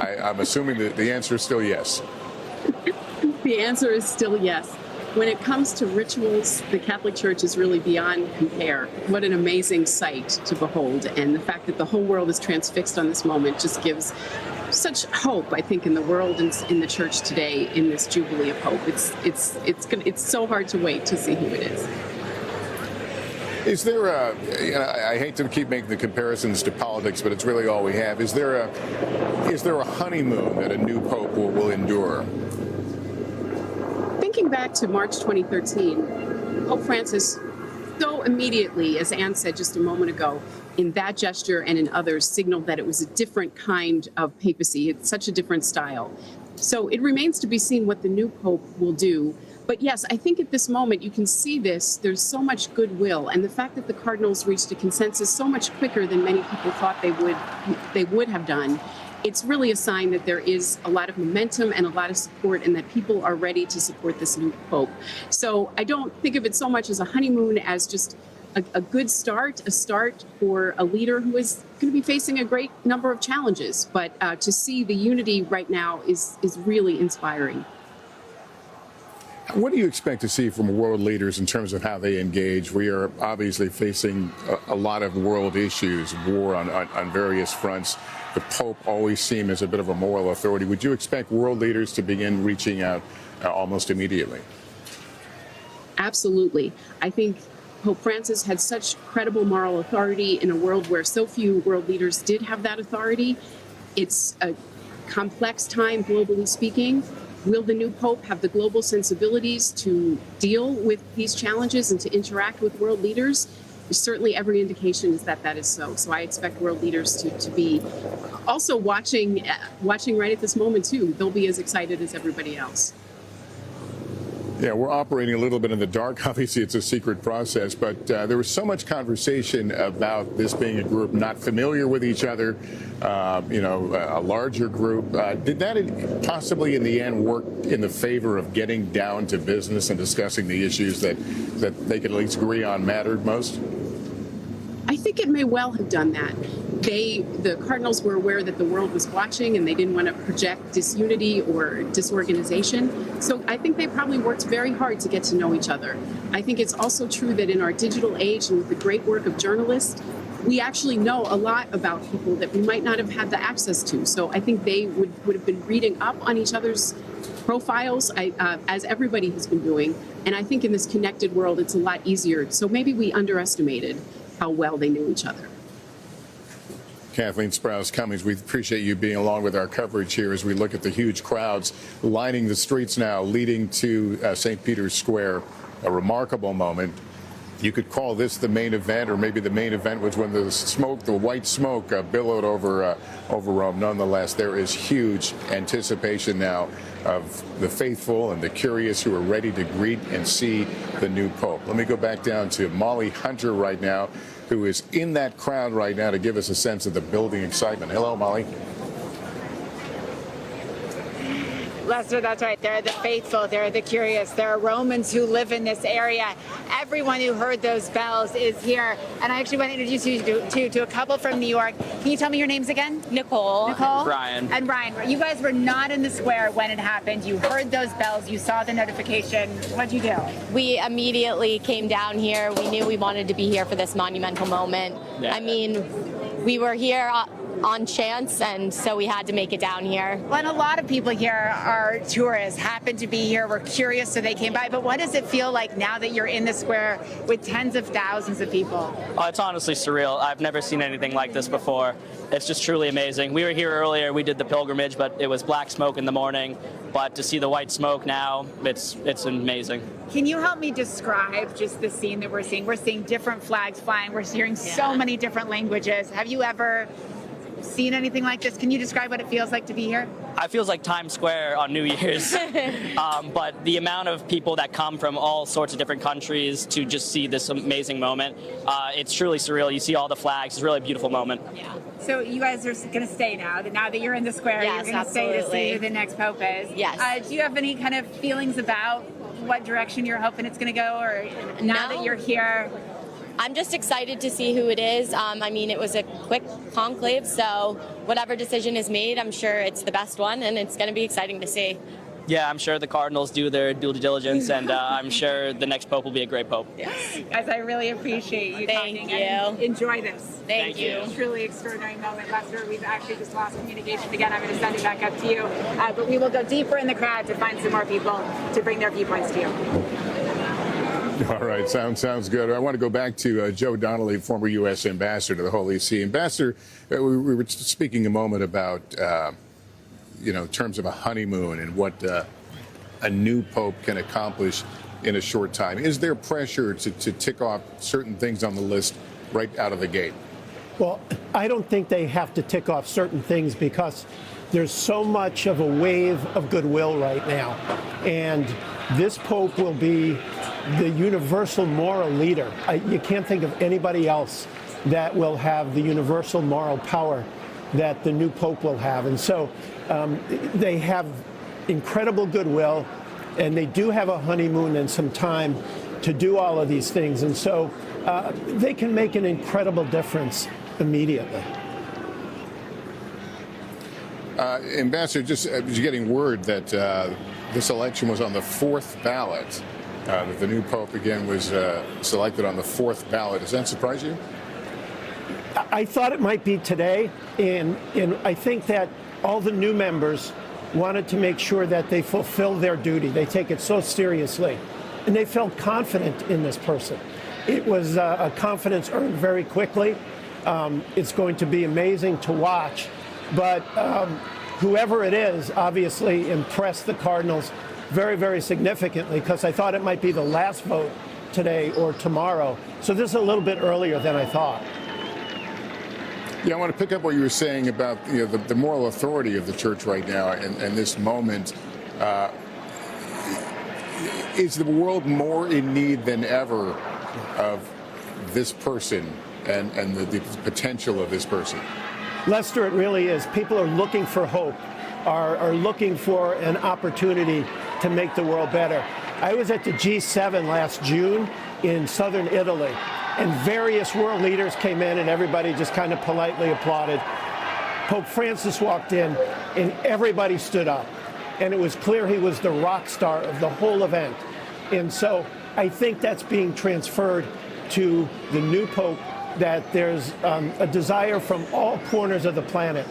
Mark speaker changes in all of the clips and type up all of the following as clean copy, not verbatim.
Speaker 1: I'm assuming that the answer is still yes.
Speaker 2: The answer is still yes. When it comes to rituals, the Catholic Church is really beyond compare. What an amazing sight to behold. And the fact that the whole world is transfixed on this moment just gives such hope, I think, in the world and in the church today in this Jubilee of Hope. It's so hard to wait to see who it is.
Speaker 1: Is there I hate to keep making the comparisons to politics, but it's really all we have. Is there a honeymoon that a new pope will endure?
Speaker 2: Thinking back to March 2013, Pope Francis so immediately, as Anne said just a moment ago, in that gesture and in others, signaled that it was a different kind of papacy. It's such a different style. So it remains to be seen what the new Pope will do. But yes, I think at this moment you can see this. There's so much goodwill, and the fact that the cardinals reached a consensus so much quicker than many people thought they would have done. It's really a sign that there is a lot of momentum and a lot of support, and that people are ready to support this new Pope. So I don't think of it so much as a honeymoon as just a good start, a start for a leader who is going to be facing a great number of challenges. But to see the unity right now is really inspiring.
Speaker 1: What do you expect to see from world leaders in terms of how they engage? We are obviously facing a lot of world issues, war on various fronts. The Pope always seemed as a bit of a moral authority. Would you expect world leaders to begin reaching out almost immediately?
Speaker 2: Absolutely. I think Pope Francis had such credible moral authority in a world where so few world leaders did have that authority. It's a complex time, globally speaking. Will the new Pope have the global sensibilities to deal with these challenges and to interact with world leaders? Certainly every indication is that is so. So I expect world leaders to be also watching right at this moment too. They'll be as excited as everybody else.
Speaker 1: Yeah, we're operating a little bit in the dark. Obviously, it's a secret process, but there was so much conversation about this being a group not familiar with each other, a larger group. Did that possibly, in the end, work in the favor of getting down to business and discussing the issues that they could at least agree on mattered most?
Speaker 2: I think it may well have done that. The cardinals were aware that the world was watching, and they didn't want to project disunity or disorganization. So I think they probably worked very hard to get to know each other. I think it's also true that in our digital age and with the great work of journalists, we actually know a lot about people that we might not have had the access to. So I think they would have been reading up on each other's profiles, as everybody has been doing. And I think in this connected world, it's a lot easier. So maybe we underestimated how well they knew each other.
Speaker 1: Kathleen Sprouse-Cummings, we appreciate you being along with our coverage here as we look at the huge crowds lining the streets now leading to St. Peter's Square. A remarkable moment. You could call this the main event, or maybe the main event was when the white smoke billowed over Rome. Nonetheless, there is huge anticipation now of the faithful and the curious who are ready to greet and see the new Pope. Let me go back down to Molly Hunter right now, who is in that crowd right now to give us a sense of the building excitement. Hello, Molly.
Speaker 3: Lester, that's right. They're the faithful. They're the curious. There are Romans who live in this area. Everyone who heard those bells is here. And I actually want to introduce you to a couple from New York. Can you tell me your names again?
Speaker 4: Nicole.
Speaker 3: Nicole?
Speaker 4: Brian.
Speaker 3: And Brian. You guys were not in the square when it happened. You heard those bells. You saw the notification. What'd you do?
Speaker 4: We immediately came down here. We knew we wanted to be here for this monumental moment. Yeah. I mean, we were here on chance, and so we had to make it down here.
Speaker 3: Well, and a lot of people here are tourists, happen to be here, were curious, so they came by. But what does it feel like now that you're in the square with tens of thousands of people?
Speaker 5: Oh, it's honestly surreal. I've never seen anything like this before. It's just truly amazing. We were here earlier, we did the pilgrimage, but it was black smoke in the morning. But to see the white smoke now, it's amazing.
Speaker 3: Can you help me describe just the scene that we're seeing? We're seeing different flags flying. We're hearing so many different languages. Have you ever seen anything like this? Can you describe what it feels like to be here?
Speaker 5: It feels like Times Square on New Year's. But the amount of people that come from all sorts of different countries to just see this amazing moment, it's truly surreal. You see all the flags. It's a really beautiful moment.
Speaker 3: Yeah. So you guys are going to stay now that you're in the square.
Speaker 4: Yes,
Speaker 3: you're going to stay to see who the next Pope is.
Speaker 4: Yes.
Speaker 3: Do you have any kind of feelings about what direction you're hoping it's going to go, or now that you're here?
Speaker 4: I'm just excited to see who it is. I mean, it was a quick conclave, so whatever decision is made, I'm sure it's the best one, and it's going to be exciting to see.
Speaker 5: Yeah, I'm sure the Cardinals do their due diligence, and I'm sure the next pope will be a great pope.
Speaker 3: Guys, I really appreciate you
Speaker 4: Thank
Speaker 3: talking
Speaker 4: you.
Speaker 3: and enjoy this.
Speaker 4: Thank you.
Speaker 3: Truly extraordinary moment. Lester, we've actually just lost communication again. I'm going to send it back up to you. But we will go deeper in the crowd to find some more people to bring their viewpoints to you.
Speaker 1: All right, sounds good. I want to go back to Joe Donnelly, former U.S. ambassador to the Holy See. Ambassador, we were speaking a moment about, in terms of a honeymoon and what a new pope can accomplish in a short time. Is there pressure to tick off certain things on the list right out of the gate?
Speaker 6: Well, I don't think they have to tick off certain things because there's so much of a wave of goodwill right now. And this pope will be the universal moral leader. You can't think of anybody else that will have the universal moral power that the new pope will have. And so they have incredible goodwill, and they do have a honeymoon and some time to do all of these things. And so they can make an incredible difference immediately.
Speaker 1: Ambassador, just getting word that this election was on the fourth ballot. That the new pope again was selected on the fourth ballot. Does that surprise you?
Speaker 6: I thought it might be today, and I think that all the new members wanted to make sure that they fulfill their duty. They take it so seriously, and they felt confident in this person. It was a confidence earned very quickly. It's going to be amazing to watch, but whoever it is obviously impressed the Cardinals very, very significantly, because I thought it might be the last vote today or tomorrow. So this is a little bit earlier than I thought.
Speaker 1: Yeah, I want to pick up what you were saying about the moral authority of the church right now and this moment. Is the world more in need than ever of this person and the potential of this person?
Speaker 6: Lester, it really is. People are looking for hope, are looking for an opportunity to make the world better. I was at the G7 last June in southern Italy, and various world leaders came in, and everybody just kind of politely applauded. Pope Francis walked in, and everybody stood up, and it was clear he was the rock star of the whole event. And so I think that's being transferred to the new pope, that there's a desire from all corners of the planet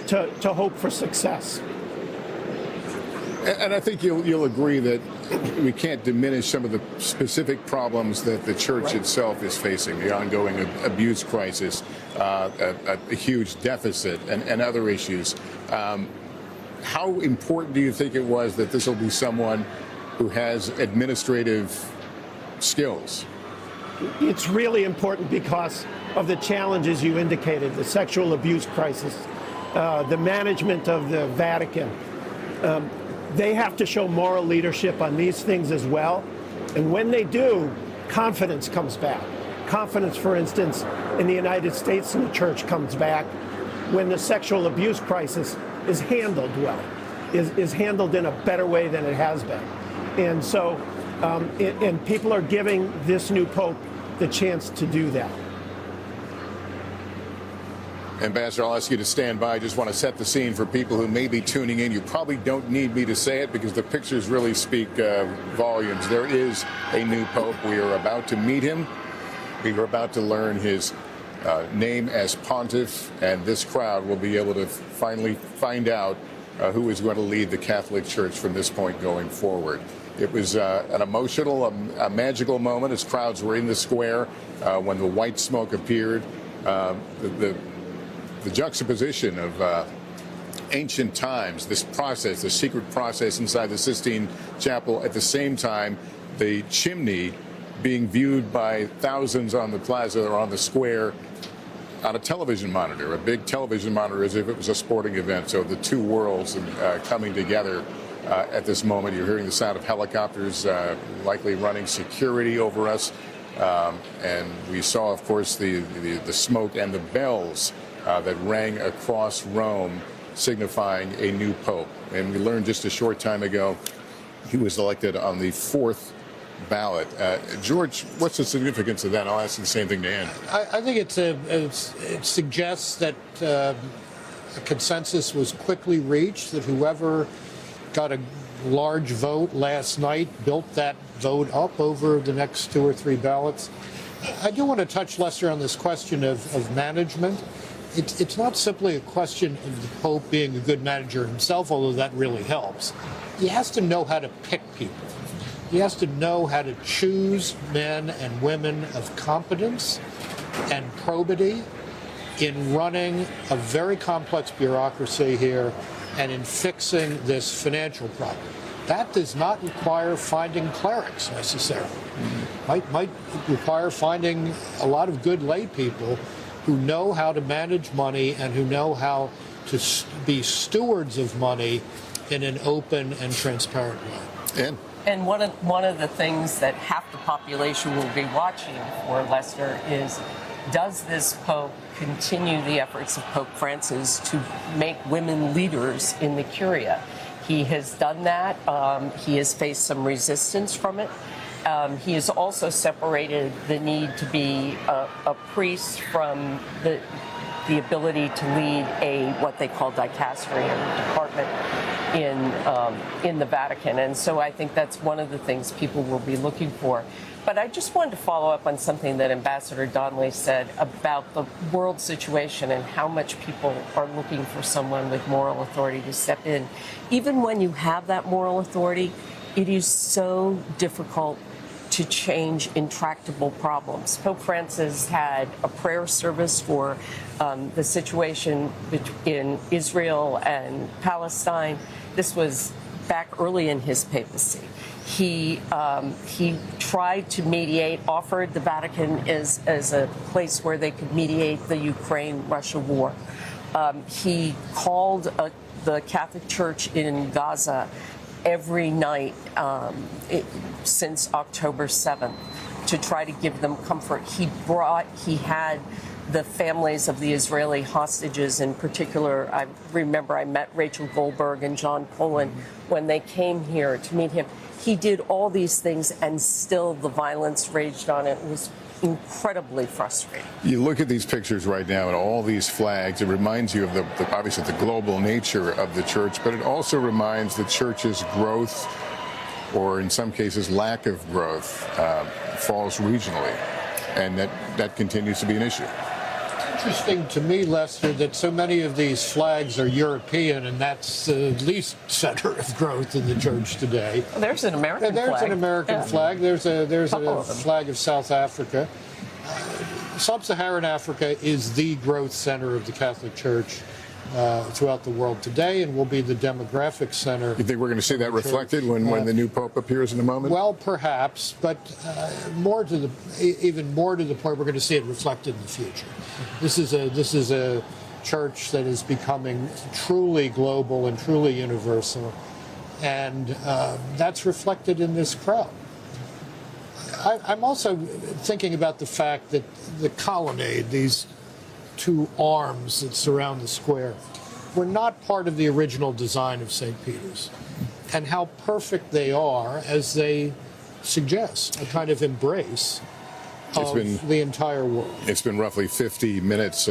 Speaker 6: to hope for success.
Speaker 1: And I think you'll agree that we can't diminish some of the specific problems that the church itself is facing, the ongoing abuse crisis, a huge deficit, and other issues. How important do you think it was that this will be someone who has administrative skills?
Speaker 6: It's really important because of the challenges you indicated, the sexual abuse crisis, the management of the Vatican. They have to show moral leadership on these things as well. And when they do, confidence comes back. Confidence, for instance, in the United States and the church comes back when the sexual abuse crisis is handled well, is handled in a better way than it has been. And so, and people are giving this new pope the chance to do that.
Speaker 1: Ambassador, I'll ask you to stand by. I just want to set the scene for people who may be tuning in. You probably don't need me to say it because the pictures really speak volumes. There is a new pope. We are about to meet him. We are about to learn his name as pontiff, and this crowd will be able to finally find out who is going to lead the Catholic Church from this point going forward. It was an emotional, a magical moment as crowds were in the square when the white smoke appeared. The juxtaposition of ancient times, this process, the secret process inside the Sistine Chapel, at the same time, the chimney being viewed by thousands on the plaza or on the square on a television monitor, a big television monitor, as if it was a sporting event. So the two worlds coming together at this moment. You're hearing the sound of helicopters likely running security over us. And we saw, of course, the smoke and the bells that rang across Rome, signifying a new pope. And we learned just a short time ago he was elected on the fourth ballot. George, what's the significance of that? I'll ask you the same thing to Ann.
Speaker 7: I think it suggests that a consensus was quickly reached, that whoever got a large vote last night built that vote up over the next 2 or 3 ballots. I do want to touch, Lester, on this question of management. It's not simply a question of the Pope being a good manager himself, although that really helps. He has to know how to pick people. He has to know how to choose men and women of competence and probity in running a very complex bureaucracy here and in fixing this financial problem. That does not require finding clerics necessarily. Might require finding a lot of good lay people who know how to manage money and who know how to be stewards of money in an open and transparent way.
Speaker 8: And one of the things that half the population will be watching for, Lester, is does this Pope continue the efforts of Pope Francis to make women leaders in the Curia? He has done that. He has faced some resistance from it. He has also separated the need to be a priest from the ability to lead what they call dicastery, a department in the Vatican. And so I think that's one of the things people will be looking for. But I just wanted to follow up on something that Ambassador Donnelly said about the world situation and how much people are looking for someone with moral authority to step in. Even when you have that moral authority, it is so difficult to change intractable problems. Pope Francis had a prayer service for the situation in Israel and Palestine. This was back early in his papacy. He tried to mediate, offered the Vatican as a place where they could mediate the Ukraine-Russia war. He called the Catholic Church in Gaza every night since October 7th to try to give them comfort. He had the families of the Israeli hostages in particular. I remember I met Rachel Goldberg and John Poland when they came here to meet him. He did all these things and still the violence raged on. It was incredibly frustrating.
Speaker 1: You look at these pictures right now and all these flags, it reminds you of obviously the global nature of the church, but it also reminds the church's growth, or in some cases lack of growth, falls regionally, and that continues to be an issue.
Speaker 7: Interesting to me, Lester, that so many of these flags are European, and that's the least center of growth in the church today.
Speaker 8: Well, there's an American flag.
Speaker 7: There's an American flag. There's a flag of South Africa. Sub-Saharan Africa is the growth center of the Catholic Church throughout the world today, and will be the demographic center. You
Speaker 1: think we're going to see that reflected when the new Pope appears in a moment?
Speaker 7: Well, perhaps, but even more to the point, we're going to see it reflected in the future. This is a church that is becoming truly global and truly universal, and that's reflected in this crowd. I'm also thinking about the fact that the colonnade, these two arms that surround the square, were not part of the original design of St. Peter's, and how perfect they are as they suggest a kind of embrace of the entire world.
Speaker 1: It's been roughly 55 minutes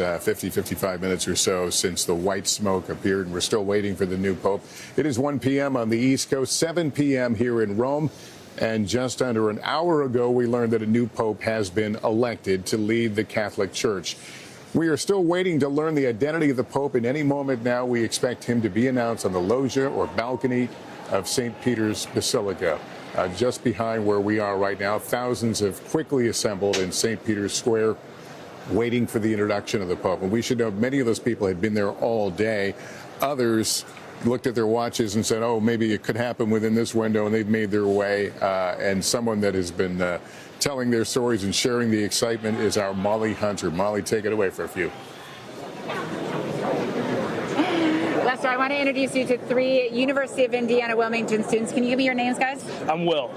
Speaker 1: or so since the white smoke appeared, and we're still waiting for the new Pope. It is 1 p.m. on the East Coast, 7 p.m. here in Rome. And just under an hour ago, we learned that a new Pope has been elected to lead the Catholic Church. We are still waiting to learn the identity of the Pope. In any moment now, we expect him to be announced on the loggia or balcony of St. Peter's Basilica. Just behind where we are right now, thousands have quickly assembled in St. Peter's Square, waiting for the introduction of the Pope. And we should know many of those people had been there all day. Others looked at their watches and said, oh, maybe it could happen within this window, and they've made their way. And someone that has been telling their stories and sharing the excitement is our Molly Hunter. Molly, take it away for a few.
Speaker 3: Lester, I want to introduce you to 3 University of Indiana Wilmington students. Can you give me your names, guys?
Speaker 9: I'm Will.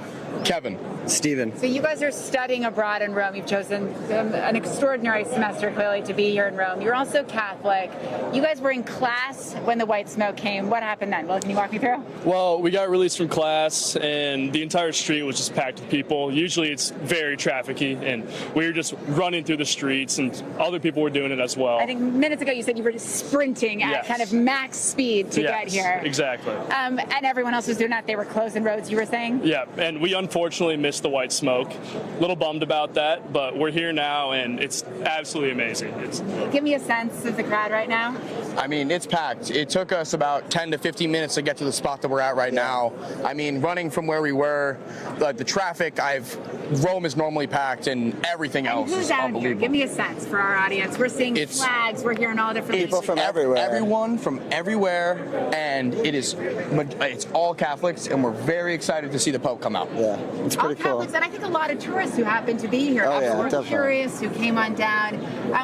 Speaker 10: Kevin.
Speaker 9: Stephen.
Speaker 3: So you guys are studying abroad in Rome. You've chosen an extraordinary semester, clearly, to be here in Rome. You're also Catholic. You guys were in class when the white smoke came. What happened then? Well, can you walk me through?
Speaker 10: Well, we got released from class, and the entire street was just packed with people. Usually it's very trafficky, and we were just running through the streets, and other people were doing it as well.
Speaker 3: I think minutes ago you said you were just sprinting at kind of max speed to get here.
Speaker 10: Exactly.
Speaker 3: And everyone else was doing that. They were closing roads, you were saying?
Speaker 10: Yeah, and we unfortunately missed the white smoke. A little bummed about that, but we're here now, and it's absolutely amazing.
Speaker 3: Give me a sense of the crowd right now.
Speaker 11: I mean, it's packed. It took us about 10 to 15 minutes to get to the spot that we're at right now. I mean, running from where we were, the traffic, Rome is normally packed, and everything else
Speaker 3: Who's
Speaker 11: is
Speaker 3: out
Speaker 11: unbelievable.
Speaker 3: here? Give me a sense for our audience. We're seeing flags. We're hearing all different
Speaker 9: People from everywhere.
Speaker 11: Everyone from everywhere, and it's all Catholics, and we're very excited to see the Pope come out.
Speaker 9: Yeah, it's pretty
Speaker 3: all Catholics, and I think a lot of tourists who happen to be here.
Speaker 9: Oh, yeah,
Speaker 3: who are
Speaker 9: definitely.
Speaker 3: curious, who came on down.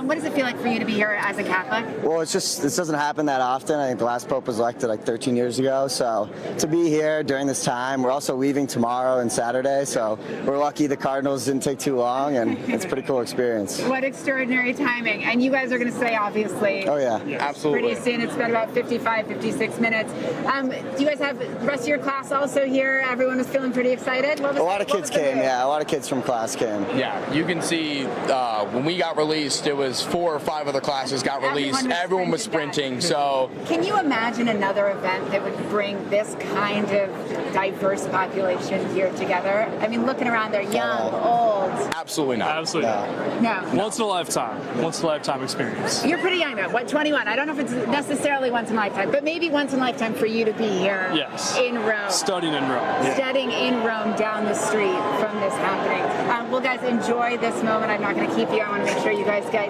Speaker 3: What does it feel like for you to be here as a Catholic?
Speaker 9: Well, this doesn't happen that often. I think the last Pope was elected like 13 years ago. So to be here during this time, we're also leaving tomorrow and Saturday. So we're lucky the Cardinals didn't take too long, and it's a pretty cool experience.
Speaker 3: What extraordinary timing. And you guys are going to stay, obviously.
Speaker 9: Oh, yeah.
Speaker 11: Absolutely.
Speaker 3: Pretty soon. It's been about 55, 56 minutes. Do you guys have the rest of your class also here? Everyone was feeling pretty excited?
Speaker 9: A lot of kids came, yeah. A lot of kids from class came.
Speaker 11: Yeah, you can see when we got released, it was 4 or 5 other classes got released. Everyone was sprinting, so.
Speaker 3: Can you imagine another event that would bring this kind of diverse population here together? I mean, looking around, they're young, old.
Speaker 11: Absolutely not.
Speaker 10: Absolutely not.
Speaker 3: No.
Speaker 10: Once in a lifetime experience.
Speaker 3: You're pretty young though. What, 21? I don't know if it's necessarily once in a lifetime, but maybe once in a lifetime for you to be here in Rome.
Speaker 10: Studying in Rome.
Speaker 3: Studying in Rome down the street from this happening. Well, guys, enjoy this moment. I'm not going to keep you. I want to make sure you guys get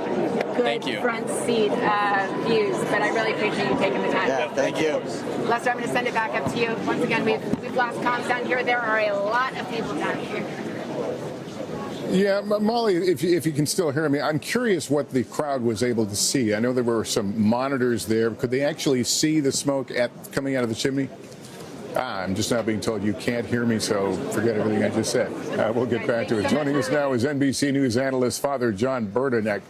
Speaker 3: good front seat views, but I really appreciate you taking the time.
Speaker 9: Yeah, thank you.
Speaker 3: Lester, I'm going to send it back up to you. Once again, we've lost comms down here. There are a lot of people down here.
Speaker 1: Yeah, Molly, if you can still hear me, I'm curious what the crowd was able to see. I know there were some monitors there. Could they actually see the smoke coming out of the chimney? I'm just now being told you can't hear me, so forget everything I just said. We'll get back to it. Joining us now is NBC News analyst Father John Burdenek.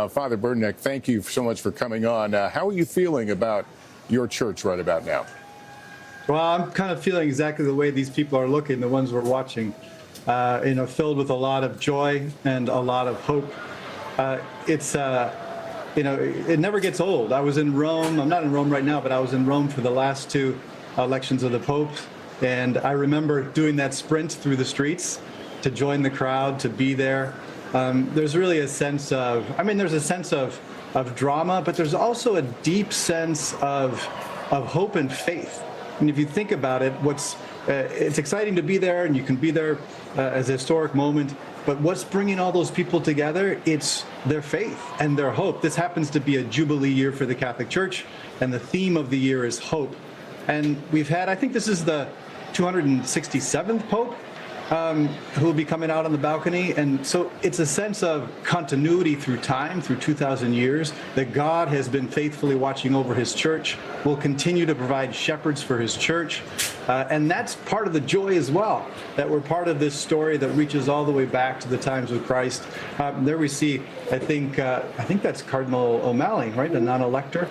Speaker 1: Father Burdenek, thank you so much for coming on. How are you feeling about your church right about now?
Speaker 12: Well, I'm kind of feeling exactly the way these people are looking, the ones we're watching, filled with a lot of joy and a lot of hope. It never gets old. I was in Rome. I'm not in Rome right now, but I was in Rome for the last 2 elections of the Pope. And I remember doing that sprint through the streets to join the crowd, to be there. There's really a sense of, there's a sense of drama, but there's also a deep sense of hope and faith. And if you think about it, it's exciting to be there, and you can be there as a historic moment. But what's bringing all those people together? It's their faith and their hope. This happens to be a Jubilee year for the Catholic Church, and the theme of the year is hope. And we've had, I think this is the 267th Pope who will be coming out on the balcony. And so it's a sense of continuity through time, through 2,000 years, that God has been faithfully watching over his church, will continue to provide shepherds for his church. And that's part of the joy as well, that we're part of this story that reaches all the way back to the times of Christ. There we see, I think that's Cardinal O'Malley, right? The non-elector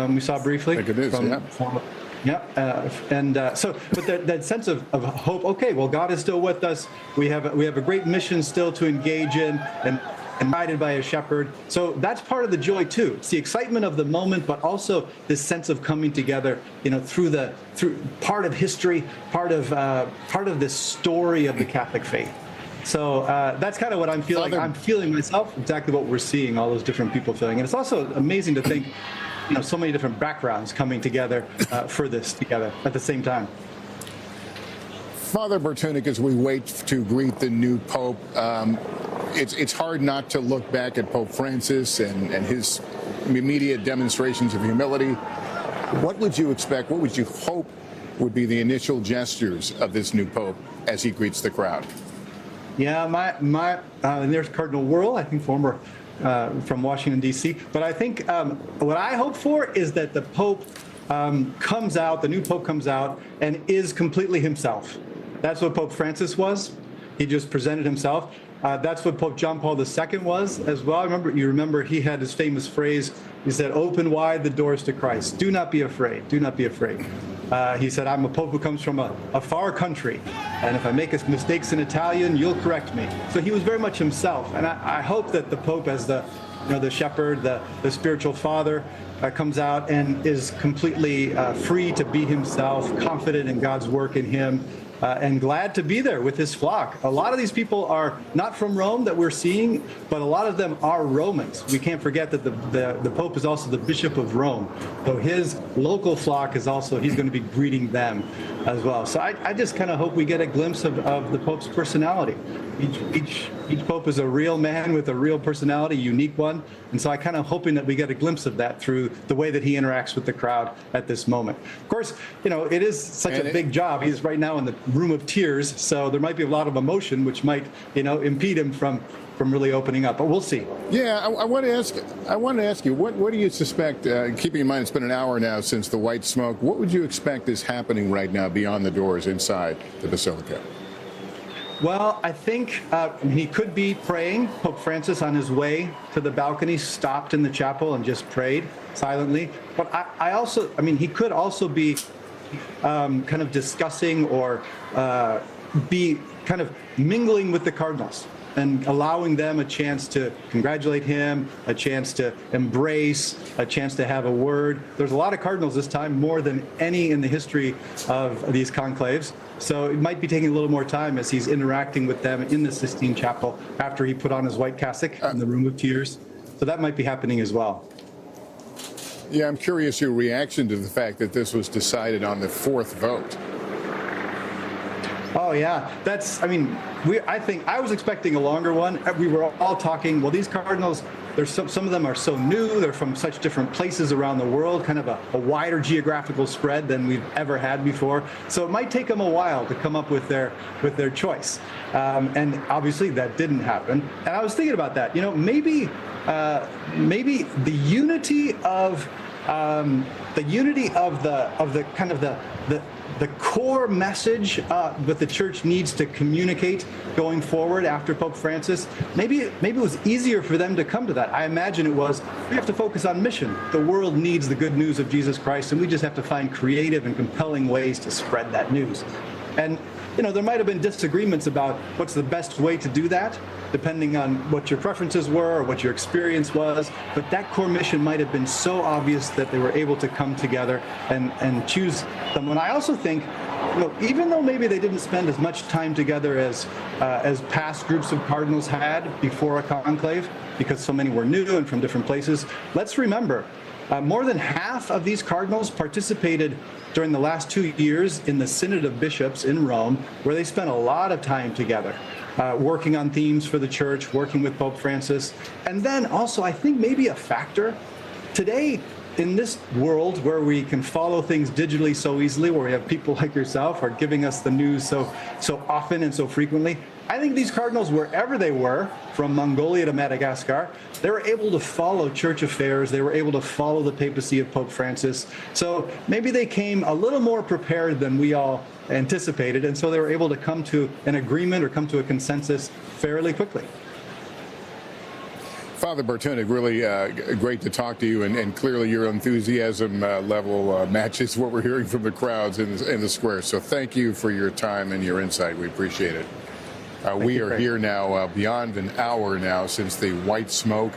Speaker 12: we saw briefly.
Speaker 1: I think it is,
Speaker 12: Yeah, but that sense of hope. Okay, well, God is still with us. We have a great mission still to engage in, and guided by a shepherd. So that's part of the joy too. It's the excitement of the moment, but also this sense of coming together. Through part of history, part of this story of the Catholic faith. So that's kind of what I'm feeling. I'm feeling myself exactly what we're seeing. All those different people feeling, and it's also amazing to think. So many different backgrounds coming together for this together at the same time.
Speaker 1: Father Burdenek, as we wait to greet the new Pope, it's hard not to look back at Pope Francis and his immediate demonstrations of humility. What would you expect? What would you hope would be the initial gestures of this new Pope as he greets the crowd?
Speaker 12: Yeah, and there's Cardinal Wuerl, I think former from Washington, D.C. But I think what I hope for is that the Pope comes out, the new Pope comes out, and is completely himself. That's what Pope Francis was. He just presented himself. That's what Pope John Paul II was as well. You remember he had his famous phrase. He said, "Open wide the doors to Christ. Do not be afraid. Do not be afraid." He said, "I'm a pope who comes from a far country, and if I make mistakes in Italian, you'll correct me." So he was very much himself, and I hope that the Pope, as the shepherd, the spiritual father, comes out and is completely free to be himself, confident in God's work in him, and glad to be there with his flock. A lot of these people are not from Rome that we're seeing, but a lot of them are Romans. We can't forget that the Pope is also the Bishop of Rome. So his local flock is also, he's going to be greeting them as well. So I just kind of hope we get a glimpse of the Pope's personality. Each Pope is a real man with a real personality, unique one. And so I kind of hoping that we get a glimpse of that through the way that he interacts with the crowd at this moment. Of course, it is such a big job. He's right now in the room of tears, so there might be a lot of emotion which might, impede him from really opening up. But we'll see.
Speaker 1: Yeah, I want to ask you, what do you suspect? Keeping in mind it's been an hour now since the white smoke. What would you expect is happening right now beyond the doors inside the Basilica?
Speaker 12: Well, I think he could be praying. Pope Francis, on his way to the balcony, stopped in the chapel and just prayed silently. But he could also be kind of discussing or be kind of mingling with the cardinals and allowing them a chance to congratulate him, a chance to embrace, a chance to have a word. There's a lot of cardinals this time, more than any in the history of these conclaves. So it might be taking a little more time as he's interacting with them in the Sistine Chapel after he put on his white cassock in the Room of Tears. So that might be happening as well.
Speaker 1: Yeah, I'm curious your reaction to the fact that this was decided on the fourth vote.
Speaker 12: Oh, yeah. I think I was expecting a longer one. We were all talking, well, these cardinals, some of them are so new. They're from such different places around the world, kind of a wider geographical spread than we've ever had before. So it might take them a while to come up with their choice. And obviously that didn't happen. And I was thinking about that. Maybe the unity of the core message that the church needs to communicate going forward after Pope Francis, maybe it was easier for them to come to that. I imagine it was, we have to focus on mission. The world needs the good news of Jesus Christ, and we just have to find creative and compelling ways to spread that news. And there might have been disagreements about what's the best way to do that, depending on what your preferences were or what your experience was. But that core mission might have been so obvious that they were able to come together and choose someone. I also think, even though maybe they didn't spend as much time together as past groups of cardinals had before a conclave, because so many were new and from different places, let's remember, more than half of these cardinals participated during the last 2 years in the Synod of Bishops in Rome, where they spent a lot of time together, working on themes for the church, working with Pope Francis. And then also, I think maybe a factor today in this world where we can follow things digitally so easily, where we have people like yourself are giving us the news so often and so frequently. I think these cardinals, wherever they were, from Mongolia to Madagascar, they were able to follow church affairs. They were able to follow the papacy of Pope Francis. So maybe they came a little more prepared than we all anticipated. And so they were able to come to an agreement or come to a consensus fairly quickly.
Speaker 1: Father Bartunek, really great to talk to you, and clearly your enthusiasm level matches what we're hearing from the crowds in the square. So thank you for your time and your insight. We appreciate it. We are here now beyond an hour now since the white smoke.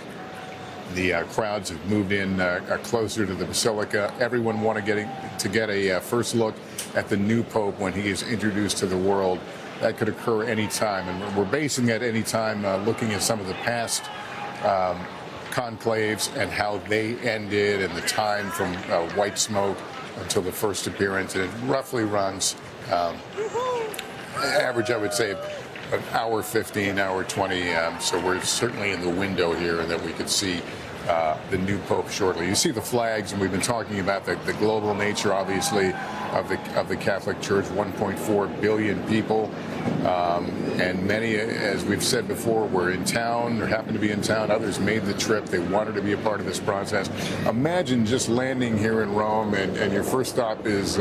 Speaker 1: The crowds have moved in closer to the Basilica. Everyone want to get a first look at the new Pope when he is introduced to the world. That could occur any time, and we're basing that any time looking at some of the past conclaves and how they ended and the time from white smoke until the first appearance. And it roughly runs average, I would say, an hour 15, hour 20. So we're certainly in the window here, and that we could see the new Pope shortly. You see the flags, and we've been talking about the global nature, obviously, of the Catholic Church. 1.4 billion people, and many, as we've said before, were in town or happened to be in town. Others made the trip. They wanted to be a part of this process. Imagine just landing here in Rome, and your first stop is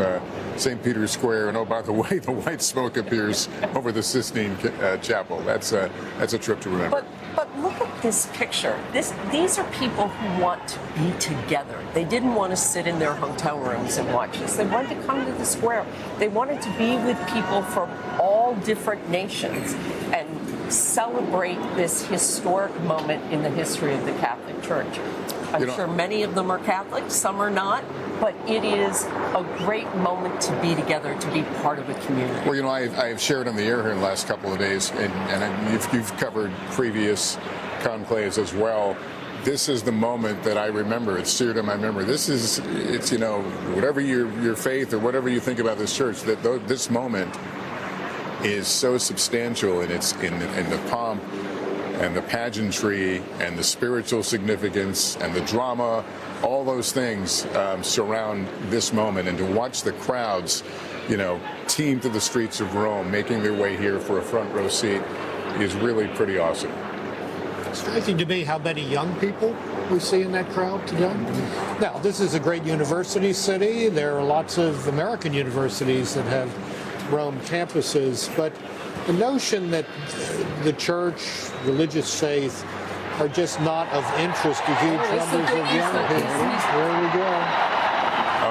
Speaker 1: St. Peter's Square, and oh, by the way, the white smoke appears over the Sistine Chapel. That's a trip to remember.
Speaker 8: But look at this picture. These are people who want to be together. They didn't want to sit in their hotel rooms and watch this. They wanted to come to the square. They wanted to be with people from all different nations and celebrate this historic moment in the history of the Catholic Church. I'm sure many of them are Catholic, some are not, but it is a great moment to be together, to be part of a community.
Speaker 1: Well, I've shared on the air here in the last couple of days, and you've covered previous conclaves as well. This is the moment that I remember. It's seared in my memory. It's whatever your faith or whatever you think about this church, that this moment is so substantial, and it's in the pomp and the pageantry and the spiritual significance and the drama. All those things surround this moment, and to watch the crowds, team to the streets of Rome, making their way here for a front row seat, is really pretty awesome.
Speaker 7: It's striking to me how many young people we see in that crowd today. Now, this is a great university city. There are lots of American universities that have Rome campuses, but the notion that the church, religious faith, are just not of interest to huge numbers of young people. There we go.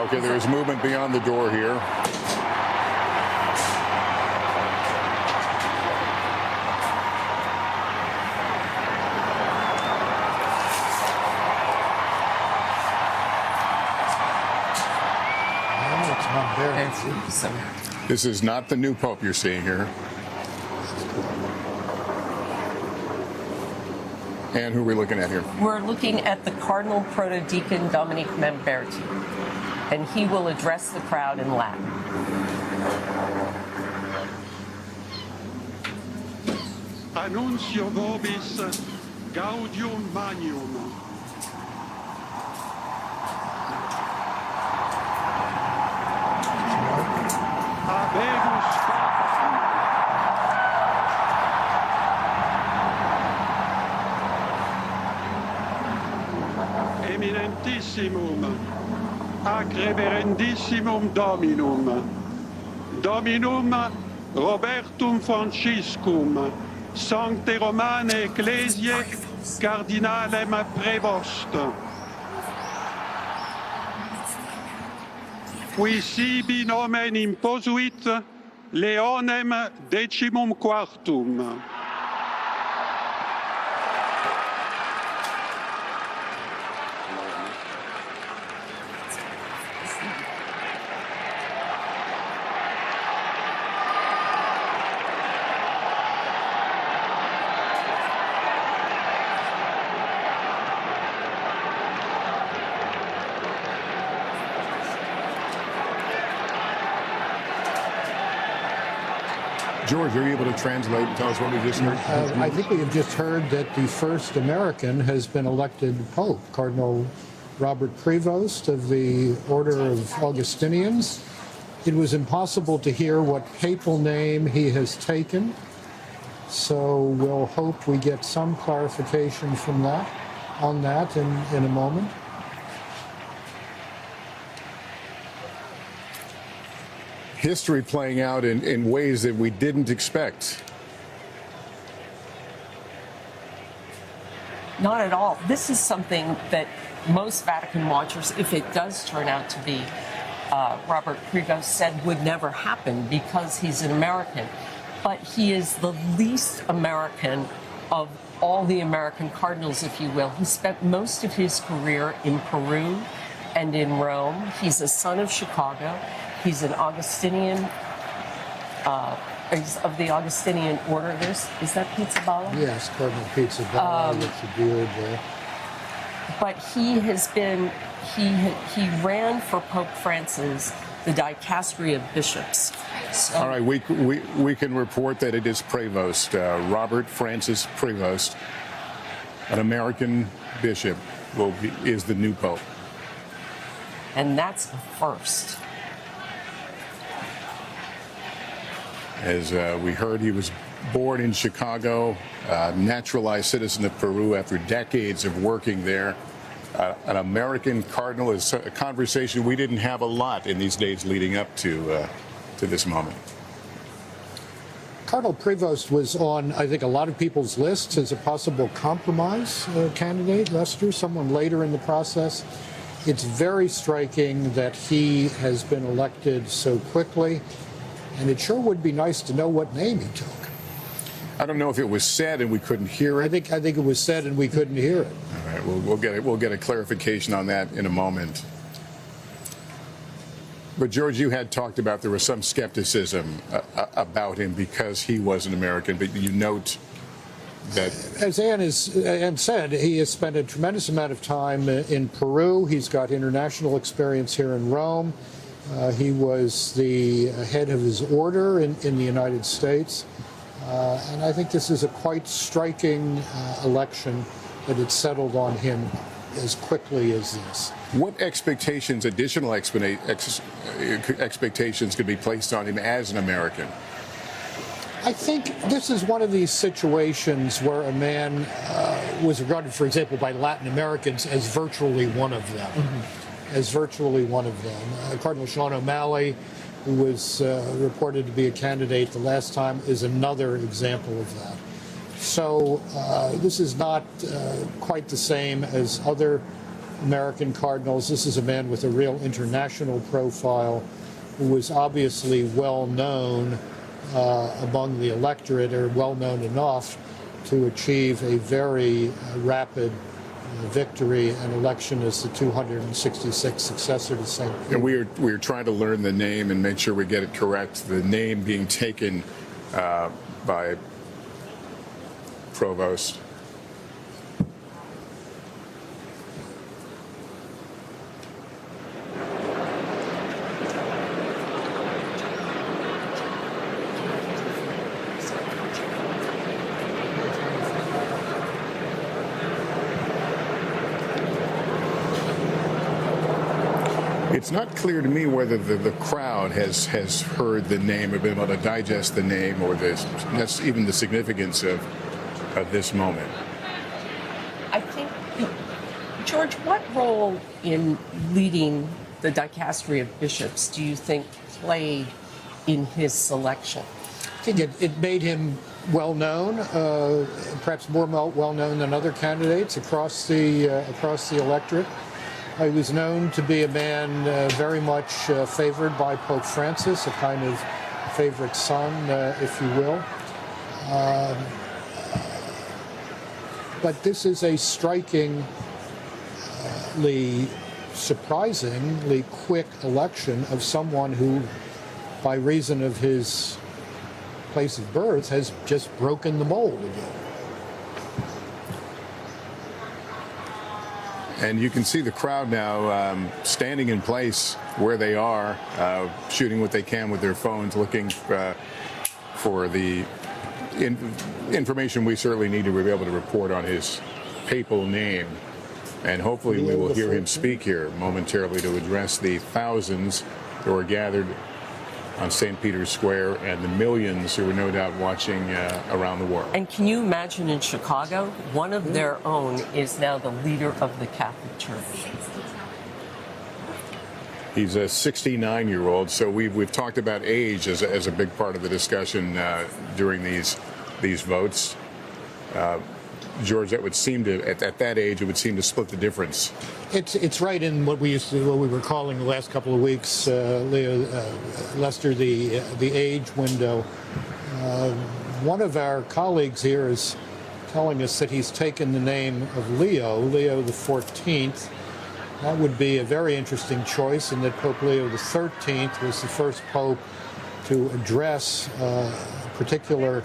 Speaker 1: Okay, there's movement beyond the door here. This is not the new Pope you're seeing here. And who are we looking at here?
Speaker 8: We're looking at the Cardinal Protodeacon Dominic Mamberti, and he will address the crowd in Latin.
Speaker 13: Annuncio vobis gaudium magnum. Habemus eminentissimum, ac reverendissimum Dominum, Dominum Robertum Franciscum, Sancte Romane Ecclesiae Cardinalem Prevost. Qui sibi nomen imposuit Leonem decimum quartum.
Speaker 1: George, are you able to translate and tell us what we just heard?
Speaker 7: I think we have just heard that the first American has been elected Pope, Cardinal Robert Prevost of the Order of Augustinians. It was impossible to hear what papal name he has taken, so we'll hope we get some clarification from that, on that in a moment.
Speaker 1: History playing out in ways that we didn't expect.
Speaker 8: Not at all. This is something that most Vatican watchers, if it does turn out to be Robert Prevost, said would never happen because he's an American. But he is the least American of all the American cardinals, if you will. He spent most of his career in Peru and in Rome. He's a son of Chicago. He's an Augustinian, he's of the Augustinian order. Is that Pizzaballa?
Speaker 7: Yes, Cardinal Pizzaballa with the beard there.
Speaker 8: But he has been, he ran for Pope Francis the dicastery of bishops. So,
Speaker 1: all right, we can report that it is Prevost, Robert Francis Prevost, an American bishop. is the new pope.
Speaker 8: And that's a first.
Speaker 1: As we heard, he was born in Chicago, naturalized citizen of Peru after decades of working there. An American cardinal is a conversation we didn't have a lot in these days leading up to this moment.
Speaker 7: Cardinal Prevost was on, I think, a lot of people's lists as a possible compromise candidate, Lester, someone later in the process. It's very striking that he has been elected so quickly, and it sure would be nice to know what name he took.
Speaker 1: I don't know if it was said and we couldn't hear it.
Speaker 7: I think it was said and we couldn't hear it.
Speaker 1: All right, we'll get a clarification on that in a moment. But George, you had talked about there was some skepticism about him because he was an American, but you note that,
Speaker 7: as Ann said, he has spent a tremendous amount of time in Peru. He's got international experience here in Rome. He was the head of his order in the United States. And I think this is a quite striking election that it settled on him as quickly as this.
Speaker 1: What expectations, additional expectations could be placed on him as an American?
Speaker 7: I think this is one of these situations where a man was regarded, for example, by Latin Americans as virtually one of them. Cardinal Sean O'Malley, who was reported to be a candidate the last time, is another example of that. So this is not quite the same as other American cardinals. This is a man with a real international profile who was obviously well known among the electorate, or well known enough to achieve a very rapid victory and election as the 266th successor to St. Peter.
Speaker 1: And we are trying to learn the name and make sure we get it correct. The name being taken by Provost. It's not clear to me whether the crowd has heard the name or been able to digest the name, or that's even the significance of this moment.
Speaker 8: I think, George, what role in leading the dicastery of bishops do you think played in his selection?
Speaker 7: I think it made him well known, perhaps more well known than other candidates across the electorate. He was known to be a man very much favored by Pope Francis, a kind of favorite son, if you will. But this is a strikingly, surprisingly quick election of someone who, by reason of his place of birth, has just broken the mold again.
Speaker 1: And you can see the crowd now standing in place where they are, shooting what they can with their phones, looking for the information we certainly need to be able to report on his papal name. And hopefully we will hear him speak here momentarily to address the thousands who are gathered on St. Peter's Square and the millions who are no doubt watching around the world.
Speaker 8: And can you imagine in Chicago, one of their own is now the leader of the Catholic Church?
Speaker 1: He's a 69-year-old, so we've talked about age as a big part of the discussion during these votes. George, that would seem to, at that age, it would seem to split the difference.
Speaker 7: It's right in what we were calling the last couple of weeks, Lester, the age window. One of our colleagues here is telling us that he's taken the name of Leo the 14th. That would be a very interesting choice, in that Pope Leo the 13th was the first pope to address a particular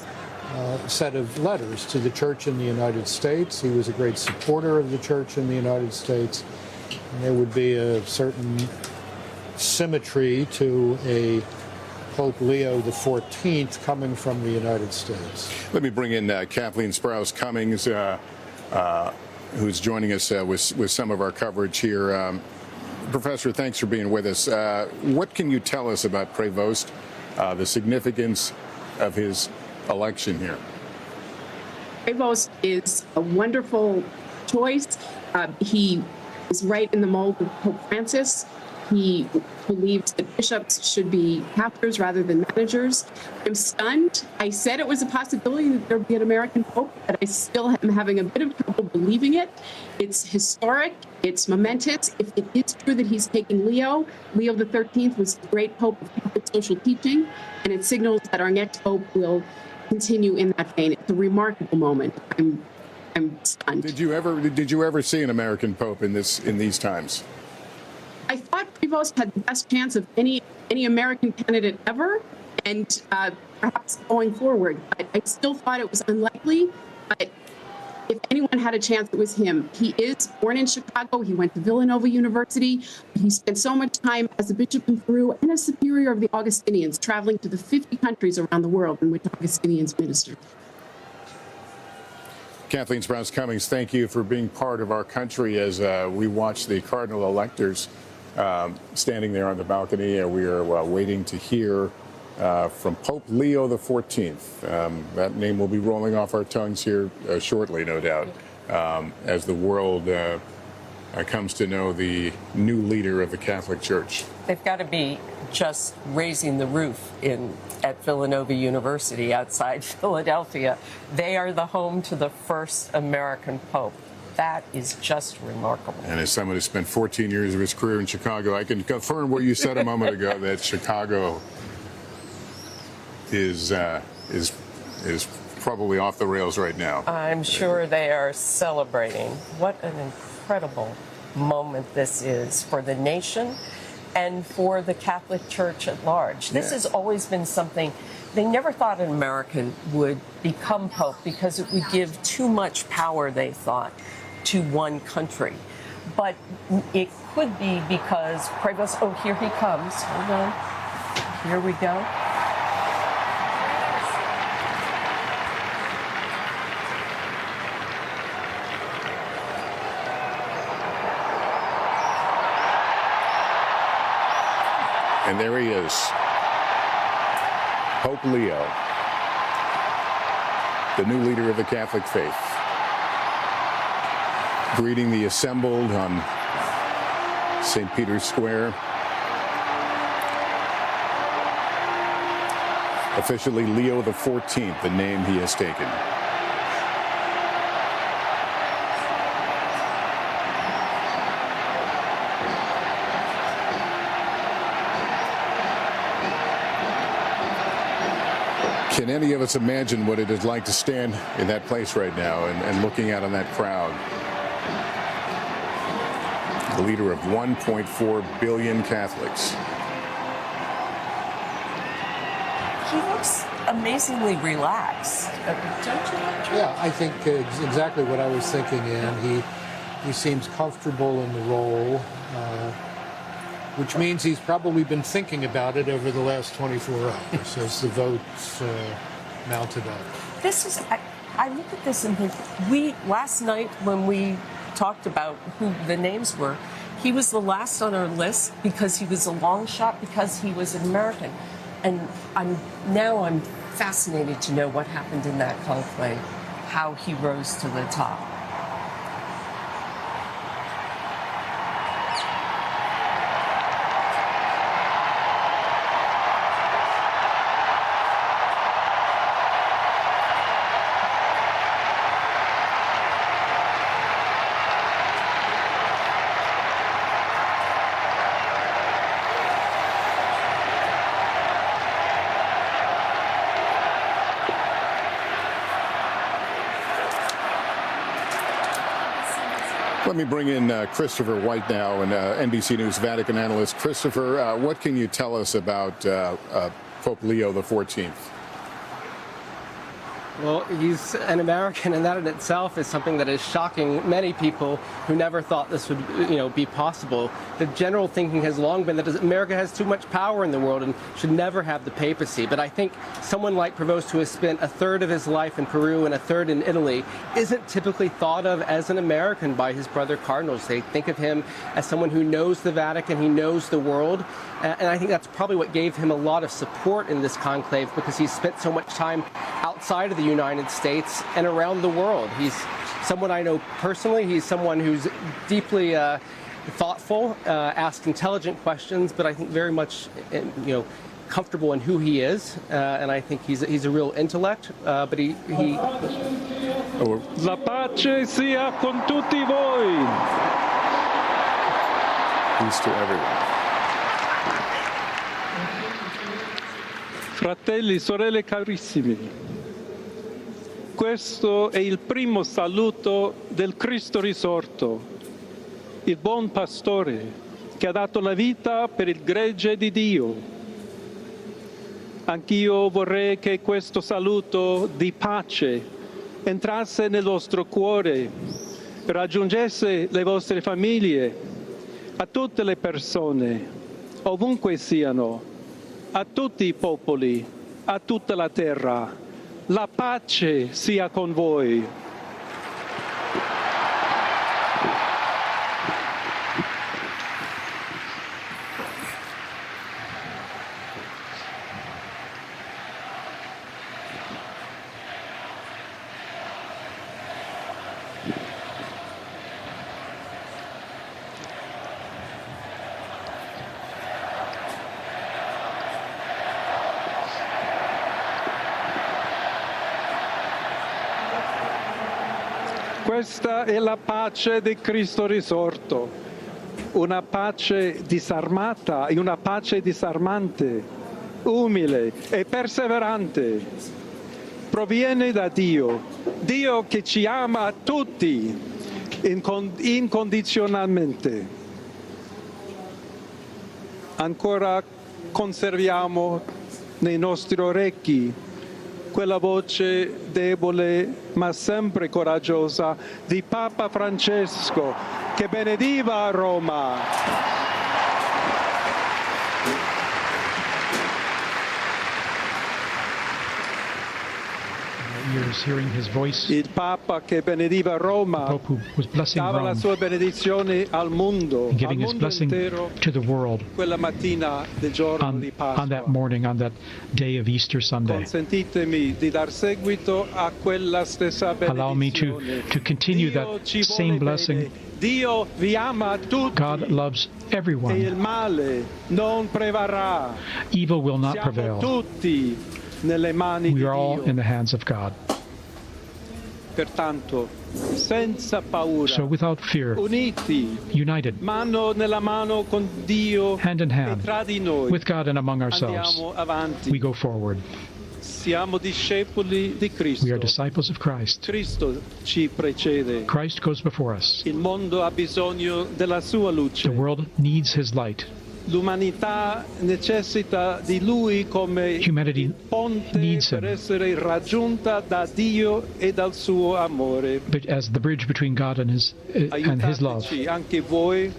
Speaker 7: set of letters to the Church in the United States. He was a great supporter of the Church in the United States. And there would be a certain symmetry to a Pope Leo the 14th coming from the United States.
Speaker 1: Let me bring in Kathleen Sprouse Cummings, who's joining us with some of our coverage here. Professor, thanks for being with us. What can you tell us about Prevost, the significance of his election here?
Speaker 2: Prevost is a wonderful choice. He is right in the mold of Pope Francis. He believes that bishops should be pastors rather than managers. I'm stunned. I said it was a possibility that there would be an American pope, but I still am having a bit of trouble believing it. It's historic. It's momentous. If it is true that he's taking Leo the 13th was the great pope of Catholic social teaching, and it signals that our next pope will continue in that vein. It's a remarkable moment. I'm stunned.
Speaker 1: Did you ever see an American pope in these times?
Speaker 2: I thought Prevost had the best chance of any American candidate ever, and perhaps going forward. I still thought it was unlikely, but if anyone had a chance, it was him. He is born in Chicago. He went to Villanova University. He spent so much time as a bishop in Peru and as superior of the Augustinians, traveling to the 50 countries around the world in which Augustinians ministered.
Speaker 1: Kathleen Sprouse-Cummings, thank you for being part of our country as we watch the cardinal electors standing there on the balcony. We are waiting to hear from Pope Leo the 14th. That name will be rolling off our tongues here shortly, no doubt, as the world comes to know the new leader of the Catholic Church.
Speaker 8: They've got to be just raising the roof at Villanova University outside Philadelphia. They are the home to the first American pope. That is just remarkable.
Speaker 1: And as someone who spent 14 years of his career in Chicago, I can confirm what you said a moment ago, that Chicago is probably off the rails right now.
Speaker 8: I'm sure they are celebrating. What an incredible moment this is for the nation and for the Catholic Church at large. This has always been something. They never thought an American would become pope because it would give too much power, they thought, to one country. But it could be because Prevost, oh, here he comes. Hold on. Here we go.
Speaker 1: And there he is, Pope Leo, the new leader of the Catholic faith, greeting the assembled on St. Peter's Square. Officially Leo the 14th, the name he has taken. Can any of us imagine what it is like to stand in that place right now and looking out on that crowd? The leader of 1.4 billion Catholics.
Speaker 8: He looks amazingly relaxed, don't you?
Speaker 7: Yeah, I think it's exactly what I was thinking, and he seems comfortable in the role, which means he's probably been thinking about it over the last 24 hours as the votes mounted up.
Speaker 8: This is, I look at this and think, last night when we talked about who the names were, he was the last on our list because he was a long shot, because he was an American. And I'm fascinated to know what happened in that conclave, how he rose to the top.
Speaker 1: Let me bring in Christopher White now, and NBC News Vatican analyst. Christopher, what can you tell us about Pope Leo the 14th?
Speaker 14: Well, he's an American, and that in itself is something that is shocking many people who never thought this would, be possible. The general thinking has long been that America has too much power in the world and should never have the papacy. But I think someone like Prevost, who has spent a third of his life in Peru and a third in Italy, isn't typically thought of as an American by his brother cardinals. They think of him as someone who knows the Vatican, he knows the world. And I think that's probably what gave him a lot of support in this conclave, because he's spent so much time outside of the United States and around the world. He's someone I know personally. He's someone who's deeply thoughtful, asks intelligent questions, but I think very much, comfortable in who he is. And I think he's a real intellect, but he
Speaker 13: La pace sia con tutti voi.
Speaker 1: Peace to everyone.
Speaker 13: Fratelli, sorelle carissimi, questo è il primo saluto del Cristo risorto, il buon pastore che ha dato la vita per il gregge di Dio. Anch'io vorrei che questo saluto di pace entrasse nel vostro cuore, raggiungesse le vostre famiglie, a tutte le persone, ovunque siano, a tutti i popoli, a tutta la terra. La pace sia con voi. Questa è la pace di Cristo risorto, una pace disarmata e una pace disarmante, umile e perseverante. Proviene da Dio, Dio che ci ama a tutti incondizionalmente. Ancora conserviamo nei nostri orecchi quella voce debole ma sempre coraggiosa di Papa Francesco che benediva Roma.
Speaker 15: Years hearing his voice.
Speaker 13: Il Papa che benediva Roma,
Speaker 15: the Pope who was blessing
Speaker 13: dava la
Speaker 15: Rome,
Speaker 13: sua benedizione al mondo,
Speaker 15: giving his blessing
Speaker 13: intero,
Speaker 15: to the world
Speaker 13: quella mattina del giorno di Pasqua.
Speaker 15: on that morning, on that day of Easter Sunday.
Speaker 13: Consentitemi di dar seguito a quella stessa benedizione.
Speaker 15: Allow me to continue that same blessing.
Speaker 13: Dio vi ama tutti.
Speaker 15: God loves everyone.
Speaker 13: E il male non prevarrà.
Speaker 15: Evil will not
Speaker 13: Siamo
Speaker 15: prevail.
Speaker 13: tutti nelle mani
Speaker 15: We
Speaker 13: di
Speaker 15: are all
Speaker 13: Dio.
Speaker 15: in the hands of God.
Speaker 13: Pertanto, senza paura,
Speaker 15: So without fear,
Speaker 13: uniti,
Speaker 15: united,
Speaker 13: mano nella mano con Dio
Speaker 15: hand in
Speaker 13: e
Speaker 15: hand,
Speaker 13: tra di noi,
Speaker 15: with God and among ourselves,
Speaker 13: andiamo avanti.
Speaker 15: we go forward.
Speaker 13: Siamo discepoli di Cristo.
Speaker 15: We are disciples of Christ.
Speaker 13: Cristo ci precede.
Speaker 15: Christ goes before us.
Speaker 13: Il mondo ha bisogno della sua luce.
Speaker 15: The world needs his light.
Speaker 13: L'umanità necessita di Lui come
Speaker 15: Humanity
Speaker 13: il ponte
Speaker 15: needs
Speaker 13: per
Speaker 15: him.
Speaker 13: essere raggiunta da Dio e dal suo amore.
Speaker 15: But as the bridge between God and his love.
Speaker 13: Aiutateci anche voi,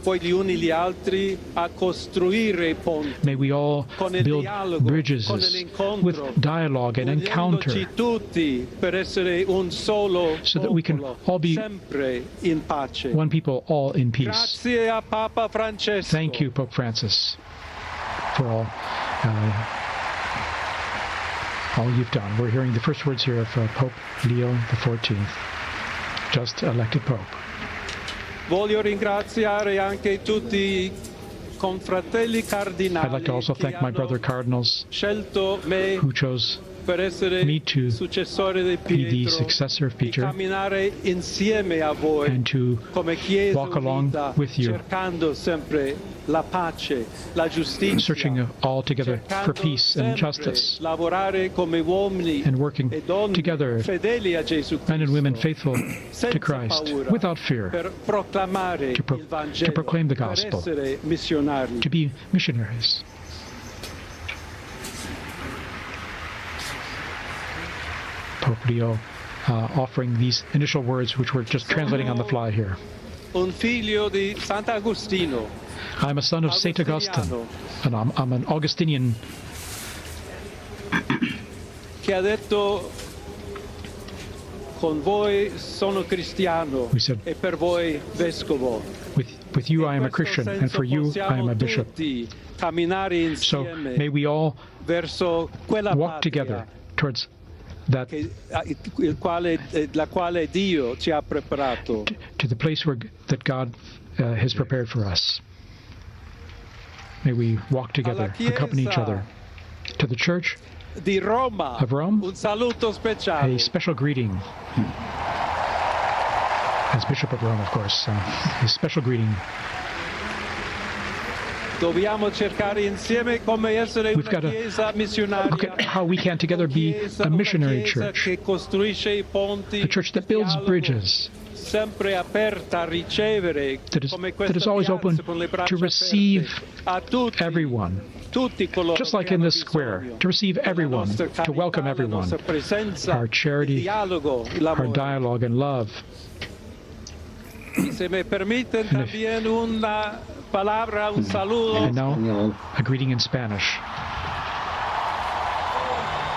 Speaker 13: poi gli uni gli altri, a costruire ponti.
Speaker 15: May we all
Speaker 13: Con il
Speaker 15: build
Speaker 13: dialogo,
Speaker 15: bridges
Speaker 13: con l'incontro,
Speaker 15: with dialogue and encounter,
Speaker 13: uniendoci tutti per essere un solo
Speaker 15: so that we can
Speaker 13: popolo,
Speaker 15: all be
Speaker 13: sempre in pace.
Speaker 15: one people, all in peace.
Speaker 13: Grazie a Papa Francesco.
Speaker 15: Thank you, Pope Francis, for all you've done. We're hearing the first words here of Pope Leo XIV, just elected Pope.
Speaker 13: Voglio ringraziare anche tutti i confratelli cardinali
Speaker 15: I'd like to also thank my brother cardinals
Speaker 13: scelto me
Speaker 15: who chose
Speaker 13: per essere
Speaker 15: me to
Speaker 13: successore di
Speaker 15: be the
Speaker 13: Pietro,
Speaker 15: successor of
Speaker 13: di
Speaker 15: Peter
Speaker 13: camminare insieme a voi
Speaker 15: and to
Speaker 13: come Chiesa
Speaker 15: walk along
Speaker 13: unita,
Speaker 15: with you,
Speaker 13: cercando sempre la pace, la giustizia,
Speaker 15: searching all together for
Speaker 13: cercando
Speaker 15: peace and
Speaker 13: sempre
Speaker 15: justice,
Speaker 13: lavorare come uomini
Speaker 15: and working
Speaker 13: e donne
Speaker 15: together,
Speaker 13: fedeli a Gesù
Speaker 15: men and women
Speaker 13: Cristo,
Speaker 15: faithful
Speaker 13: senza
Speaker 15: to Christ,
Speaker 13: paura,
Speaker 15: without fear,
Speaker 13: per proclamare
Speaker 15: to
Speaker 13: il Vangelo,
Speaker 15: proclaim the
Speaker 13: per
Speaker 15: gospel,
Speaker 13: essere missionari.
Speaker 15: to be missionaries. Leo, offering these initial words, which we're just translating on the fly here.
Speaker 13: Un figlio di Sant'Agostino.
Speaker 15: I'm a son of Saint Augustine, and I'm an Augustinian.
Speaker 13: Che ha detto, con voi sono cristiano e per voi vescovo.
Speaker 15: With you I am a Christian, and for you I am a bishop. So may we all walk together towards that,
Speaker 13: la quale Dio ci ha preparato.
Speaker 15: to the place that God has prepared for us. May we walk together, accompany each other. To the Church
Speaker 13: Di Roma,
Speaker 15: of Rome,
Speaker 13: un saluto speciale.
Speaker 15: a special greeting. As Bishop of Rome, of course, a special greeting.
Speaker 13: Dobbiamo cercare insieme come essere
Speaker 15: We've got
Speaker 13: una
Speaker 15: to
Speaker 13: chiesa missionaria.
Speaker 15: look at how we can together be a missionary church,
Speaker 13: Che costruisce I ponti,
Speaker 15: a church that builds bridges,
Speaker 13: sempre aperta a ricevere, come
Speaker 15: that is always open to receive everyone, just like in this square, to receive everyone, to welcome everyone, our charity, our dialogue and love.
Speaker 13: Se me permiten también una palabra, un saludo.
Speaker 15: And now, a greeting in Spanish.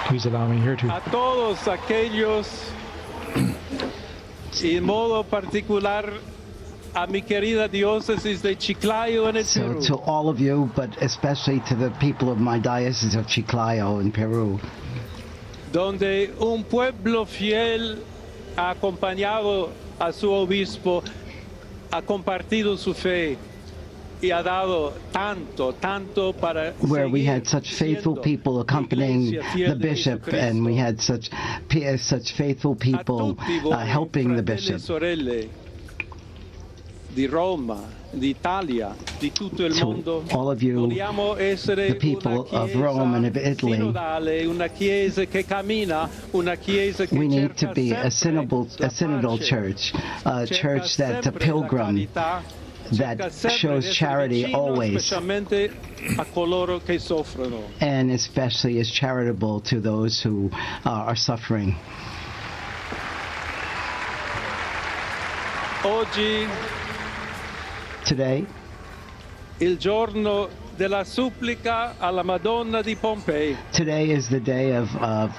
Speaker 15: Please allow me here to...
Speaker 13: A todos aquellos, y en modo particular, a mi querida diócesis de Chiclayo en el Perú.
Speaker 16: So to all of you, but especially to the people of my diocese of Chiclayo in Peru,
Speaker 13: donde un pueblo fiel ha acompañado a su obispo, ha compartido su fe y ha dado tanto para
Speaker 16: where we had such faithful people accompanying the bishop, and we had such faithful people helping the bishop.
Speaker 13: Di Roma, d'Italia, di tutto il mondo.
Speaker 16: To all of you, the people of Rome and of Italy,
Speaker 13: una chiesa che cammina, una chiesa che
Speaker 16: we need to be a synodal church, a church that's a pilgrim, that shows charity always, and especially is charitable to those who are suffering.
Speaker 13: Oggi,
Speaker 16: today,
Speaker 13: il giorno della supplica alla Madonna di Pompei.
Speaker 16: Today is the day of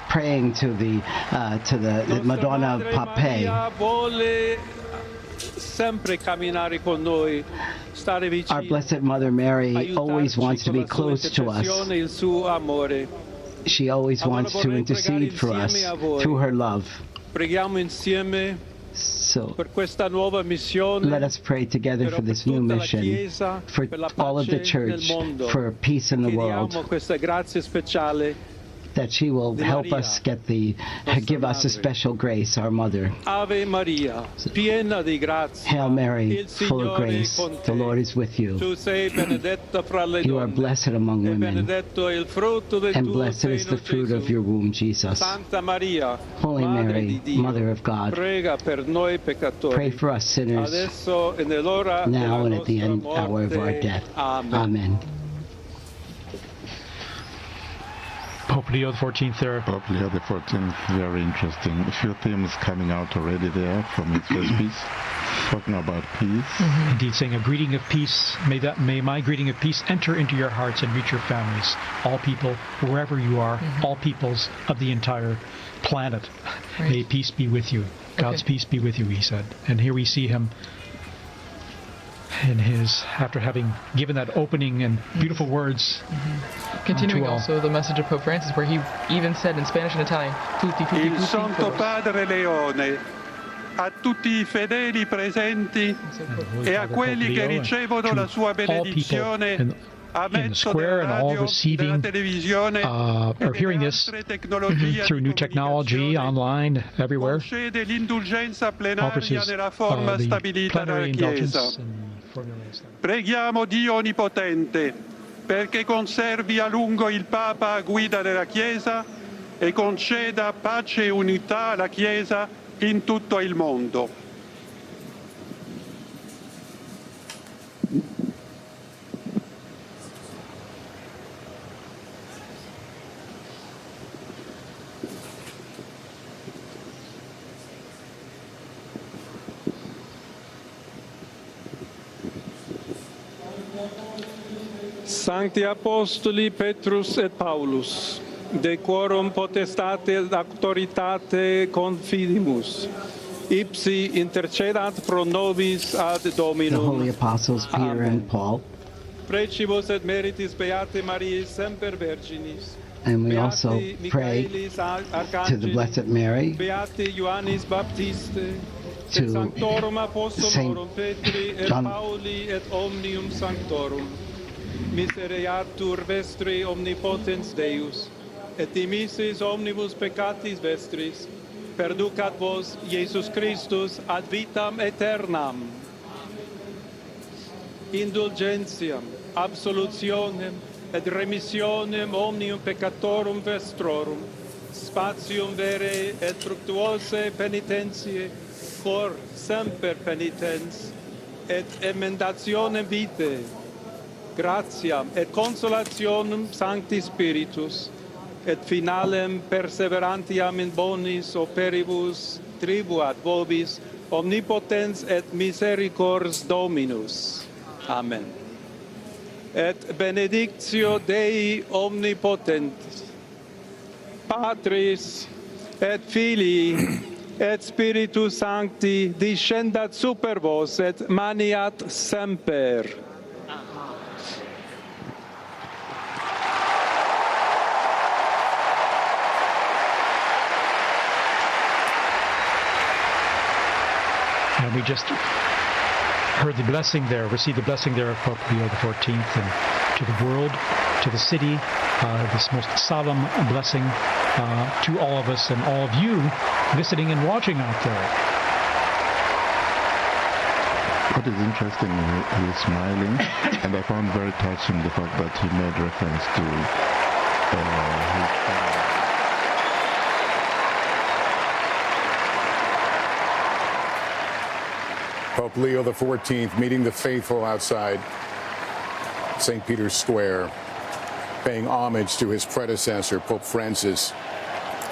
Speaker 16: praying to the Madonna of Pompeii.
Speaker 13: Vuole sempre camminare con noi, stare vicino.
Speaker 16: Our Blessed Mother Mary always wants to be close to us.
Speaker 13: Il suo amore.
Speaker 16: She always wants to intercede for us through her love.
Speaker 13: Preghiamo insieme.
Speaker 16: So
Speaker 13: per questa nuova missione,
Speaker 16: let us pray together for this new mission, for all of the church, for peace in the world,
Speaker 13: questa grazia speciale,
Speaker 16: that she will help us give us a special grace, our Mother.
Speaker 13: Ave Maria, piena di grazia.
Speaker 16: Hail Mary, full of grace, the Lord is with you.
Speaker 13: Tu sei benedetta fra le donne,
Speaker 16: you are blessed among women,
Speaker 13: il frutto del
Speaker 16: and
Speaker 13: tuo
Speaker 16: blessed is the fruit of your womb, Jesus.
Speaker 13: Santa Maria,
Speaker 16: Holy Mary, Mother of God,
Speaker 13: prega per noi peccatori,
Speaker 16: pray for us sinners,
Speaker 13: adesso e nell'ora
Speaker 16: now and at the hour of our death. Amen.
Speaker 15: Pope Leo XIV there.
Speaker 17: Pope Leo XIV, very interesting. A few themes coming out already there from his first piece, talking about peace.
Speaker 15: Indeed, saying a greeting of peace. May my greeting of peace enter into your hearts and reach your families. All people, wherever you are, all peoples of the entire planet.
Speaker 18: Right.
Speaker 15: May peace be with you. God's peace be with you, he said. And here we see him in after having given that opening and beautiful words.
Speaker 18: Continuing also the message of Pope Francis, where he even said in Spanish and Italian, tutti, tutti,
Speaker 19: Il Santo Padre Leone, a tutti I fedeli presenti e a quelli che ricevono la sua benedizione
Speaker 15: in the square and all receiving or hearing this through new technology, online, everywhere, offers his the plenary indulgence.
Speaker 19: Preghiamo Dio Onnipotente perché conservi a lungo il Papa a guida della Chiesa e conceda pace e unità alla Chiesa in tutto il mondo.
Speaker 13: Sancti Apostoli Petrus et Paulus, de quorum potestate et auctoritate confidimus, ipsi intercedat pro nobis ad Dominum.
Speaker 16: The holy apostles Peter
Speaker 13: Amen.
Speaker 16: and Paul.
Speaker 13: Precibus et meritis Beate Mariae Semper Virginis.
Speaker 16: And we
Speaker 13: Beati
Speaker 16: also pray
Speaker 13: Michaelis
Speaker 16: to the Blessed Mary,
Speaker 13: Beate Ioannis Baptiste, et
Speaker 16: to
Speaker 13: Sanctorum Apostolorum
Speaker 16: Saint
Speaker 13: Petri et
Speaker 16: John.
Speaker 13: Pauli et Omnium Sanctorum. Misereatur vestri omnipotens Deus, et dimissis omnibus peccatis vestris, perducat vos Iesus Christus ad vitam aeternam. Indulgentiam, absolutionem, et remissionem omnium peccatorum vestrorum, spatium vere et fructuose penitentiae, cor semper penitens, et emendationem vitae, gratiam et consolationem Sancti Spiritus, et finalem perseverantiam in bonis operibus tribuat vobis omnipotens et misericors Dominus. Amen. Et benedictio Dei omnipotentis, Patris et Filii et Spiritus Sancti descendat super vos et maniat semper.
Speaker 15: And we just heard the blessing there, received the blessing there of Pope Leo XIV, and to the world, to the city, this most solemn blessing to all of us and all of you visiting and watching out there.
Speaker 17: What is interesting, he is smiling, and I found very touching the fact that he made reference to his
Speaker 1: Pope Leo XIV meeting the faithful outside St. Peter's Square, paying homage to his predecessor, Pope Francis,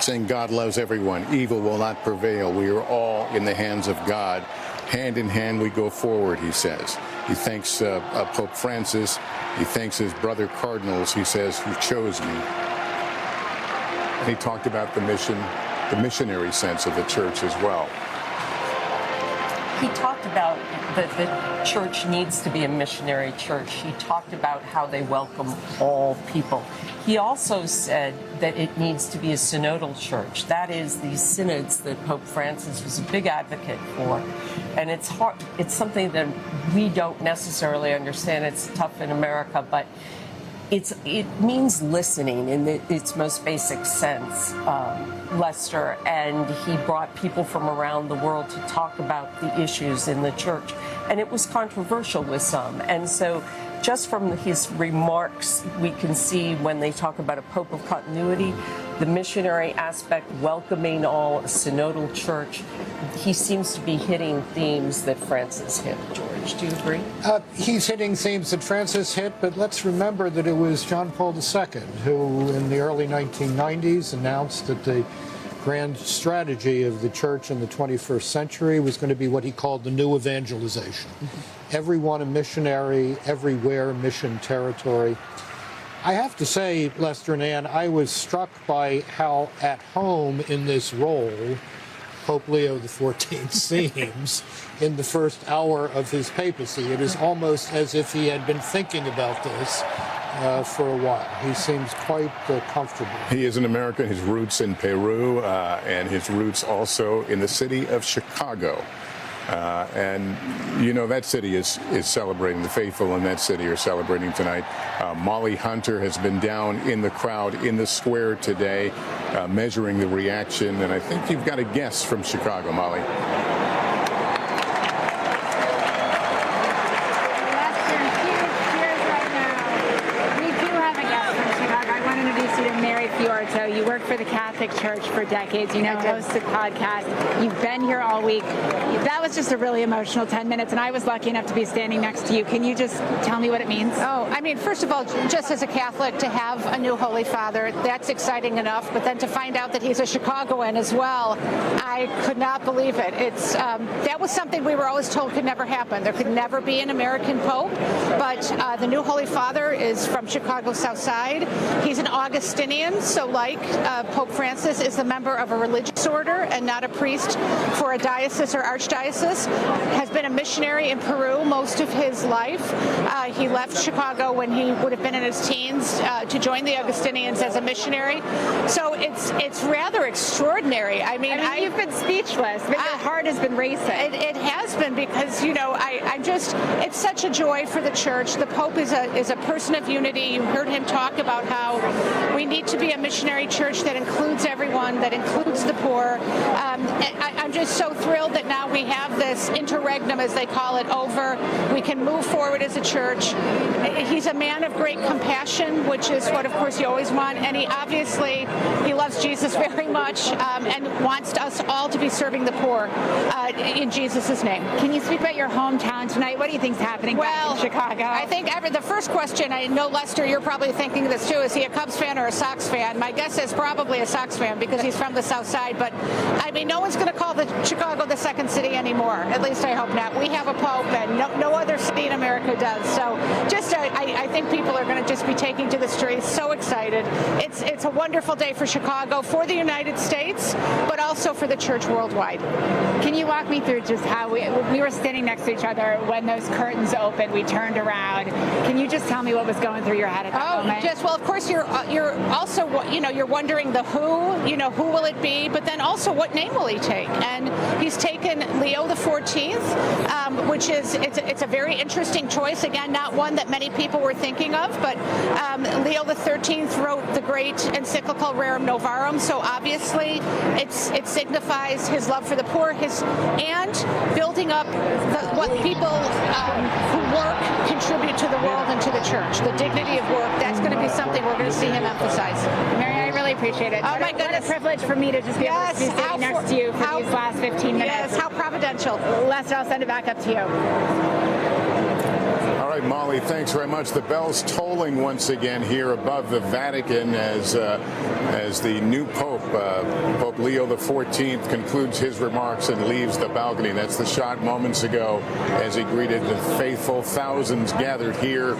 Speaker 1: saying God loves everyone. Evil will not prevail. We are all in the hands of God. Hand in hand we go forward, he says. He thanks Pope Francis. He thanks his brother cardinals, he says, who chose me. And he talked about the mission, the missionary sense of the church as well.
Speaker 8: He talked about that the church needs to be a missionary church. He talked about how they welcome all people. He also said that it needs to be a synodal church. That is, these synods that Pope Francis was a big advocate for. And it's hard, it's something that we don't necessarily understand. It's tough in America, but it means listening in its most basic sense, Lester, and he brought people from around the world to talk about the issues in the church. And it was controversial with some. And so just from his remarks, we can see when they talk about a pope of continuity, the missionary aspect, welcoming all, a synodal church. He seems to be hitting themes that Francis hit. George, do you agree?
Speaker 7: He's hitting themes that Francis hit, but let's remember that it was John Paul II who, in the early 1990s, announced that the grand strategy of the church in the 21st century was going to be what he called the new evangelization. Everyone a missionary, everywhere mission territory. I have to say, Lester and Ann, I was struck by how at home in this role Pope Leo XIV seems in the first hour of his papacy. It is almost as if he had been thinking about this for a while. He seems quite comfortable.
Speaker 1: He is an American, his roots in Peru, and his roots also in the city of Chicago. And, you know, that city is celebrating. The faithful in that city are celebrating tonight. Molly Hunter has been down in the crowd in the square today, measuring the reaction. And I think you've got a guest from Chicago, Molly.
Speaker 3: We do have a guest from Chicago. I want to introduce you to Mary Fiorto. You work for the Catholic Church for decades. You know, host a podcast. You've been here all week. That was just a really emotional 10 minutes, and I was lucky enough to be standing next to you. Can you just tell me what it means?
Speaker 20: Oh, I mean, first of all, just as a Catholic, to have a new Holy Father, that's exciting enough. But then to find out that he's a Chicagoan as well, I could not believe it. That was something we were always told could never happen. There could never be an American Pope. But the new Holy Father is from Chicago's South Side. He's an Augustinian, so like Pope Francis is a member of a religious order and not a priest for a diocese or archdiocese. Has been a missionary in Peru most of his life. He left Chicago when he would have been in his teens to join the Augustinians as a missionary. So it's rather extraordinary. I mean,
Speaker 3: you've been speechless, but your heart has been racing.
Speaker 20: It has been because, you know, it's such a joy for the church. The Pope is a person of unity. You heard him talk about how we need to be a missionary church that includes everyone, that includes the poor. I'm just so thrilled that now we have this interregnum, as they call it, over. We can move forward as a church. He's a man of great compassion, which is what, of course, you always want. And he loves Jesus very much and wants us all to be serving the poor in Jesus' name.
Speaker 3: Can you speak about your hometown tonight? What do you think is happening back in Chicago?
Speaker 20: I think the first question, I know, Lester, you're probably thinking this too, is he a Cubs fan or a Sox fan? My guess is probably a Sox fan because he's from the South Side. But, I mean, no one's going to call Chicago the second city anymore. At least I hope not. We have a Pope, and no other city in America does. So I think people are going to just be taking to the streets, so excited. It's a wonderful day for Chicago, for the United States, but also for the church worldwide.
Speaker 3: Can you walk me through just how we were standing next to each other when those curtains opened, we turned around. Can you just tell me what was going through your head at that moment?
Speaker 20: Yes, well, of course, you're also, you know, you're wondering the who, you know, who will it be, but then also what name will he take? And he's taken Leo the 14th, which is, it's a very interesting choice. Again, not one that many people were thinking of, but Leo the 13th wrote the great encyclical Rerum Novarum, so obviously it signifies his love for the poor, and building up what people who work contribute to the world and to the church. The dignity of work, that's going to be something we're going to see him emphasize.
Speaker 3: Mary, I really appreciate it.
Speaker 20: Oh, my goodness.
Speaker 3: What a privilege for me to just be able to be sitting next to you for these last 15 minutes.
Speaker 20: Yes, how providential.
Speaker 3: Lester, I'll send it back up to you.
Speaker 1: All right, Molly, thanks very much. The bell's tolling once again here above the Vatican as the new Pope, Pope Leo the 14th, concludes his remarks and leaves the balcony. That's the shot moments ago as he greeted the faithful. Thousands gathered here,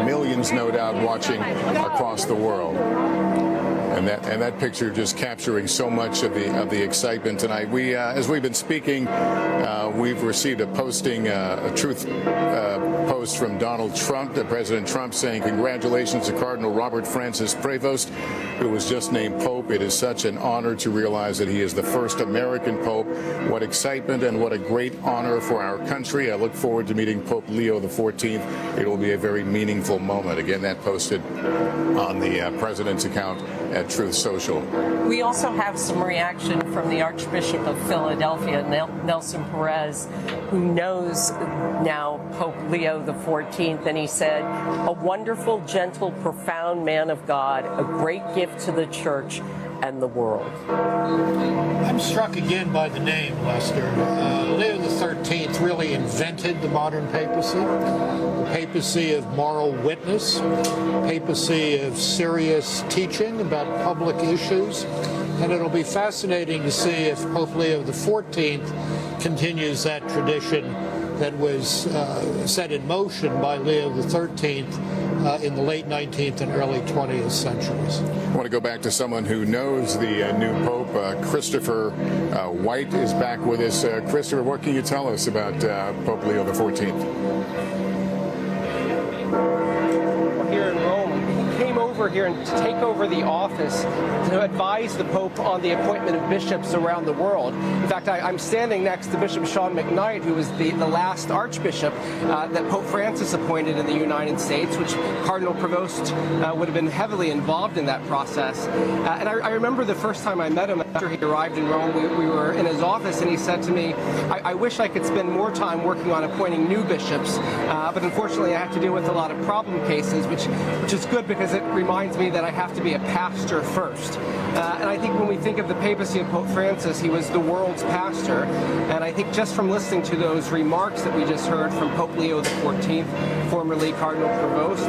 Speaker 1: millions, no doubt, watching across the world. And that picture just capturing so much of the excitement tonight. We, as we've been speaking, we've received a posting, a truth post from Donald Trump, President Trump, saying, "Congratulations to Cardinal Robert Francis Prevost, who was just named Pope. It is such an honor to realize that he is the first American Pope. What excitement and what a great honor for our country. I look forward to meeting Pope Leo the 14th. It will be a very meaningful moment." Again, that posted on the President's account at Truth Social.
Speaker 8: We also have some reaction from the Archbishop of Philadelphia, Nelson Perez, who knows now Pope Leo the 14th, and he said, "A wonderful, gentle, profound man of God, a great gift to the church and the world."
Speaker 7: I'm struck again by the name, Lester. Leo the 13th really invented the modern papacy. The papacy of moral witness, papacy of serious teaching about public issues. And it'll be fascinating to see if Pope Leo the 14th continues that tradition that was set in motion by Leo the 13th in the late 19th and early 20th centuries.
Speaker 1: I want to go back to someone who knows the new Pope. Christopher White is back with us. Christopher, what can you tell us about Pope Leo the 14th?
Speaker 14: Here in Rome, he came over here and to take over the office to advise the Pope on the appointment of bishops around the world. In fact, I'm standing next to Bishop Sean McKnight, who was the last archbishop that Pope Francis appointed in the United States, which Cardinal Prevost would have been heavily involved in that process. And I remember the first time I met him after he arrived in Rome, we were in his office, and he said to me, I wish I could spend more time working on appointing new bishops, but unfortunately I have to deal with a lot of problem cases, which is good because it reminds me that I have to be a pastor first. And I think when we think of the papacy of Pope Francis, he was the world's pastor. And I think just from listening to those remarks that we just heard from Pope Leo XIV, formerly Cardinal Provost,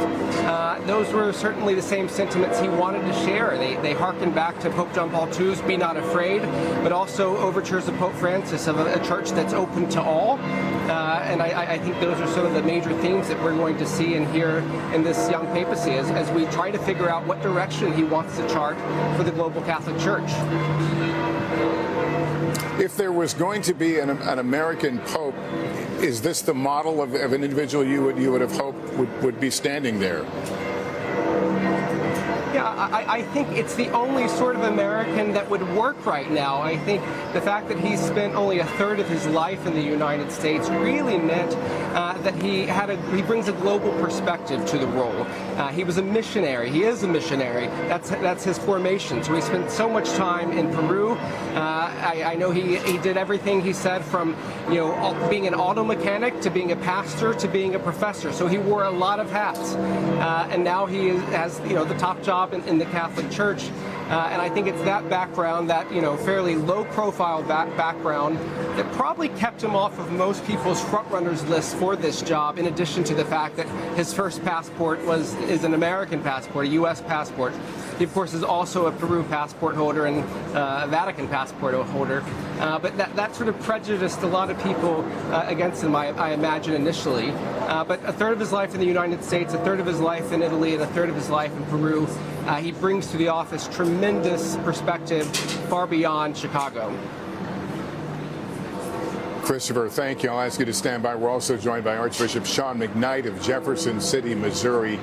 Speaker 14: those were certainly the same sentiments he wanted to share. They harken back to Pope John Paul II's Be Not Afraid, but also overtures of Pope Francis of a church that's open to all. And I think those are some of the major themes that we're going to see and hear in this young papacy as we try to figure out what direction he wants to chart for the global Catholic Church.
Speaker 1: If there was going to be an American pope, is this the model of an individual you would have hoped would be standing there?
Speaker 14: Yeah, I think it's the only sort of American that would work right now. I think the fact that he spent only a third of his life in the United States really meant that he brings a global perspective to the role. He was a missionary. He is a missionary. That's his formation. So he spent so much time in Peru. I know he did everything he said from being an auto mechanic to being a pastor to being a professor. So he wore a lot of hats, and now he has the top job in the Catholic Church. And I think it's that background, that fairly low-profile background, that probably kept him off of most people's front-runners lists for this job. In addition to the fact that his first passport is an American passport, a U.S. passport. He, of course, is also a Peru passport holder and a Vatican passport holder. But that sort of prejudiced a lot of people against him, I imagine, initially. But a third of his life in the United States, a third of his life in Italy, and a third of his life in Peru, he brings to the office tremendous perspective far beyond Chicago.
Speaker 1: Christopher, thank you. I'll ask you to stand by. We're also joined by Archbishop Sean McKnight of Jefferson City, Missouri.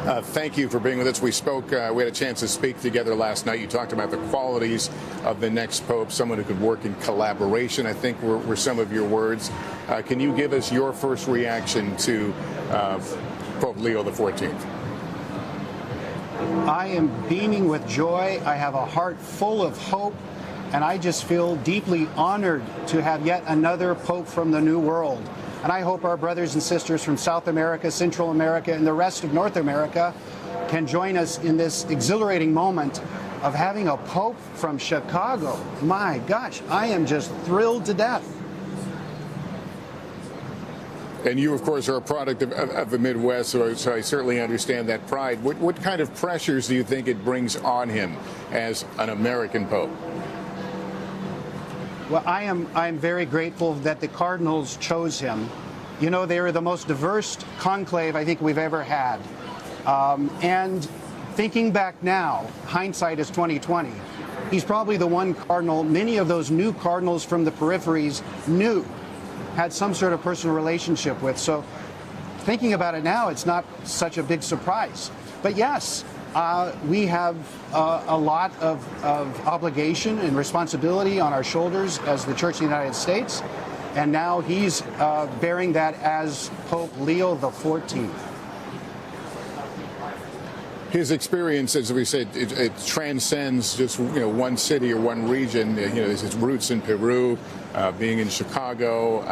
Speaker 1: Thank you for being with us. We had a chance to speak together last night. You talked about the qualities of the next pope, someone who could work in collaboration, I think were some of your words. Can you give us your first reaction to Pope Leo XIV?
Speaker 21: I am beaming with joy. I have a heart full of hope, and I just feel deeply honored to have yet another pope from the New World. And I hope our brothers and sisters from South America, Central America, and the rest of North America can join us in this exhilarating moment of having a pope from Chicago. My gosh, I am just thrilled to death.
Speaker 1: And you, of course, are a product of the Midwest, so I certainly understand that pride. What kind of pressures do you think it brings on him as an American pope?
Speaker 21: Well, I am very grateful that the Cardinals chose him. You know, they are the most diverse conclave I think we've ever had. And thinking back now, hindsight is 20/20. He's probably the one cardinal many of those new cardinals from the peripheries had some sort of personal relationship with. So thinking about it now, it's not such a big surprise. But yes, we have a lot of obligation and responsibility on our shoulders as the Church of the United States. And now he's bearing that as Pope Leo XIV.
Speaker 1: His experience, as we said, it transcends just one city or one region. His roots in Peru, being in Chicago.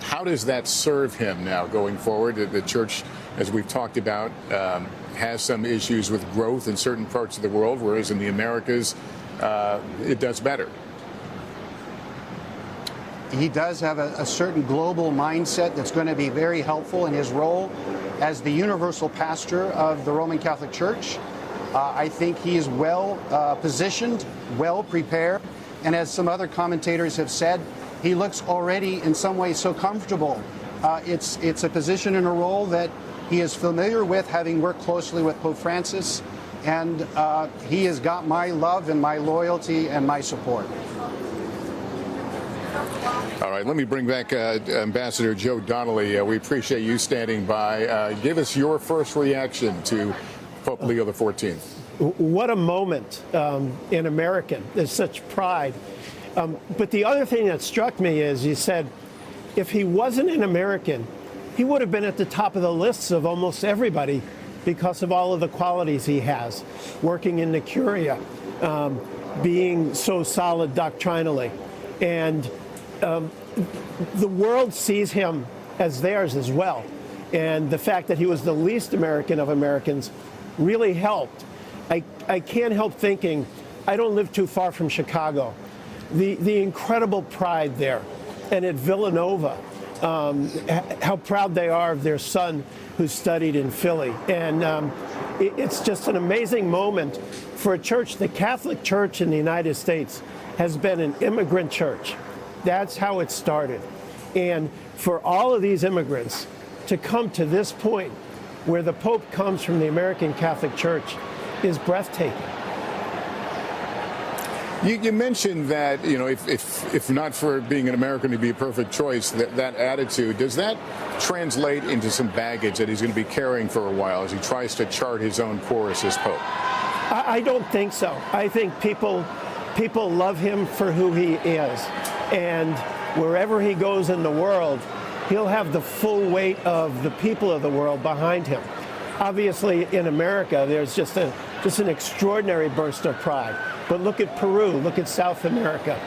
Speaker 1: How does that serve him now going forward? The Church, as we've talked about, has some issues with growth in certain parts of the world, whereas in the Americas, it does better.
Speaker 21: He does have a certain global mindset that's going to be very helpful in his role as the universal pastor of the Roman Catholic Church. I think he is well positioned, well prepared, and as some other commentators have said, he looks already in some ways so comfortable. It's a position and a role that he is familiar with, having worked closely with Pope Francis, and he has got my love and my loyalty and my support.
Speaker 1: All right, let me bring back Ambassador Joe Donnelly. We appreciate you standing by. Give us your first reaction to Pope Leo XIV.
Speaker 6: What a moment in American. There's such pride. But the other thing that struck me is you said, if he wasn't an American, he would have been at the top of the lists of almost everybody because of all of the qualities he has. Working in the Curia, being so solid doctrinally. And the world sees him as theirs as well. And the fact that he was the least American of Americans really helped. I can't help thinking, I don't live too far from Chicago, the incredible pride there. And at Villanova, how proud they are of their son who studied in Philly. And it's just an amazing moment for a church. The Catholic Church in the United States has been an immigrant church. That's how it started. And for all of these immigrants to come to this point where the Pope comes from the American Catholic Church is breathtaking.
Speaker 1: You mentioned that, you know, if not for being an American to be a perfect choice, that attitude, does that translate into some baggage that he's going to be carrying for a while as he tries to chart his own course as Pope?
Speaker 6: I don't think so. I think people love him for who he is. And wherever he goes in the world, he'll have the full weight of the people of the world behind him. Obviously, in America, there's just an extraordinary burst of pride. But look at Peru, look at South America,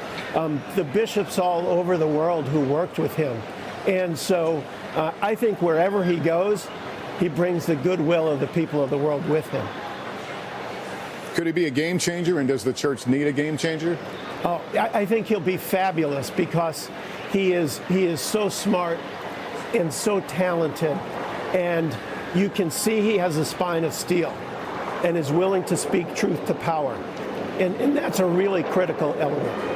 Speaker 6: the bishops all over the world who worked with him. And so I think wherever he goes, he brings the goodwill of the people of the world with him.
Speaker 1: Could he be a game changer, and does the church need a game changer?
Speaker 6: Oh, I think he'll be fabulous because he is so smart and so talented, and you can see he has a spine of steel and is willing to speak truth to power. And that's a really critical element.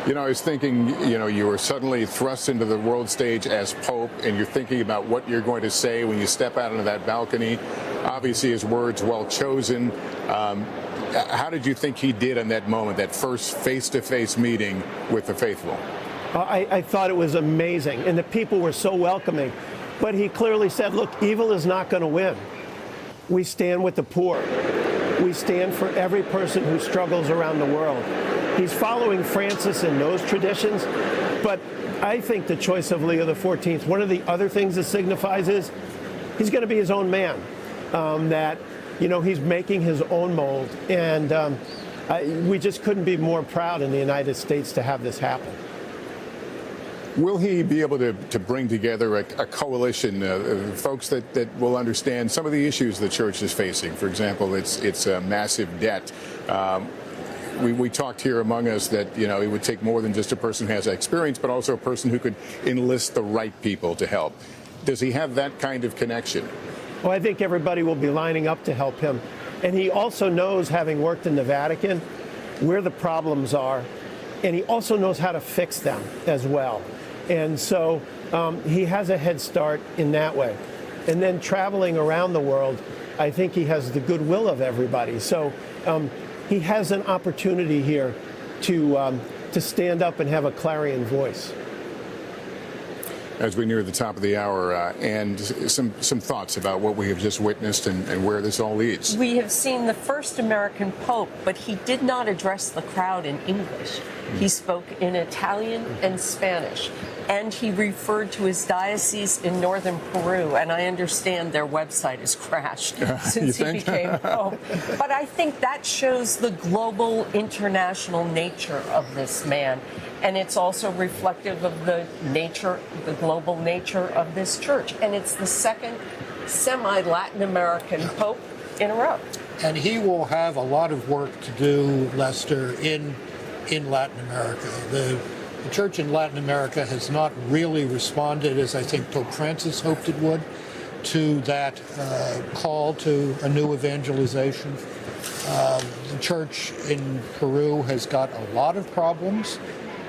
Speaker 1: You know, I was thinking, you know, you were suddenly thrust into the world stage as Pope, and you're thinking about what you're going to say when you step out into that balcony. Obviously, his words well chosen. How did you think he did in that moment, that first face-to-face meeting with the faithful?
Speaker 6: I thought it was amazing, and the people were so welcoming. But he clearly said, look, evil is not going to win. We stand with the poor. We stand for every person who struggles around the world. He's following Francis in those traditions, but I think the choice of Leo XIV, one of the other things it signifies is he's going to be his own man, that, you know, he's making his own mold, and we just couldn't be more proud in the United States to have this happen.
Speaker 1: Will he be able to bring together a coalition of folks that will understand some of the issues the church is facing? For example, it's a massive debt. We talked here among us that, you know, it would take more than just a person who has experience, but also a person who could enlist the right people to help. Does he have that kind of connection?
Speaker 6: Well, I think everybody will be lining up to help him. And he also knows, having worked in the Vatican, where the problems are, and he also knows how to fix them as well. And so he has a head start in that way. And then traveling around the world, I think he has the goodwill of everybody. So he has an opportunity here to stand up and have a clarion voice.
Speaker 1: As we near the top of the hour, and some thoughts about what we have just witnessed and where this all leads.
Speaker 8: We have seen the first American Pope, but he did not address the crowd in English. He spoke in Italian and Spanish, and he referred to his diocese in northern Peru, and I understand their website has crashed since he became Pope. But I think that shows the global, international nature of this man, and it's also reflective of the global nature of this church, and it's the second semi-Latin American Pope in a row.
Speaker 7: And he will have a lot of work to do, Lester, in Latin America. The church in Latin America has not really responded, as I think Pope Francis hoped it would, to that call to a new evangelization. The church in Peru has got a lot of problems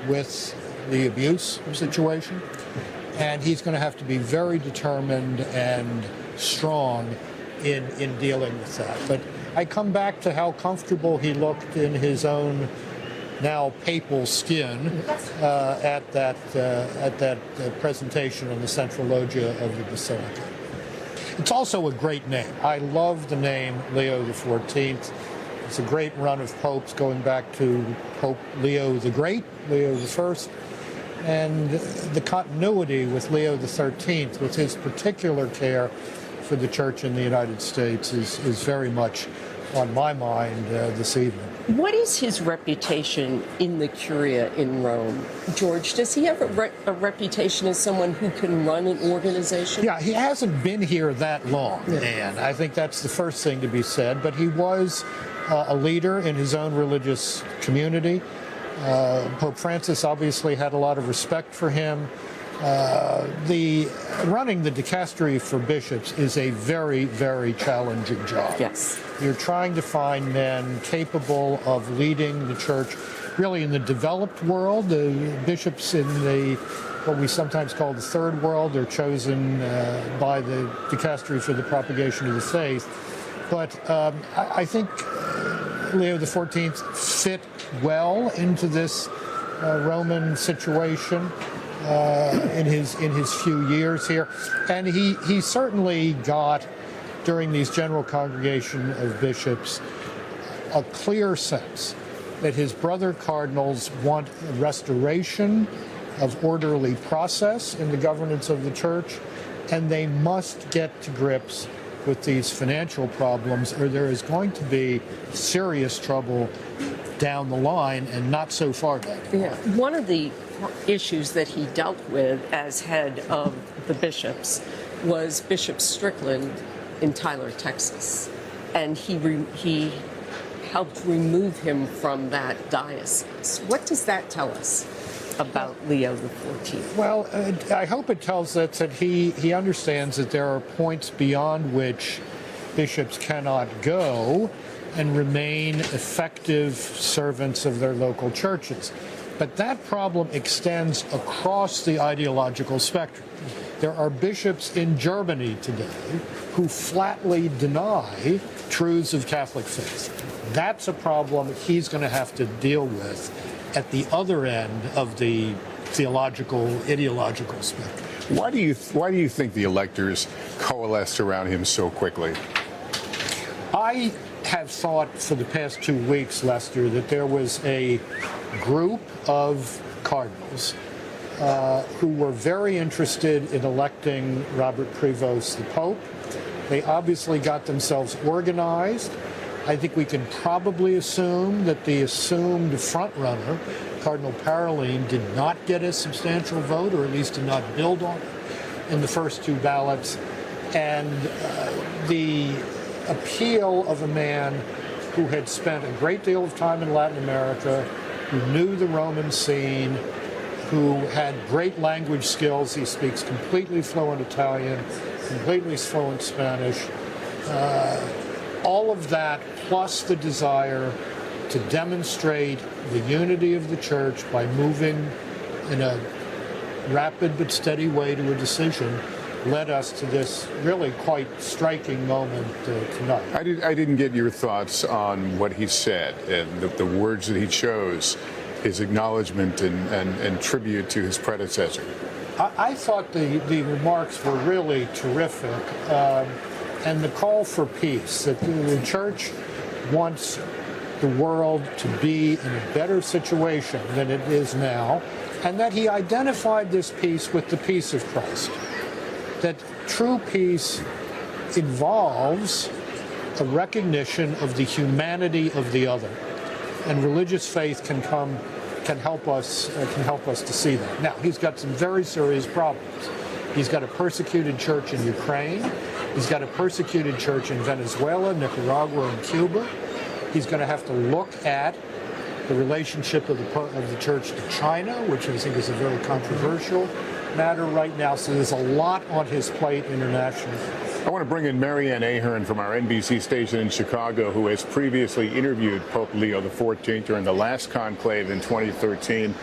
Speaker 7: with the abuse situation, and he's going to have to be very determined and strong in dealing with that. But I come back to how comfortable he looked in his own now papal skin at that presentation on the central loggia of the Basilica. It's also a great name. I love the name Leo XIV. It's a great run of popes going back to Pope Leo the Great, Leo I, and the continuity with Leo XIII, with his particular care for the church in the United States, is very much on my mind this evening.
Speaker 8: What is his reputation in the Curia in Rome? George, does he have a reputation as someone who can run an organization?
Speaker 7: Yeah, he hasn't been here that long, and I think that's the first thing to be said, but he was a leader in his own religious community. Pope Francis obviously had a lot of respect for him. Running the dicastery for bishops is a very, very challenging job.
Speaker 8: Yes.
Speaker 7: You're trying to find men capable of leading the church, really in the developed world. The bishops in what we sometimes call the third world are chosen by the dicastery for the propagation of the faith. But I think Leo XIV fit well into this Roman situation in his few years here, and he certainly got, during these general congregation of bishops, a clear sense that his brother cardinals want a restoration of orderly process in the governance of the church, and they must get to grips with these financial problems, or there is going to be serious trouble down the line, and not so far down.
Speaker 8: Yeah. One of the issues that he dealt with as head of the bishops was Bishop Strickland in Tyler, Texas, and he helped remove him from that diocese. What does that tell us about Leo XIV?
Speaker 7: Well, I hope it tells us that he understands that there are points beyond which bishops cannot go and remain effective servants of their local churches. But that problem extends across the ideological spectrum. There are bishops in Germany today who flatly deny truths of Catholic faith. That's a problem he's going to have to deal with at the other end of the theological, ideological spectrum.
Speaker 1: Why do you think the electors coalesced around him so quickly?
Speaker 7: I have thought for the past 2 weeks, Lester, that there was a group of cardinals who were very interested in electing Robert Prevost the Pope. They obviously got themselves organized. I think we can probably assume that the assumed front runner, Cardinal Parolin, did not get a substantial vote, or at least did not build on it in the first two ballots. And the appeal of a man who had spent a great deal of time in Latin America, who knew the Roman scene, who had great language skills. He speaks completely fluent Italian, completely fluent Spanish. All of that, plus the desire to demonstrate the unity of the church by moving in a rapid but steady way to a decision, led us to this really quite striking moment tonight.
Speaker 1: I didn't get your thoughts on what he said and the words that he chose, his acknowledgement and tribute to his predecessor.
Speaker 7: I thought the remarks were really terrific, and the call for peace, that the church wants the world to be in a better situation than it is now, and that he identified this peace with the peace of Christ. That true peace involves a recognition of the humanity of the other, and religious faith can help us to see that. Now, he's got some very serious problems. He's got a persecuted church in Ukraine. He's got a persecuted church in Venezuela, Nicaragua, and Cuba. He's going to have to look at the relationship of the church to China, which I think is a very controversial matter right now. So there's a lot on his plate internationally.
Speaker 1: I want to bring in Marianne Ahern from our NBC station in Chicago, who has previously interviewed Pope Leo XIV during the last conclave in 2013.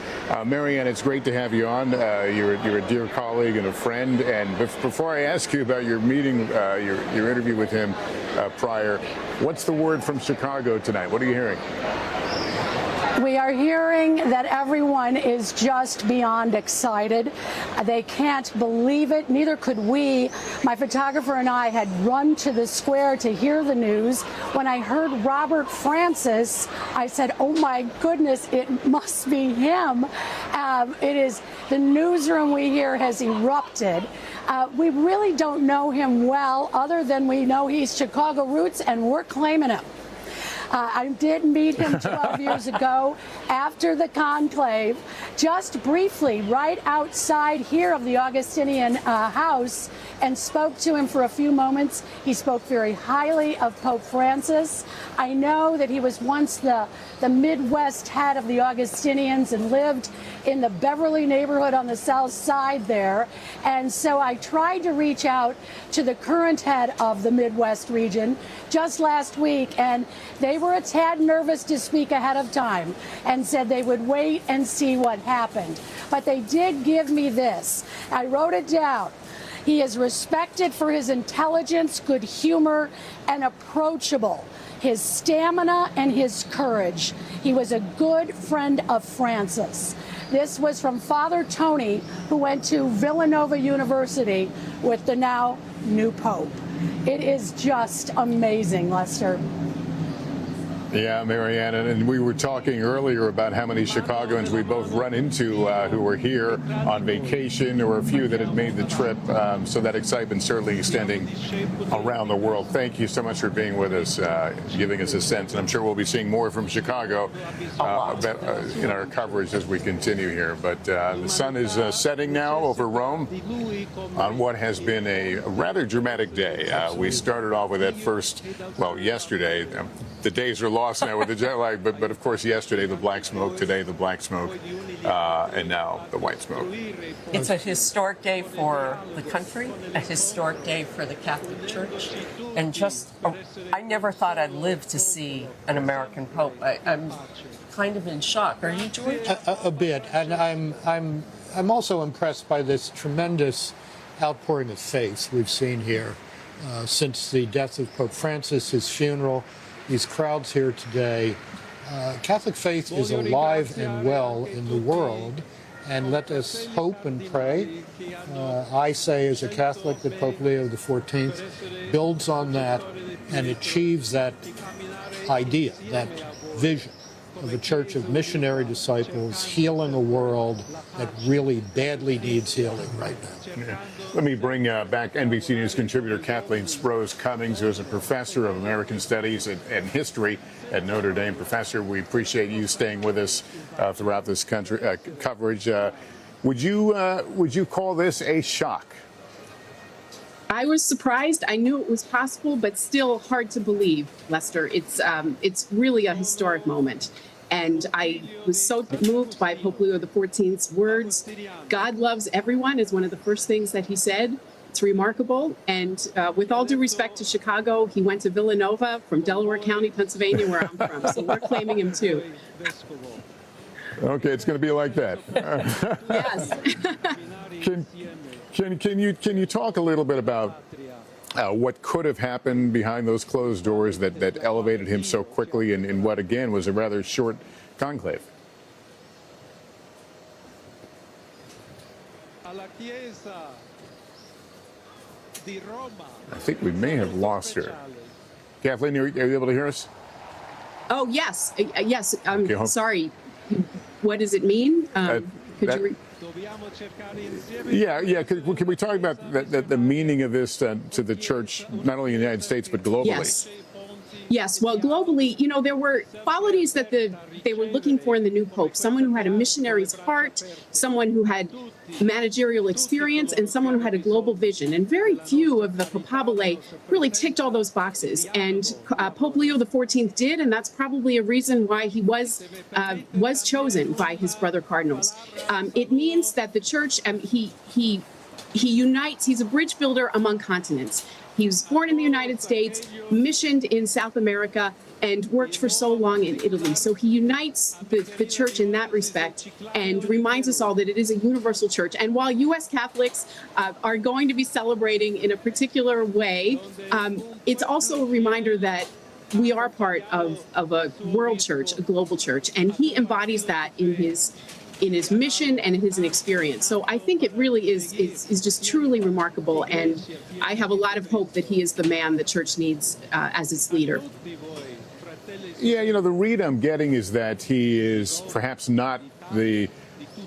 Speaker 1: Marianne, it's great to have you on. You're a dear colleague and a friend. And before I ask you about your meeting, your interview with him prior, what's the word from Chicago tonight? What are you hearing?
Speaker 5: We are hearing that everyone is just beyond excited. They can't believe it. Neither could we. My photographer and I had run to the square to hear the news. When I heard Robert Francis, I said, oh my goodness, it must be him. It is the newsroom we hear has erupted. We really don't know him well, other than we know he's Chicago roots, and we're claiming him. I did meet him 12 years ago after the conclave, just briefly right outside here of the Augustinian house, and spoke to him for a few moments. He spoke very highly of Pope Francis. I know that he was once the Midwest head of the Augustinians and lived in the Beverly neighborhood on the south side there. And so I tried to reach out to the current head of the Midwest region just last week, and they were a tad nervous to speak ahead of time and said they would wait and see what happened. But they did give me this. I wrote it down. He is respected for his intelligence, good humor, and approachable. His stamina and his courage. He was a good friend of Francis. This was from Father Tony, who went to Villanova University with the now new Pope. It is just amazing, Lester.
Speaker 1: Yeah, Marianne, and we were talking earlier about how many Chicagoans we both run into who were here on vacation, or a few that had made the trip. So that excitement certainly extending around the world. Thank you so much for being with us, giving us a sense. And I'm sure we'll be seeing more from Chicago in our coverage as we continue here. But the sun is setting now over Rome on what has been a rather dramatic day. We started off with that first, well, yesterday. The days are lost now with the jet lag, but of course yesterday the black smoke, today the black smoke, and now the white smoke.
Speaker 8: It's a historic day for the country, a historic day for the Catholic Church, and I never thought I'd live to see an American Pope. I'm kind of in shock. Are you, George?
Speaker 7: A bit, and I'm also impressed by this tremendous outpouring of faith we've seen here since the death of Pope Francis, his funeral. These crowds here today, Catholic faith is alive and well in the world, and let us hope and pray. I say as a Catholic that Pope Leo XIV builds on that and achieves that idea, that vision of a church of missionary disciples healing a world that really badly needs healing right now.
Speaker 1: Yeah. Let me bring back NBC News contributor Kathleen Sprose Cummings, who is a professor of American Studies and History at Notre Dame. Professor, we appreciate you staying with us throughout this coverage. Would you call this a shock?
Speaker 2: I was surprised. I knew it was possible, but still hard to believe, Lester. It's really a historic moment. And I was so moved by Pope Leo XIV's words. God loves everyone is one of the first things that he said. It's remarkable. And with all due respect to Chicago, he went to Villanova from Delaware County, Pennsylvania, where I'm from. So we're claiming him too.
Speaker 1: Okay, it's going to be like that.
Speaker 2: Yes.
Speaker 1: Can you talk a little bit about what could have happened behind those closed doors that elevated him so quickly in what, again, was a rather short conclave? I think we may have lost her. Kathleen, are you able to hear us?
Speaker 2: Oh, yes. Yes. I'm sorry. What does it mean? Could you
Speaker 1: Yeah. Can we talk about the meaning of this to the church, not only in the United States, but globally?
Speaker 2: Yes. Well, globally, there were qualities that they were looking for in the new pope. Someone who had a missionary's heart, someone who had managerial experience, and someone who had a global vision. And very few of the papabile really ticked all those boxes. And Pope Leo XIV did, and that's probably a reason why he was chosen by his brother cardinals. It means that the church, he unites. He's a bridge builder among continents. He was born in the United States, missioned in South America, and worked for so long in Italy. So he unites the church in that respect and reminds us all that it is a universal church. And while U.S. Catholics are going to be celebrating in a particular way, it's also a reminder that we are part of a world church, a global church, and he embodies that in his mission and in his experience. So I think it really is just truly remarkable, and I have a lot of hope that he is the man the church needs as its leader.
Speaker 1: Yeah, the read I'm getting is that he is perhaps not the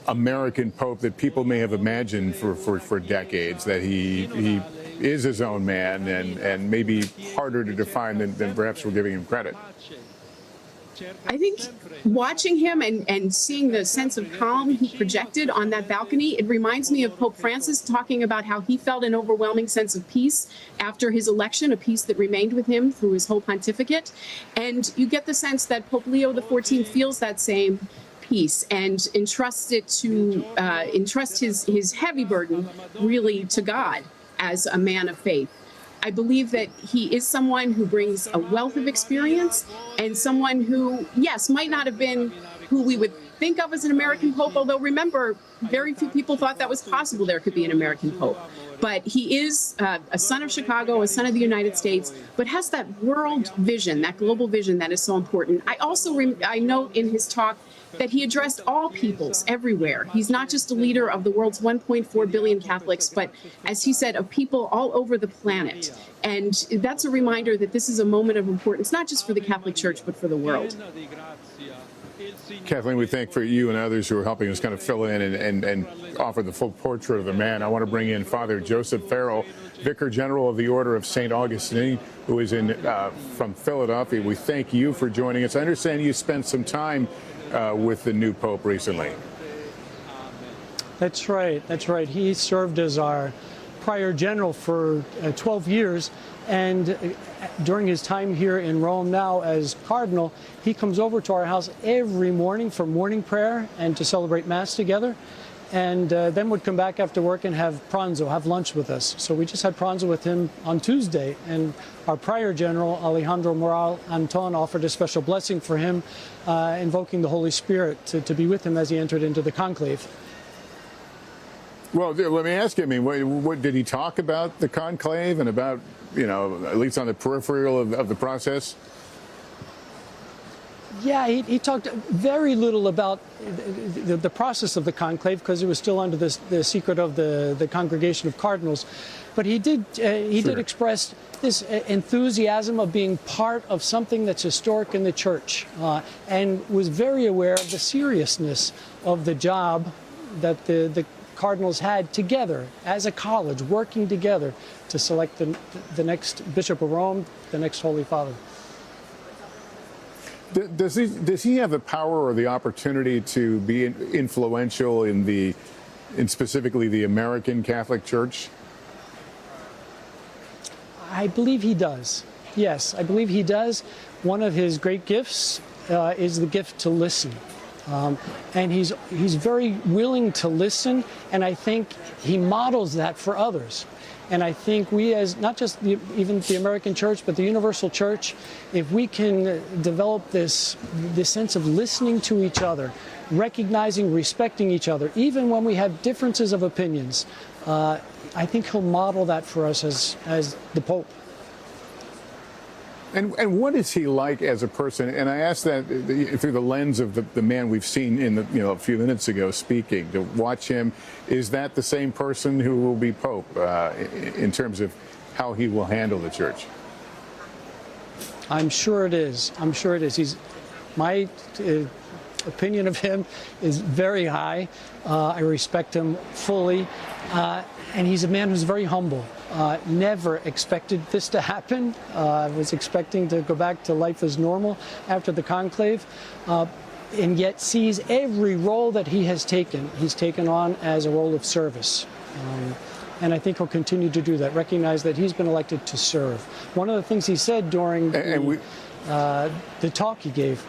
Speaker 1: American Pope that people may have imagined for decades, that he is his own man and maybe harder to define than perhaps we're giving him credit.
Speaker 2: I think watching him and seeing the sense of calm he projected on that balcony, it reminds me of Pope Francis talking about how he felt an overwhelming sense of peace after his election, a peace that remained with him through his whole pontificate. And you get the sense that Pope Leo XIV feels that same peace and entrusts his heavy burden really to God as a man of faith. I believe that he is someone who brings a wealth of experience and someone who, yes, might not have been who we would think of as an American pope, although remember, very few people thought that was possible there could be an American pope. But he is a son of Chicago, a son of the United States, but has that world vision, that global vision that is so important. I also I note in his talk that he addressed all peoples everywhere. He's not just a leader of the world's 1.4 billion Catholics, but as he said, of people all over the planet. And that's a reminder that this is a moment of importance, not just for the Catholic Church, but for the world.
Speaker 1: Kathleen, we thank for you and others who are helping us kind of fill in and offer the full portrait of the man. I want to bring in Father Joseph Farrell, Vicar General of the Order of St. Augustine, who is from Philadelphia. We thank you for joining us. I understand you spent some time with the new Pope recently.
Speaker 4: That's right. That's right. He served as our prior general for 12 years. And during his time here in Rome now as cardinal, he comes over to our house every morning for morning prayer and to celebrate Mass together. And then would come back after work and have pranzo, have lunch with us. So we just had pranzo with him on Tuesday. And our prior general, Alejandro Moral Anton, offered a special blessing for him, invoking the Holy Spirit to be with him as he entered into the conclave.
Speaker 1: Well, let me ask you, I mean, what did he talk about the conclave and about, at least on the peripheral of the process?
Speaker 4: Yeah, he talked very little about the process of the conclave because it was still under the secret of the Congregation of Cardinals. But he did express this enthusiasm of being part of something that's historic in the Church and was very aware of the seriousness of the job that the Cardinals had together as a college, working together to select the next Bishop of Rome, the next Holy Father.
Speaker 1: Does he have the power or the opportunity to be influential in specifically the American Catholic Church?
Speaker 4: I believe he does. Yes, I believe he does. One of his great gifts is the gift to listen. And he's very willing to listen, and I think he models that for others. And I think we, as not just even the American Church, but the Universal Church, if we can develop this sense of listening to each other, recognizing, respecting each other, even when we have differences of opinions, I think he'll model that for us as the Pope.
Speaker 1: And what is he like as a person? And I ask that through the lens of the man we've seen in a few minutes ago speaking. To watch him, is that the same person who will be Pope in terms of how he will handle the Church?
Speaker 4: I'm sure it is. I'm sure it is. My opinion of him is very high. I respect him fully, and he's a man who's very humble. Never expected this to happen. Was expecting to go back to life as normal after the conclave, and yet sees every role that he has taken. He's taken on as a role of service. And I think he'll continue to do that, recognize that he's been elected to serve. One of the things he said during the talk he gave.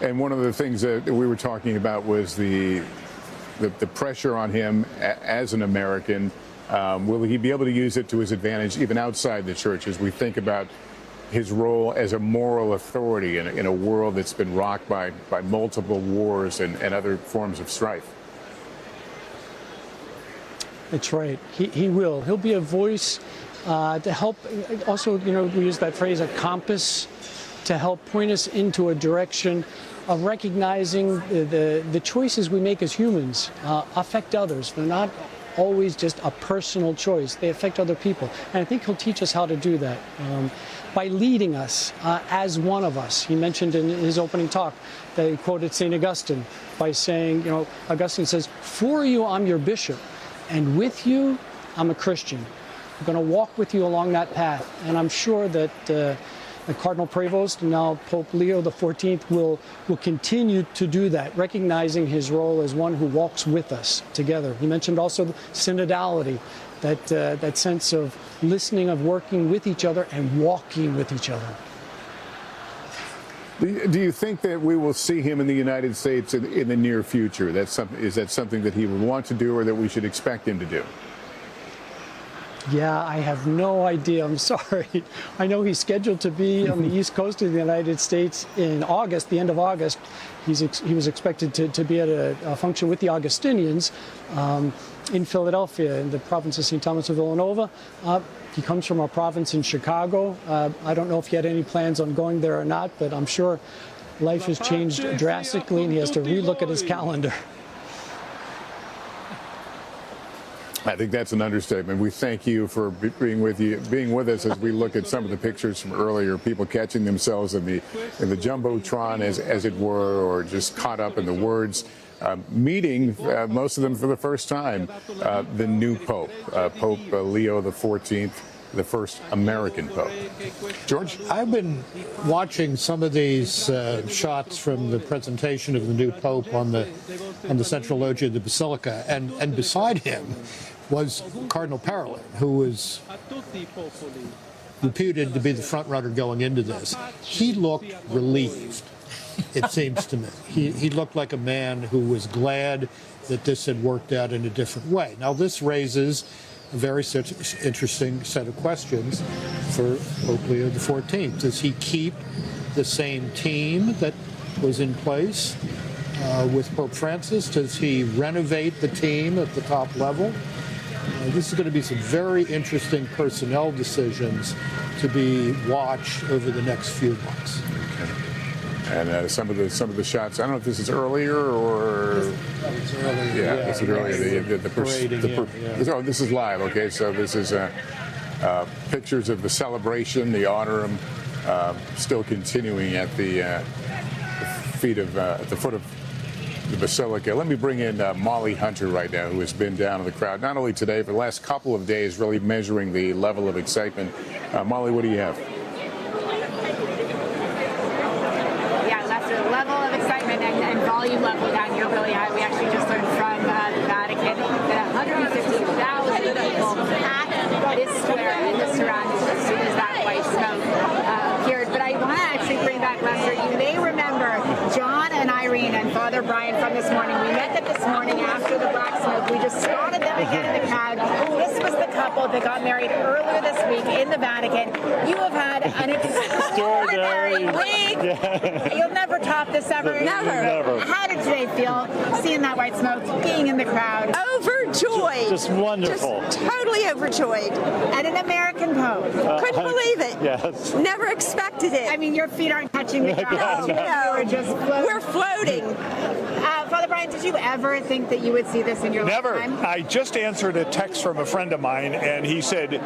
Speaker 1: And one of the things that we were talking about was the pressure on him as an American. Will he be able to use it to his advantage even outside the Church as we think about his role as a moral authority in a world that's been rocked by multiple wars and other forms of strife?
Speaker 4: That's right. He will. He'll be a voice to help. Also, we use that phrase, a compass, to help point us into a direction of recognizing the choices we make as humans affect others. They're not always just a personal choice. They affect other people. And I think he'll teach us how to do that by leading us as one of us. He mentioned in his opening talk that he quoted St. Augustine by saying, Augustine says, "For you, I'm your bishop, and with you, I'm a Christian. I'm going to walk with you along that path." And I'm sure that Cardinal Prevost, and now Pope Leo XIV will continue to do that, recognizing his role as one who walks with us together. He mentioned also synodality, that sense of listening, of working with each other and walking with each other.
Speaker 1: Do you think that we will see him in the United States in the near future? Is that something that he would want to do, or that we should expect him to do?
Speaker 4: Yeah, I have no idea. I'm sorry. I know he's scheduled to be on the East Coast of the United States in August, the end of August. He was expected to be at a function with the Augustinians in Philadelphia, in the province of St. Thomas of Villanova. He comes from a province in Chicago. I don't know if he had any plans on going there or not, but I'm sure life has changed drastically and he has to relook at his calendar.
Speaker 1: I think that's an understatement. We thank you for being with us as we look at some of the pictures from earlier, people catching themselves in the jumbotron, as it were, or just caught up in the words. Meeting, most of them for the first time, the new Pope, Pope Leo XIV, the first American Pope. George?
Speaker 7: I've been watching some of these shots from the presentation of the new Pope on the central loggia of the Basilica, and beside him was Cardinal Parolin, who was reputed to be the front runner going into this. He looked relieved, it seems to me. He looked like a man who was glad that this had worked out in a different way. Now, this raises a very interesting set of questions for Pope Leo XIV. Does he keep the same team that was in place with Pope Francis? Does he renovate the team at the top level? This is going to be some very interesting personnel decisions to be watched over the next few months.
Speaker 1: Okay. And some of the shots, I don't know if this is earlier or...
Speaker 7: This is earlier.
Speaker 1: Yeah, this is earlier. Oh, this is live, okay. So this is pictures of the celebration, the honorum, still continuing at the foot of the Basilica. Let me bring in Molly Hunter right now, who has been down in the crowd, not only today, but the last couple of days, really measuring the level of excitement. Molly, what do you have?
Speaker 3: Yeah, Lester, the level of excitement and volume level down here really high. We actually just learned from the Vatican that 150,000 people packed this square and the surroundings as soon as that white smoke appeared. But I want to actually bring back, Lester, you may remember John and Irene and Father Brian from this morning. We met them this morning after the black smoke. We just spotted them again in the crowd. This was the couple that got married earlier this week in the Vatican. You have had an extraordinary week. Yeah. You'll never top this ever. Never. How did today feel, seeing that white smoke, being in the crowd?
Speaker 11: Overjoyed.
Speaker 22: Just wonderful.
Speaker 11: Just totally overjoyed.
Speaker 3: And an American Pope.
Speaker 11: Couldn't believe it.
Speaker 22: Yes.
Speaker 11: Never expected it.
Speaker 3: I mean, your feet aren't touching the ground.
Speaker 11: No.
Speaker 3: We're just floating.
Speaker 11: We're floating.
Speaker 3: Father Brian, did you ever think that you would see this in your lifetime?
Speaker 23: Never. I just answered a text from a friend of mine, and he said,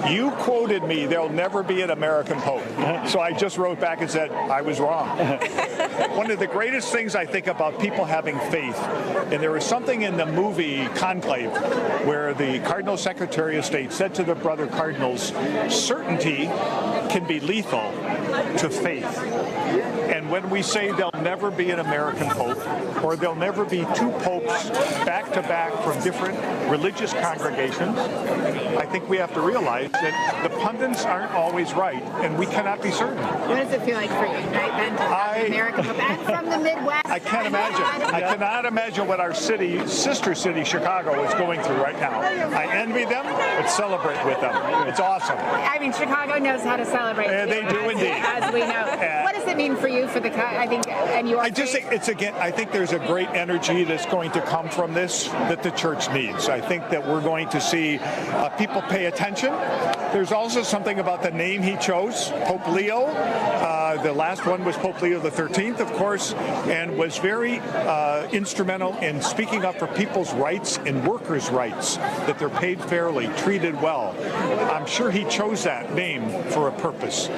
Speaker 23: "You quoted me, there'll never be an American Pope." So I just wrote back and said, I was wrong. One of the greatest things I think about people having faith, and there was something in the movie Conclave where the Cardinal Secretary of State said to the brother cardinals, certainty can be lethal to faith. And when we say there'll never be an American Pope, or there'll never be two popes back to back from different religious congregations, I think we have to realize that the pundits aren't always right, and we cannot be certain.
Speaker 3: What does it feel like for you, right, Ben, to have an American Pope and from the Midwest?
Speaker 23: I can't imagine. I cannot imagine what our city, sister city, Chicago, is going through right now. I envy them, but celebrate with them. It's awesome.
Speaker 3: I mean, Chicago knows how to celebrate.
Speaker 23: They do indeed.
Speaker 3: As we know. What does it mean for you, for the, I think, and your
Speaker 23: I just think it's, again, I think there's a great energy that's going to come from this that the church needs. I think that we're going to see people pay attention. There's also something about the name he chose, Pope Leo. The last one was Pope Leo XIII, of course, and was very instrumental in speaking up for people's rights and workers' rights, that they're paid fairly, treated well. I'm sure he chose that name for a purpose.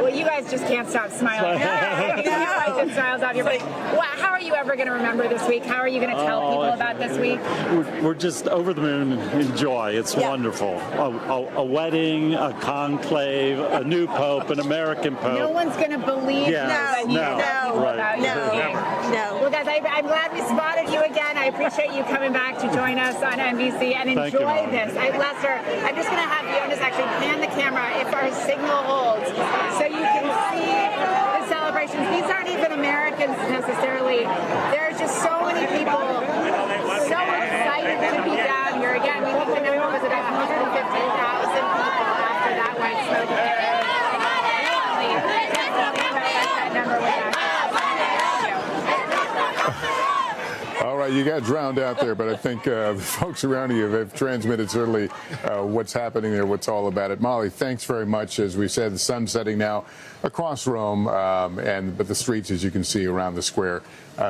Speaker 3: Well, you guys just can't stop smiling. You can't wipe the smiles off your face. Well, how are you ever going to remember this week? How are you going to tell people about this week?
Speaker 9: We're just over the moon in joy. It's wonderful. A wedding, a conclave, a new pope, an American pope.
Speaker 3: No one's going to believe that you tell people about your king.
Speaker 11: No.
Speaker 3: Well, guys, I'm glad we spotted you again. I appreciate you coming back to join us on NBC and enjoy this. Lester, I'm just going to have Jonas actually pan the camera if our signal holds, so you can see the celebrations. These aren't even Americans necessarily. There's just so many people so excited to be down here. Again, we think the number was about 150,000 people after that white smoke clearing. That number was
Speaker 1: All right, you got drowned out there, but I think the folks around you have transmitted certainly what's happening there, what's all about it. Molly, thanks very much. As we said, the sun's setting now across Rome, but the streets, as you can see around the square,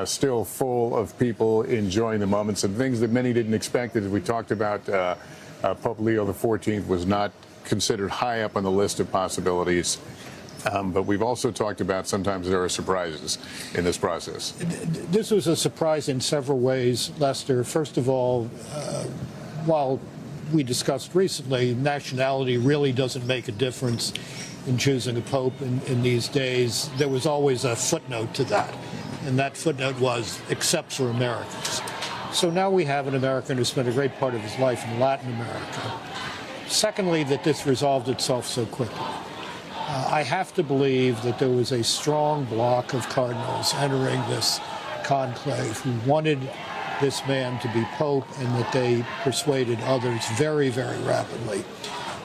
Speaker 1: still full of people enjoying the moments and things that many didn't expect. As we talked about, Pope Leo XIV was not considered high up on the list of possibilities. But we've also talked about sometimes there are surprises in this process.
Speaker 7: This was a surprise in several ways, Lester. First of all, while we discussed recently, nationality really doesn't make a difference in choosing a pope in these days. There was always a footnote to that, and that footnote was, except for Americans. So now we have an American who spent a great part of his life in Latin America. Secondly, that this resolved itself so quickly. I have to believe that there was a strong bloc of cardinals entering this conclave who wanted this man to be pope, and that they persuaded others very, very rapidly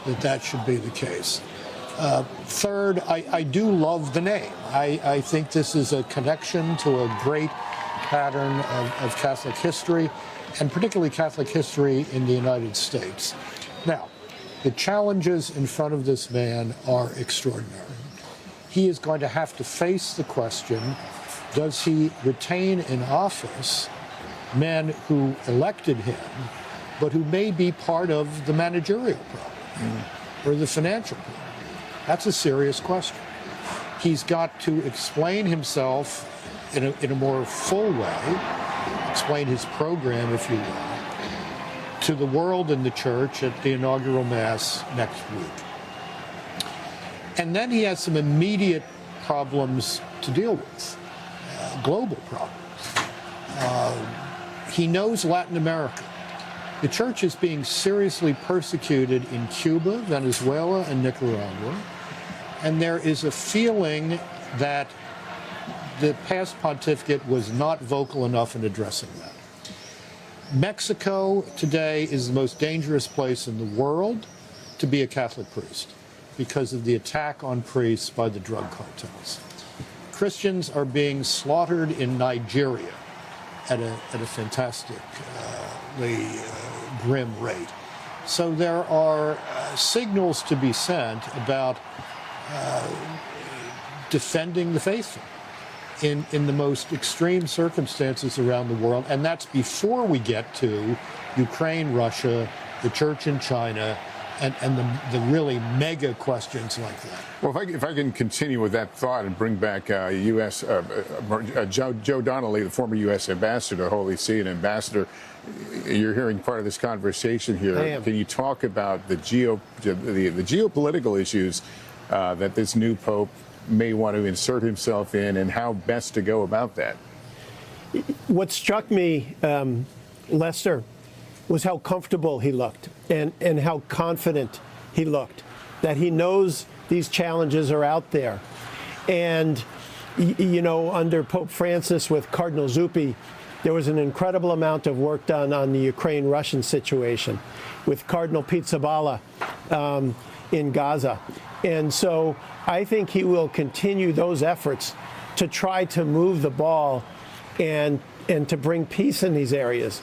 Speaker 7: that that should be the case. Third, I do love the name. I think this is a connection to a great pattern of Catholic history, and particularly Catholic history in the United States. Now, the challenges in front of this man are extraordinary. He is going to have to face the question, does he retain in office men who elected him, but who may be part of the managerial problem or the financial problem? That's a serious question. He's got to explain himself in a more full way, explain his program, if you will, to the world and the church at the inaugural Mass next week. And then he has some immediate problems to deal with, global problems. He knows Latin America. The church is being seriously persecuted in Cuba, Venezuela, and Nicaragua. And there is a feeling that the past pontificate was not vocal enough in addressing that. Mexico today is the most dangerous place in the world to be a Catholic priest because of the attack on priests by the drug cartels. Christians are being slaughtered in Nigeria at a fantastically grim rate. So there are signals to be sent about defending the faithful in the most extreme circumstances around the world. And that's before we get to Ukraine, Russia, the church in China, and the really mega questions like that.
Speaker 1: Well, if I can continue with that thought and bring back Joe Donnelly, the former U.S. ambassador to Holy See and ambassador, you're hearing part of this conversation here.
Speaker 6: I am.
Speaker 1: Can you talk about the geopolitical issues that this new pope may want to insert himself in, and how best to go about that?
Speaker 6: What struck me, Lester, was how comfortable he looked and how confident he looked, that he knows these challenges are out there. And, you know, under Pope Francis with Cardinal Zuppi, there was an incredible amount of work done on the Ukraine-Russian situation with Cardinal Pizzaballa in Gaza. And so I think he will continue those efforts to try to move the ball and to bring peace in these areas.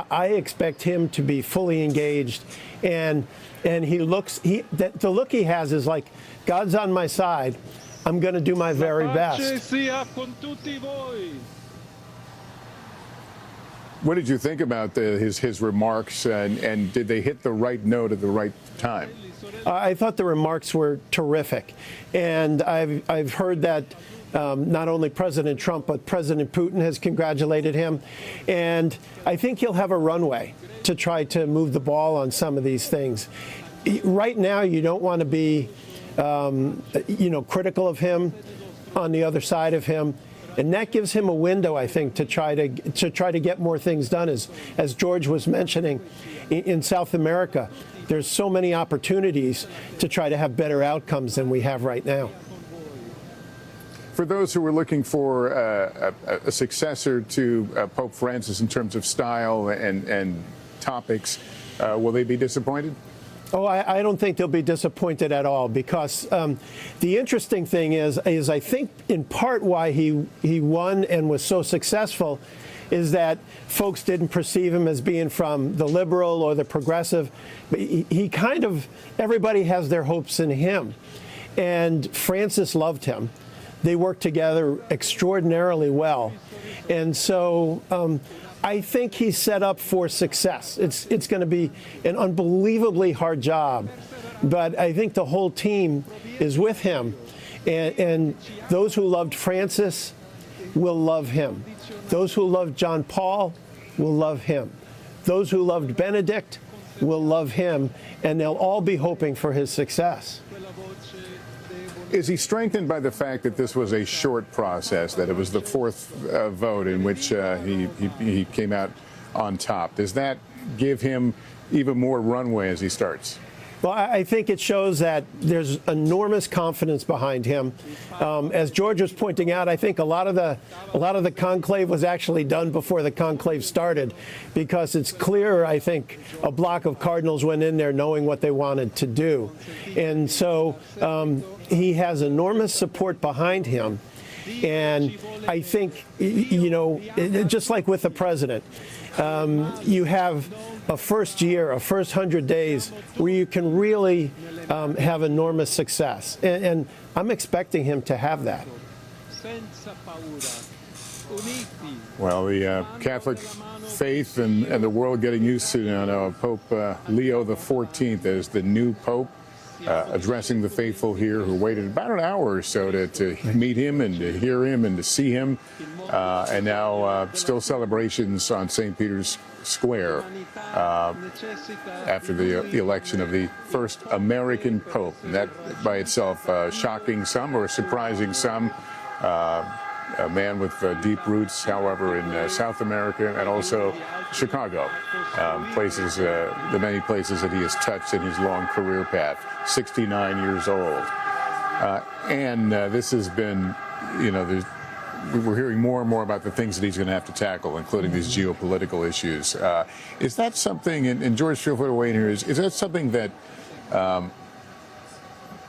Speaker 6: I expect him to be fully engaged, and the look he has is like, God's on my side. I'm going to do my very best.
Speaker 1: What did you think about his remarks, and did they hit the right note at the right time?
Speaker 6: I thought the remarks were terrific, and I've heard that not only President Trump but President Putin has congratulated him, and I think he'll have a runway to try to move the ball on some of these things. Right now, you don't want to be, critical of him on the other side of him. And that gives him a window, I think, to try to get more things done. As George was mentioning, in South America, there's so many opportunities to try to have better outcomes than we have right now.
Speaker 1: For those who are looking for a successor to Pope Francis in terms of style and topics, will they be disappointed?
Speaker 6: Oh, I don't think they'll be disappointed at all, because the interesting thing is I think in part why he won and was so successful is that folks didn't perceive him as being from the liberal or the progressive. But he kind of, everybody has their hopes in him. And Francis loved him. They worked together extraordinarily well. And so I think he's set up for success. It's going to be an unbelievably hard job, but I think the whole team is with him, and those who loved Francis will love him. Those who loved John Paul will love him. Those who loved Benedict will love him, and they'll all be hoping for his success.
Speaker 1: Is he strengthened by the fact that this was a short process, that it was the fourth vote in which he came out on top? Does that give him even more runway as he starts?
Speaker 6: Well, I think it shows that there's enormous confidence behind him. As George was pointing out, I think a lot of the conclave was actually done before the conclave started, because it's clear, I think, a block of cardinals went in there knowing what they wanted to do. And so he has enormous support behind him. And I think, just like with the president, you have a first year, a first 100 days where you can really have enormous success. And I'm expecting him to have that.
Speaker 1: Well, the Catholic faith and the world getting used to Pope Leo XIV as the new Pope, addressing the faithful here who waited about an hour or so to meet him and to hear him and to see him. And now still celebrations on St. Peter's Square after the election of the first American Pope. And that by itself shocking some or surprising some. A man with deep roots, however, in South America and also Chicago, the many places that he has touched in his long career path. 69 years old. And this has been, we're hearing more and more about the things that he's going to have to tackle, including these geopolitical issues. Is that something, and George, feel free to weigh in here, is that something that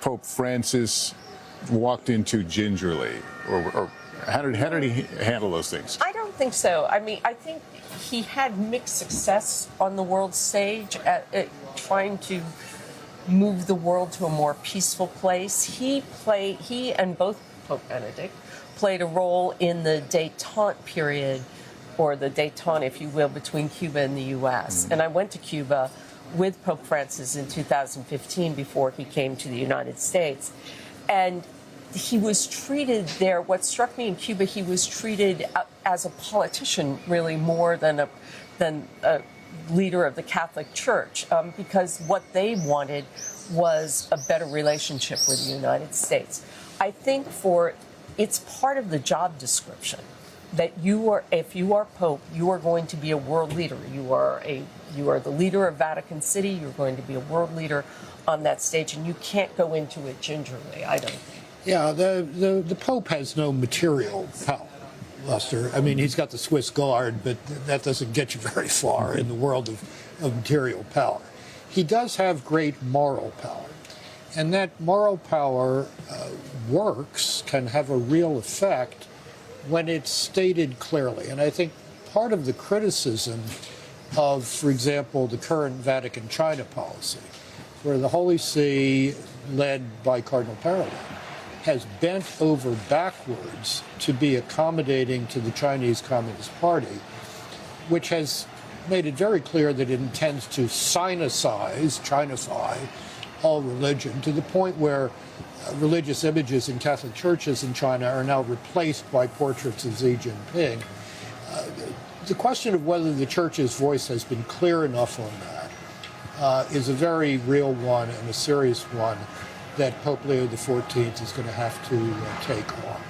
Speaker 1: Pope Francis walked into gingerly, or how did he handle those things?
Speaker 8: I don't think so. I mean, I think he had mixed success on the world stage at trying to move the world to a more peaceful place. He and both Pope Benedict played a role in the détente period, or the détente, if you will, between Cuba and the U.S. And I went to Cuba with Pope Francis in 2015 before he came to the United States. And he was treated there, what struck me in Cuba, he was treated as a politician really more than a leader of the Catholic Church, because what they wanted was a better relationship with the United States. I think it's part of the job description that if you are Pope, you are going to be a world leader. You are the leader of Vatican City. You're going to be a world leader on that stage, and you can't go into it gingerly, I don't think.
Speaker 7: Yeah, the Pope has no material power, Lester. I mean, he's got the Swiss Guard, but that doesn't get you very far in the world of material power. He does have great moral power, and that moral power can have a real effect when it's stated clearly. And I think part of the criticism of, for example, the current Vatican-China policy, where the Holy See, led by Cardinal Parolin, has bent over backwards to be accommodating to the Chinese Communist Party, which has made it very clear that it intends to Chinify all religion to the point where religious images in Catholic churches in China are now replaced by portraits of Xi Jinping. The question of whether the church's voice has been clear enough on that is a very real one and a serious one that Pope Leo XIV is going to have to take on.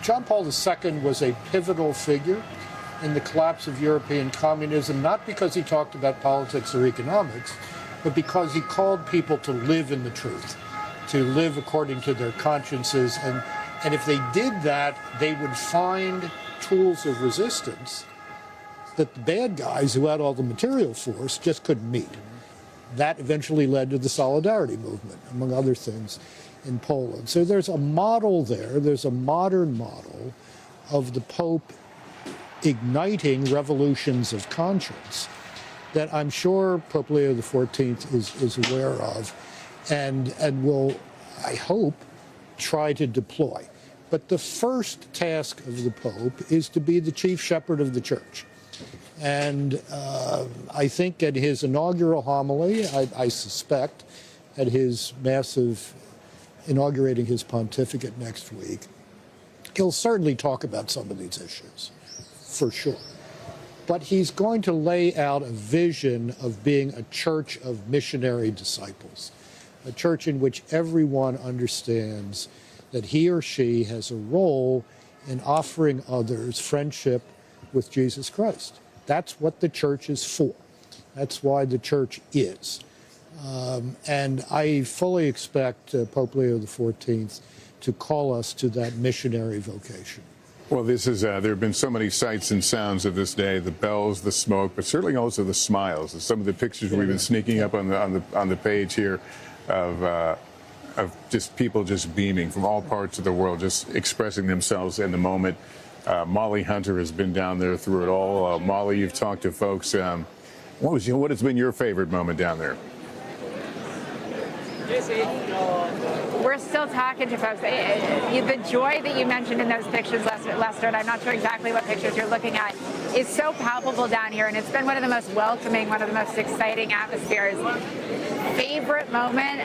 Speaker 7: John Paul II was a pivotal figure in the collapse of European communism, not because he talked about politics or economics, but because he called people to live in the truth, to live according to their consciences. And if they did that, they would find tools of resistance that the bad guys who had all the material force just couldn't meet. That eventually led to the Solidarity movement, among other things, in Poland. So there's a model there, there's a modern model of the Pope igniting revolutions of conscience that I'm sure Pope Leo XIV is aware of and will, I hope, try to deploy. But the first task of the Pope is to be the chief shepherd of the church. And I think at his inaugural homily, I suspect, at his massive inaugurating his pontificate next week, he'll certainly talk about some of these issues, for sure. But he's going to lay out a vision of being a church of missionary disciples, a church in which everyone understands that he or she has a role in offering others friendship with Jesus Christ. That's what the church is for. That's why the church is. And I fully expect Pope Leo XIV to call us to that missionary vocation.
Speaker 1: Well, this is, there have been so many sights and sounds of this day, the bells, the smoke, but certainly also the smiles. Some of the pictures we've been sneaking up on the page here of just people just beaming from all parts of the world, just expressing themselves in the moment. Molly Hunter has been down there through it all. Molly, you've talked to folks. What has been your favorite moment down there?
Speaker 3: We're still talking to folks. The joy that you mentioned in those pictures, Lester, and I'm not sure exactly what pictures you're looking at, is so palpable down here, and it's been one of the most welcoming, one of the most exciting atmospheres. Favorite moment?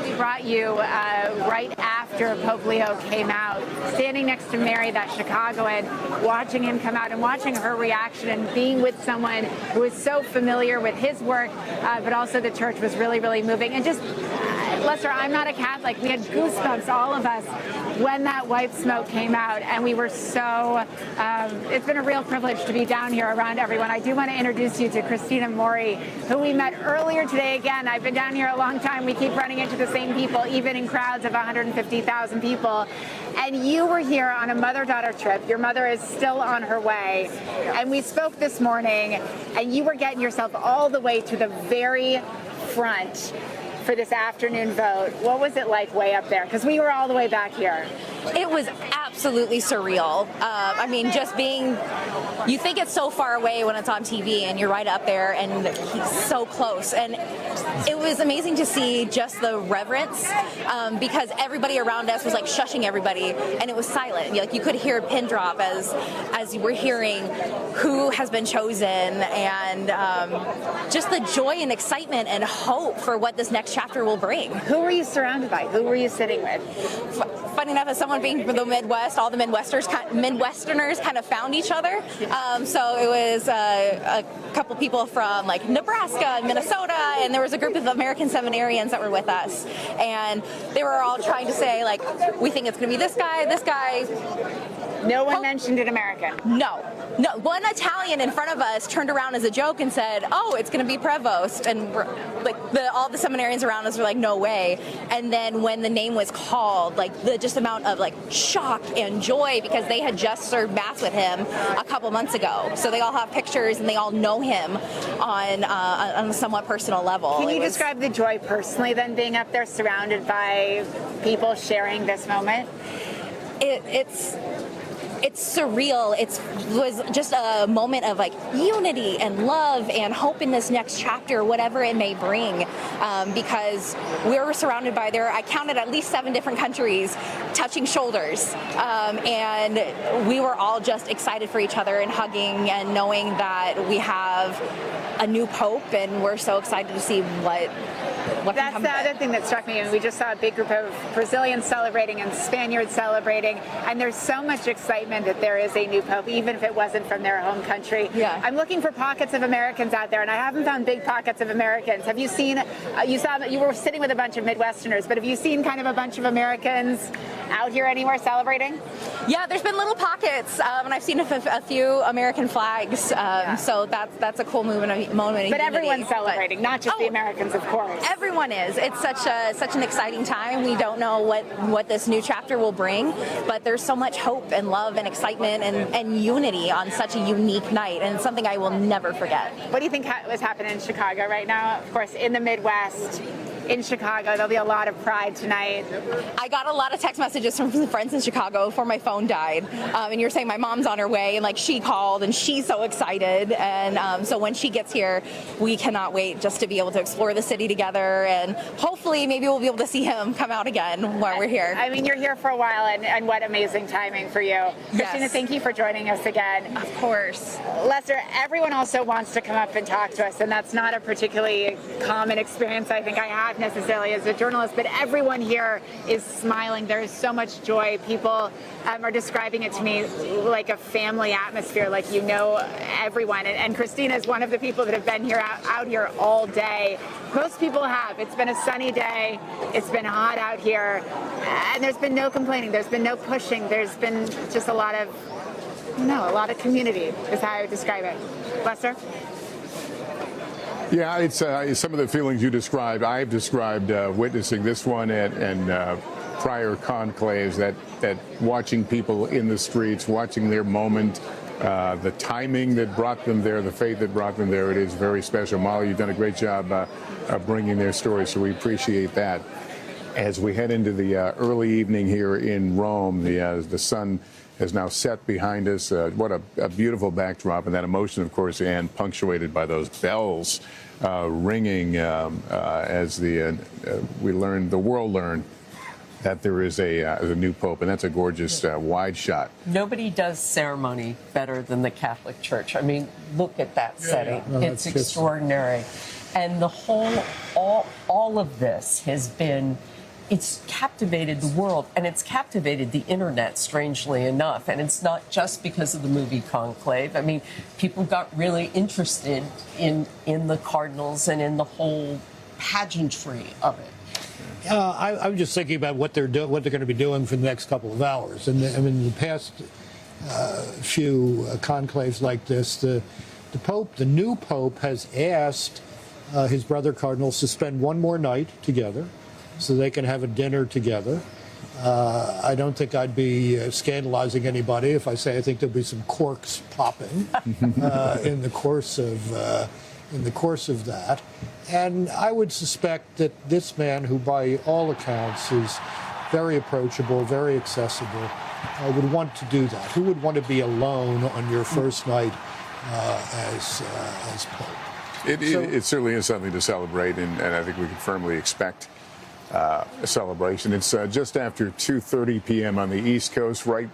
Speaker 3: We brought you right after Pope Leo came out, standing next to Mary, that Chicagoan, watching him come out and watching her reaction and being with someone who is so familiar with his work, but also the church was really, really moving. And just, Lester, I'm not a Catholic. We had goosebumps, all of us, when that white smoke came out, and we were so, it's been a real privilege to be down here around everyone. I do want to introduce you to Christina Mori, who we met earlier today. Again, I've been down here a long time. We keep running into the same people, even in crowds of 150,000 people. And you were here on a mother-daughter trip. Your mother is still on her way. And we spoke this morning, and you were getting yourself all the way to the very front for this afternoon vote. What was it like way up there? Because we were all the way back here.
Speaker 10: It was absolutely surreal. I mean, just being, you think it's so far away when it's on TV and you're right up there and he's so close. And it was amazing to see just the reverence because everybody around us was like shushing everybody and it was silent. Like you could hear a pin drop as you were hearing who has been chosen and just the joy and excitement and hope for what this next chapter will bring.
Speaker 3: Who were you surrounded by? Who were you sitting with?
Speaker 10: Funny enough, as someone being from the Midwest, all the Midwesterners kind of found each other. So it was a couple people from like Nebraska and Minnesota, and there was a group of American seminarians that were with us. And they were all trying to say, like, we think it's going to be this guy, this guy.
Speaker 3: No one mentioned an American.
Speaker 10: No. One Italian in front of us turned around as a joke and said, "Oh, it's going to be Prevost," and all the seminarians around us were like, "No way!" And then when the name was called, like the just amount of like shock and joy because they had just served mass with him a couple months ago, so they all have pictures and they all know him on a somewhat personal level.
Speaker 3: Can you describe the joy personally, then, being up there surrounded by people sharing this moment?
Speaker 10: It's it's surreal. It was just a moment of like unity and love and hope in this next chapter, whatever it may bring, because we were surrounded by I counted at least 7 different countries touching shoulders, and we were all just excited for each other and hugging and knowing that we have a new pope, and we're so excited to see what
Speaker 3: That's the other thing that struck me. And we just saw a big group of Brazilians celebrating and Spaniards celebrating. And there's so much excitement that there is a new pope, even if it wasn't from their home country.
Speaker 10: Yeah.
Speaker 3: I'm looking for pockets of Americans out there, and I haven't found big pockets of Americans. Have you seen, you were sitting with a bunch of Midwesterners, but have you seen kind of a bunch of Americans out here anywhere celebrating?
Speaker 10: Yeah, there's been little pockets, and I've seen a few American flags. So that's a cool moment.
Speaker 3: But everyone's celebrating, not just the Americans, of course.
Speaker 10: Everyone is. It's such an exciting time. We don't know what this new chapter will bring, but there's so much hope and love and excitement and unity on such a unique night, and it's something I will never forget.
Speaker 3: What do you think was happening in Chicago right now? Of course, in the Midwest. In Chicago, there'll be a lot of pride tonight.
Speaker 10: I got a lot of text messages from friends in Chicago before my phone died, and you're saying my mom's on her way, and like she called and she's so excited, and so when she gets here, we cannot wait just to be able to explore the city together, and hopefully maybe we'll be able to see him come out again while we're here.
Speaker 3: I mean, you're here for a while, and what amazing timing for you.
Speaker 10: Yes.
Speaker 3: Christina, thank you for joining us again.
Speaker 10: Of course.
Speaker 3: Lester, everyone also wants to come up and talk to us, and that's not a particularly common experience I think I have necessarily as a journalist, but everyone here is smiling. There is so much joy. People are describing it to me like a family atmosphere, like you know everyone. And Christina is one of the people that have been here out here all day. Most people have. It's been a sunny day. It's been hot out here, and there's been no complaining. There's been no pushing. There's been just a lot of community is how I would describe it. Lester?
Speaker 1: Yeah, it's some of the feelings you described. I've described witnessing this one and prior conclaves, that watching people in the streets, watching their moment, the timing that brought them there, the faith that brought them there. It is very special. Molly, you've done a great job of bringing their story, so we appreciate that. As we head into the early evening here in Rome, the sun has now set behind us. What a beautiful backdrop, and that emotion, of course, and punctuated by those bells ringing as the world learned that there is a new pope, and that's a gorgeous wide shot.
Speaker 8: Nobody does ceremony better than the Catholic Church. I mean, look at that setting.
Speaker 7: No,
Speaker 8: it's extraordinary. And the all of this has been, it's captivated the world, and it's captivated the internet, strangely enough. And it's not just because of the movie Conclave. I mean, people got really interested in the cardinals and in the whole pageantry of it.
Speaker 7: I'm just thinking about what they're going to be doing for the next couple of hours. And I mean, the past few conclaves like this, the new pope has asked his brother cardinals to spend one more night together, so they can have a dinner together. I don't think I'd be scandalizing anybody if I say I think there'll be some corks popping in the course of that. And I would suspect that this man, who by all accounts is very approachable, very accessible, would want to do that. Who would want to be alone on your first night as pope?
Speaker 1: It certainly is something to celebrate, and I think we can firmly expect a celebration. It's just after 2:30 p.m. on the East Coast, right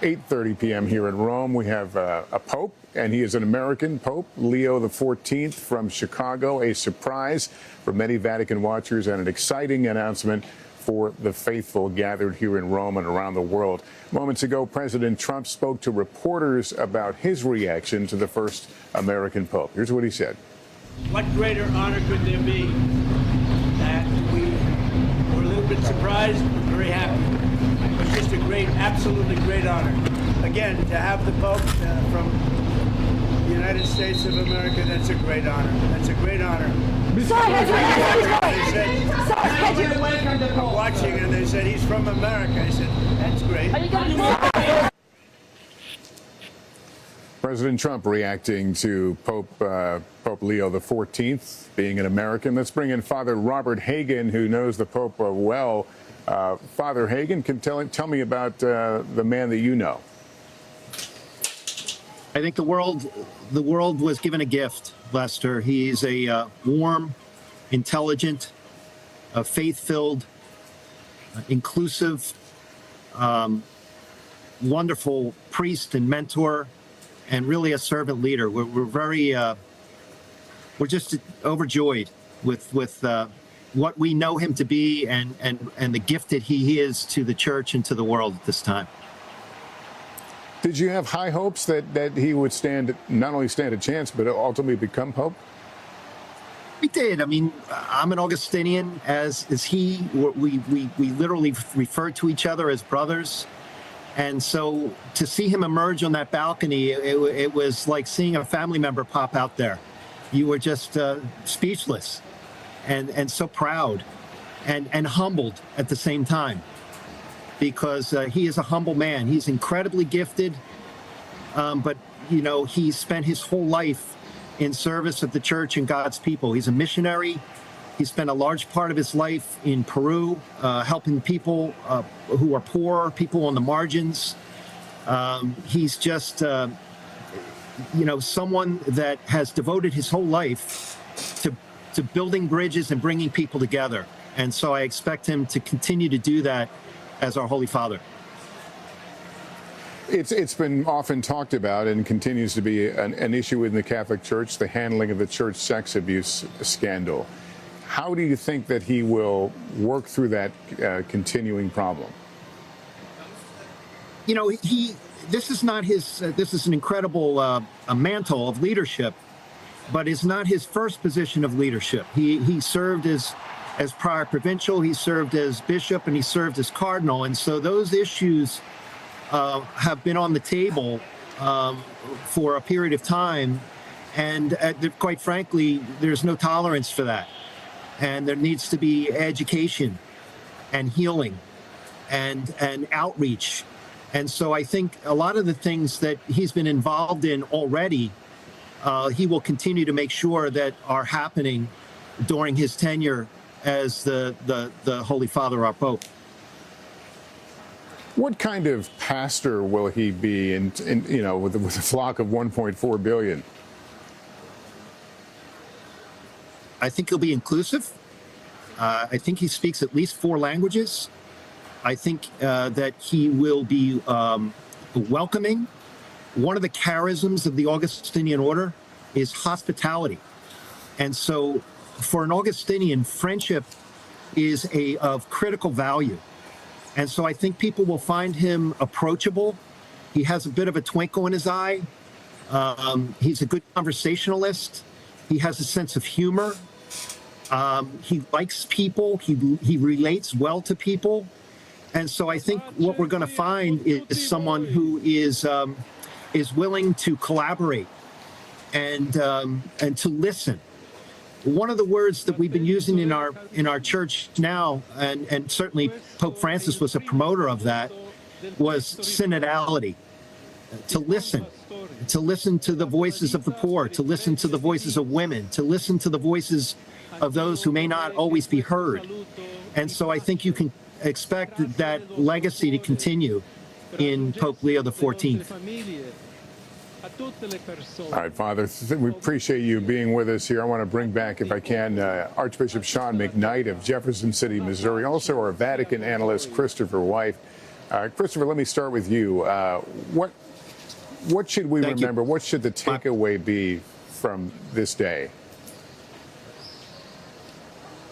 Speaker 1: 8:30 p.m. here in Rome. We have a pope, and he is an American pope, Leo XIV from Chicago, a surprise for many Vatican watchers and an exciting announcement for the faithful gathered here in Rome and around the world. Moments ago, President Trump spoke to reporters about his reaction to the first American pope. Here's what he said.
Speaker 12: What greater honor could there be? That we were a little bit surprised, very happy. It was just a great, absolutely great honor. Again, to have the Pope from the United States of America, that's a great honor. That's a great honor. Watching, and they said, he's from America. I said, that's great.
Speaker 1: President Trump reacting to Pope Leo XIV being an American. Let's bring in Father Robert Hagen, who knows the Pope well. Father Hagen, can tell me about the man that you know.
Speaker 18: I think the world was given a gift, Lester. He's a warm, intelligent, faith-filled, inclusive, wonderful priest and mentor, and really a servant leader. We're just overjoyed with what we know him to be and the gift that he is to the church and to the world at this time.
Speaker 1: Did you have high hopes that he would not only stand a chance, but ultimately become Pope?
Speaker 18: We did. I mean, I'm an Augustinian, as is he. We literally refer to each other as brothers. And so to see him emerge on that balcony, it was like seeing a family member pop out there. You were just speechless and so proud and humbled at the same time, because he is a humble man. He's incredibly gifted, but, you know, he spent his whole life in service of the church and God's people. He's a missionary. He spent a large part of his life in Peru, helping people who are poor, people on the margins. He's just, someone that has devoted his whole life to building bridges and bringing people together. And so I expect him to continue to do that as our Holy Father.
Speaker 1: It's been often talked about and continues to be an issue in the Catholic Church, the handling of the church sex abuse scandal. How do you think that he will work through that continuing problem?
Speaker 18: You know, this is not his, this is an incredible a mantle of leadership, but it's not his first position of leadership. He served as prior provincial, he served as bishop, and he served as cardinal. And so those issues have been on the table for a period of time. And quite frankly, there's no tolerance for that. And there needs to be education and healing and outreach. And so I think a lot of the things that he's been involved in already, he will continue to make sure that are happening during his tenure as the Holy Father, our Pope.
Speaker 1: What kind of pastor will he be with a flock of 1.4 billion?
Speaker 18: I think he'll be inclusive. I think he speaks at least 4 languages. I think that he will be welcoming. One of the charisms of the Augustinian order is hospitality. And so for an Augustinian, friendship is of critical value. And so I think people will find him approachable. He has a bit of a twinkle in his eye. He's a good conversationalist. He has a sense of humor. He likes people. He relates well to people. And so I think what we're going to find is someone who is willing to collaborate and to listen. One of the words that we've been using in our church now, and certainly Pope Francis was a promoter of that, was synodality. To listen to the voices of the poor, to listen to the voices of women, to listen to the voices of those who may not always be heard. And so I think you can expect that legacy to continue in Pope Leo XIV.
Speaker 1: All right, Father, we appreciate you being with us here. I want to bring back, if I can, Archbishop Sean McKnight of Jefferson City, Missouri, also our Vatican analyst, Christopher White. Christopher, let me start with you. What should we remember? What should the takeaway be from this day?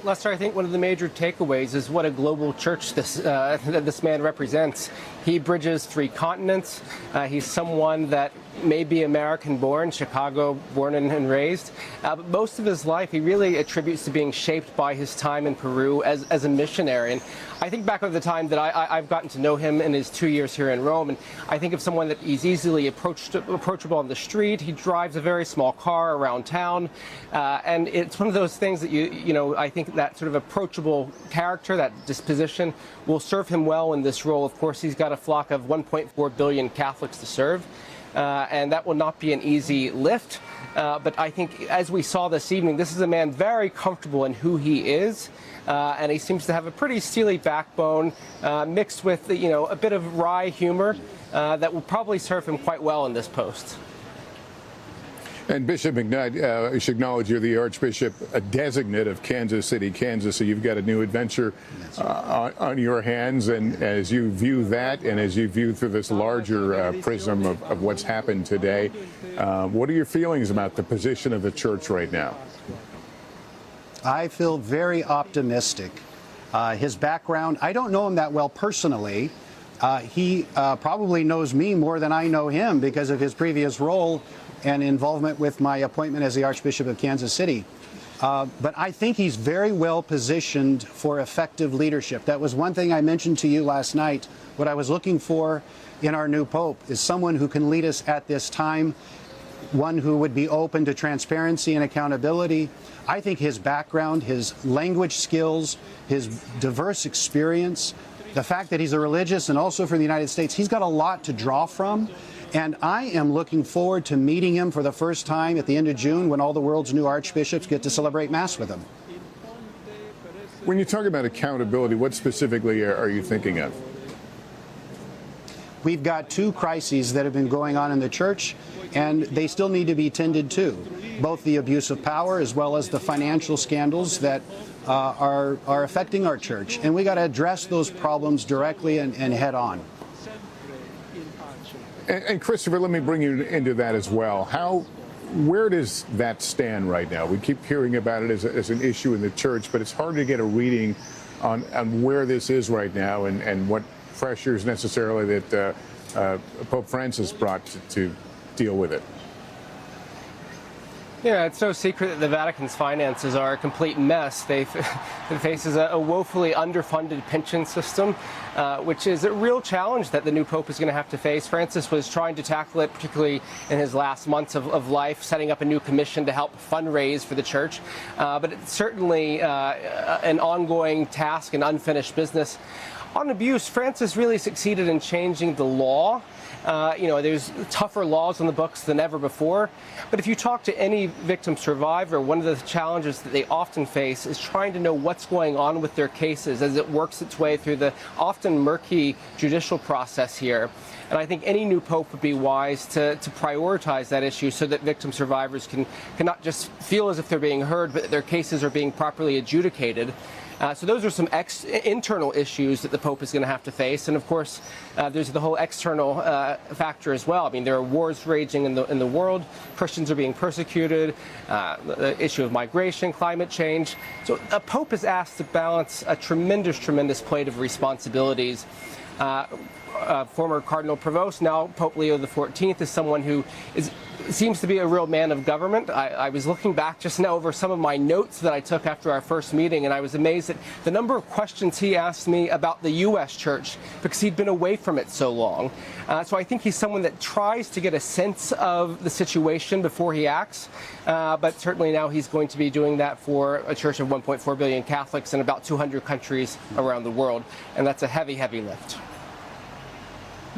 Speaker 14: Lester, I think one of the major takeaways is what a global church this man represents. He bridges 3 continents. He's someone that may be American-born, Chicago-born and raised, but most of his life he really attributes to being shaped by his time in Peru as a missionary. And I think back over the time that I've gotten to know him in his 2 years here in Rome, and I think of someone that he's easily approachable on the street. He drives a very small car around town, and it's one of those things that I think that sort of approachable character, that disposition, will serve him well in this role. Of course, he's got a flock of 1.4 billion Catholics to serve. And that will not be an easy lift. But I think, as we saw this evening, this is a man very comfortable in who he is. And he seems to have a pretty steely backbone mixed with, a bit of wry humor that will probably serve him quite well in this post.
Speaker 1: And Bishop McKnight, I should acknowledge you're the Archbishop designate of Kansas City, Kansas, so you've got a new adventure on your hands. And as you view that, and as you view through this larger prism of what's happened today, what are your feelings about the position of the church right now?
Speaker 21: I feel very optimistic. His background, I don't know him that well personally. He probably knows me more than I know him because of his previous role and involvement with my appointment as the Archbishop of Kansas City. But I think he's very well positioned for effective leadership. That was one thing I mentioned to you last night. What I was looking for in our new Pope is someone who can lead us at this time, one who would be open to transparency and accountability. I think his background, his language skills, his diverse experience, the fact that he's a religious and also from the United States, he's got a lot to draw from. And I am looking forward to meeting him for the first time at the end of June when all the world's new archbishops get to celebrate Mass with him.
Speaker 1: When you talk about accountability, what specifically are you thinking of?
Speaker 21: We've got two crises that have been going on in the church, and they still need to be tended to, both the abuse of power as well as the financial scandals that are affecting our church. And we got to address those problems directly and head on.
Speaker 1: And Christopher, let me bring you into that as well. Where does that stand right now? We keep hearing about it as an issue in the church, but it's hard to get a reading on where this is right now and what pressures necessarily that Pope Francis brought to deal with it.
Speaker 14: Yeah, it's no secret that the Vatican's finances are a complete mess. It faces a woefully underfunded pension system, which is a real challenge that the new Pope is going to have to face. Francis was trying to tackle it, particularly in his last months of life, setting up a new commission to help fundraise for the church. But it's certainly an ongoing task and unfinished business. On abuse, Francis really succeeded in changing the law. There's tougher laws on the books than ever before. But if you talk to any victim survivor, one of the challenges that they often face is trying to know what's going on with their cases as it works its way through the often murky judicial process here. And I think any new pope would be wise to prioritize that issue so that victim survivors can not just feel as if they're being heard, but that their cases are being properly adjudicated. So those are some internal issues that the Pope is going to have to face. And of course, there's the whole external factor as well. I mean, there are wars raging in the world. Christians are being persecuted. The issue of migration, climate change. So a Pope is asked to balance a tremendous plate of responsibilities. Former Cardinal Provost, now Pope Leo XIV, is someone who seems to be a real man of government. I was looking back just now over some of my notes that I took after our first meeting, and I was amazed at the number of questions he asked me about the U.S. church because he'd been away from it so long. So I think he's someone that tries to get a sense of the situation before he acts, but certainly now he's going to be doing that for a church of 1.4 billion Catholics in about 200 countries around the world, and that's a heavy lift.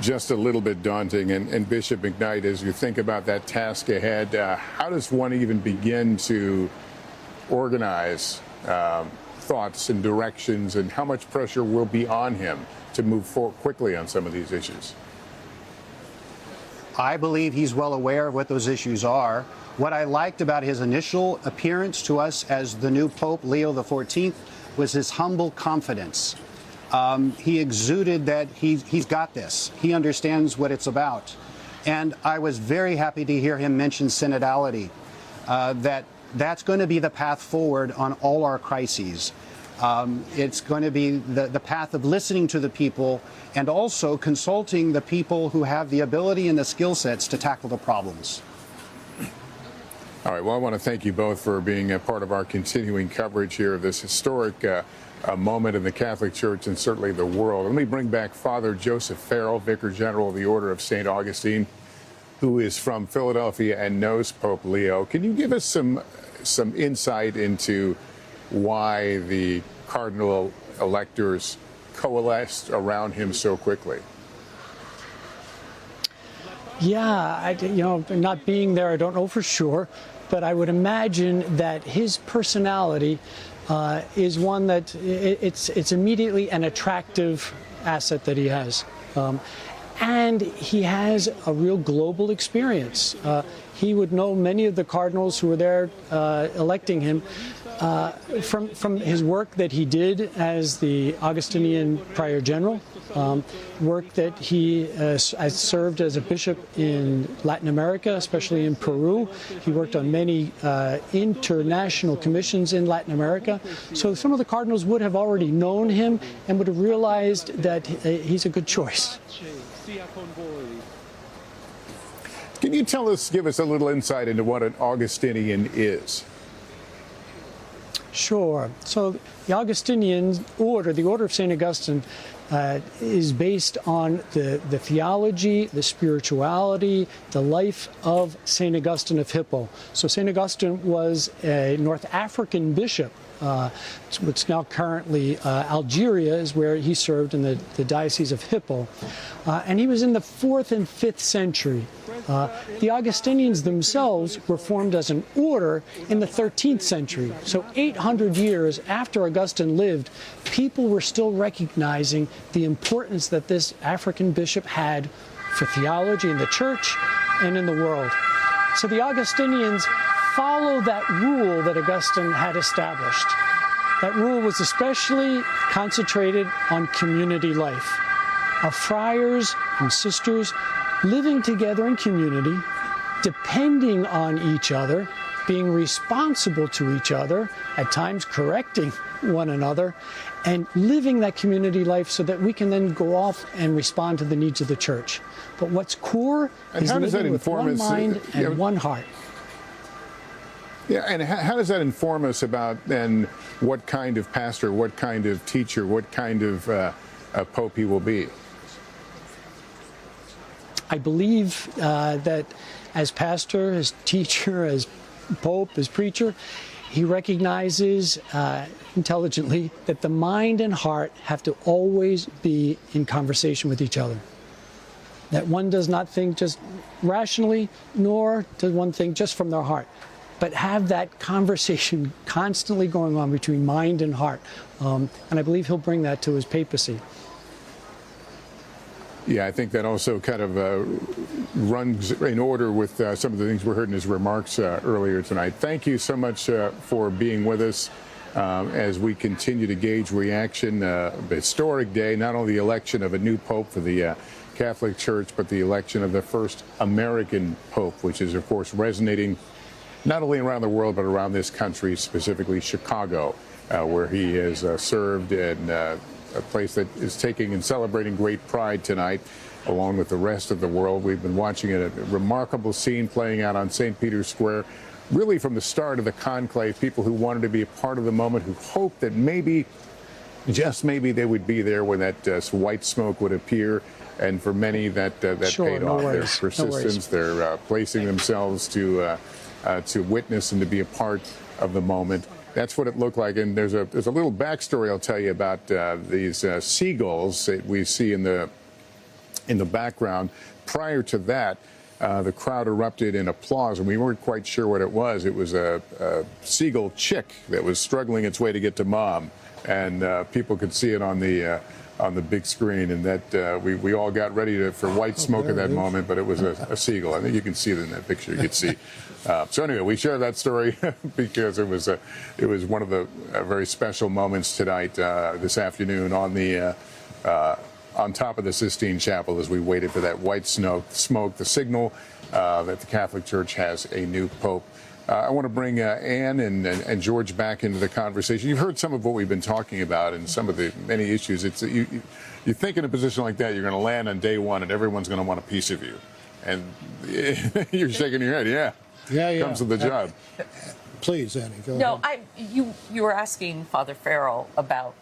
Speaker 1: Just a little bit daunting. And Bishop McKnight, as you think about that task ahead, how does one even begin to organize thoughts and directions, and how much pressure will be on him to move forward quickly on some of these issues?
Speaker 21: I believe he's well aware of what those issues are. What I liked about his initial appearance to us as the new Pope, Leo XIV, was his humble confidence. He exuded that he's got this. He understands what it's about. And I was very happy to hear him mention synodality, that's going to be the path forward on all our crises. It's going to be the path of listening to the people and also consulting the people who have the ability and the skill sets to tackle the problems.
Speaker 1: All right. Well, I want to thank you both for being a part of our continuing coverage here of this historic a moment in the Catholic Church and certainly the world. Let me bring back Father Joseph Farrell, Vicar General of the Order of St. Augustine, who is from Philadelphia and knows Pope Leo. Can you give us some insight into why the cardinal electors coalesced around him so quickly?
Speaker 4: Yeah, not being there, I don't know for sure, but I would imagine that his personality is one that it's immediately an attractive asset that he has. and he has a real global experience. He would know many of the cardinals who were there electing him from his work that he did as the Augustinian Prior General, work that he has served as a bishop in Latin America, especially in Peru. He worked on many international commissions in Latin America. So some of the cardinals would have already known him and would have realized that he's a good choice.
Speaker 1: Can you give us a little insight into what an Augustinian is?
Speaker 4: Sure. So the Augustinian order, the Order of St. Augustine, is based on the theology, the spirituality, the life of St. Augustine of Hippo. So St. Augustine was a North African bishop. What's now currently Algeria is where he served in the Diocese of Hippo. And he was in the 4th and 5th century. The Augustinians themselves were formed as an order in the 13th century. So 800 years after Augustine lived, people were still recognizing the importance that this African bishop had for theology in the church and in the world. So the Augustinians follow that rule that Augustine had established. That rule was especially concentrated on community life, of friars and sisters living together in community, depending on each other, being responsible to each other, at times correcting one another, and living that community life so that we can then go off and respond to the needs of the church. But what's core is living with one mind and one heart.
Speaker 1: Yeah, and how does that inform us about then what kind of pastor, what kind of teacher, what kind of pope he will be?
Speaker 4: I believe that as pastor, as teacher, as pope, as preacher, he recognizes intelligently that the mind and heart have to always be in conversation with each other. That one does not think just rationally, nor does one think just from their heart, but have that conversation constantly going on between mind and heart. And I believe he'll bring that to his papacy.
Speaker 1: Yeah, I think that also kind of runs in order with some of the things we heard in his remarks earlier tonight. Thank you so much for being with us as we continue to gauge reaction. A historic day, not only the election of a new pope for the Catholic Church, but the election of the first American pope, which is, of course, resonating not only around the world, but around this country, specifically Chicago, where he has served in a place that is taking and celebrating great pride tonight, along with the rest of the world. We've been watching a remarkable scene playing out on St. Peter's Square, really from the start of the conclave, people who wanted to be a part of the moment, who hoped that maybe, just maybe, they would be there when that white smoke would appear. And for many, that paid off. Their persistence, their placing themselves to witness and to be a part of the moment. That's what it looked like. And there's a little backstory I'll tell you about these seagulls that we see in the background. Prior to that, the crowd erupted in applause, and we weren't quite sure what it was. It was a seagull chick that was struggling its way to get to mom, and people could see it on the big screen, and that we all got ready for white smoke at that moment, but it was a seagull. I think you can see it in that picture. You could see. So anyway, we share that story because it was one of the very special moments tonight, this afternoon, on top of the Sistine Chapel as we waited for that white smoke, the signal that the Catholic Church has a new pope. I want to bring Anne and George back into the conversation. You've heard some of what we've been talking about and some of the many issues. You think in a position like that, you're going to land on day one and everyone's going to want a piece of you. And you're shaking your head, yeah.
Speaker 7: Yeah.
Speaker 1: Comes with the job.
Speaker 7: Please, Annie, go
Speaker 8: ahead. No, you were asking Father Farrell about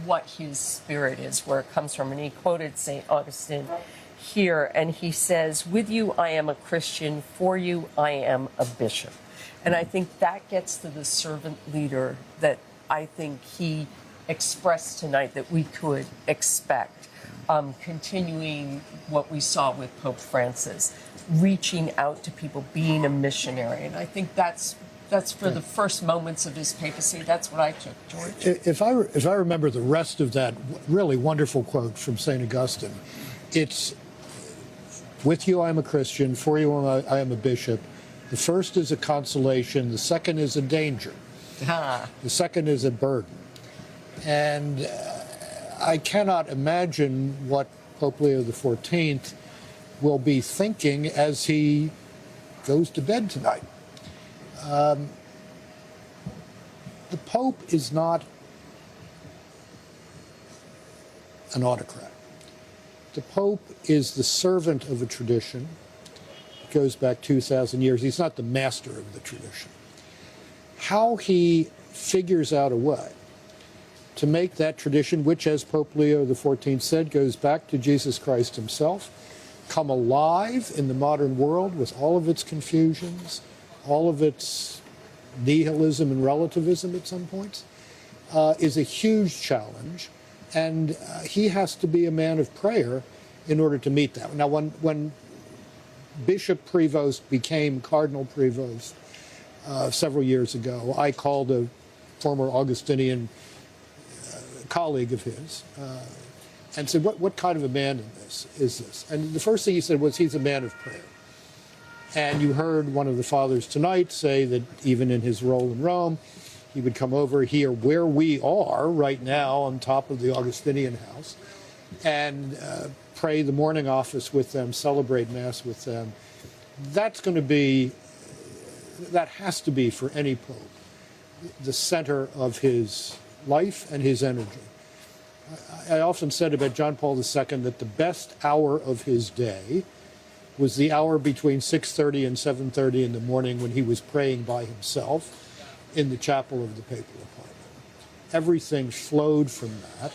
Speaker 8: what his spirit is, where it comes from, and he quoted St. Augustine here, and he says, "With you I am a Christian, for you I am a bishop." And I think that gets to the servant leader that I think he expressed tonight that we could expect, continuing what we saw with Pope Francis, reaching out to people, being a missionary. And I think that's for the first moments of his papacy. That's what I took, George.
Speaker 7: If I remember the rest of that really wonderful quote from St. Augustine, it's With you, I'm a Christian. For you, I am a bishop. The first is a consolation. The second is a danger. The second is a burden. And I cannot imagine what Pope Leo XIV will be thinking as he goes to bed tonight. The Pope is not an autocrat. The Pope is the servant of a tradition. It goes back 2,000 years. He's not the master of the tradition. How he figures out a way to make that tradition, which, as Pope Leo XIV said, goes back to Jesus Christ himself, come alive in the modern world with all of its confusions, all of its nihilism and relativism at some points, is a huge challenge. And he has to be a man of prayer in order to meet that. Now, when Bishop Prevost became Cardinal Prevost several years ago, I called a former Augustinian colleague of his and said, what kind of a man is this? And the first thing he said was, he's a man of prayer. And you heard one of the fathers tonight say that even in his role in Rome, he would come over here where we are right now on top of the Augustinian house and pray the morning office with them, celebrate Mass with them. That has to be for any pope, the center of his life and his energy. I often said about John Paul II that the best hour of his day was the hour between 6:30 and 7:30 in the morning when he was praying by himself in the chapel of the papal apartment. Everything flowed from that,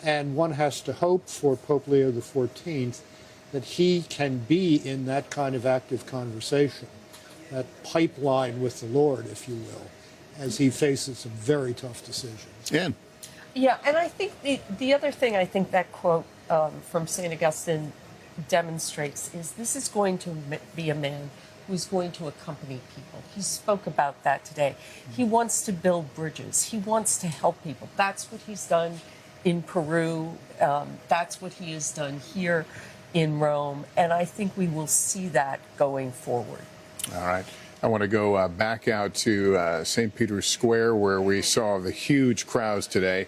Speaker 7: and one has to hope for Pope Leo XIV that he can be in that kind of active conversation, that pipeline with the Lord, if you will, as he faces some very tough decisions.
Speaker 8: Yeah, and I think the other thing I think that quote from St. Augustine demonstrates is this is going to be a man who's going to accompany people. He spoke about that today. He wants to build bridges. He wants to help people. That's what he's done in Peru. That's what he has done here in Rome. And I think we will see that going forward.
Speaker 1: All right. I want to go back out to St. Peter's Square, where we saw the huge crowds today.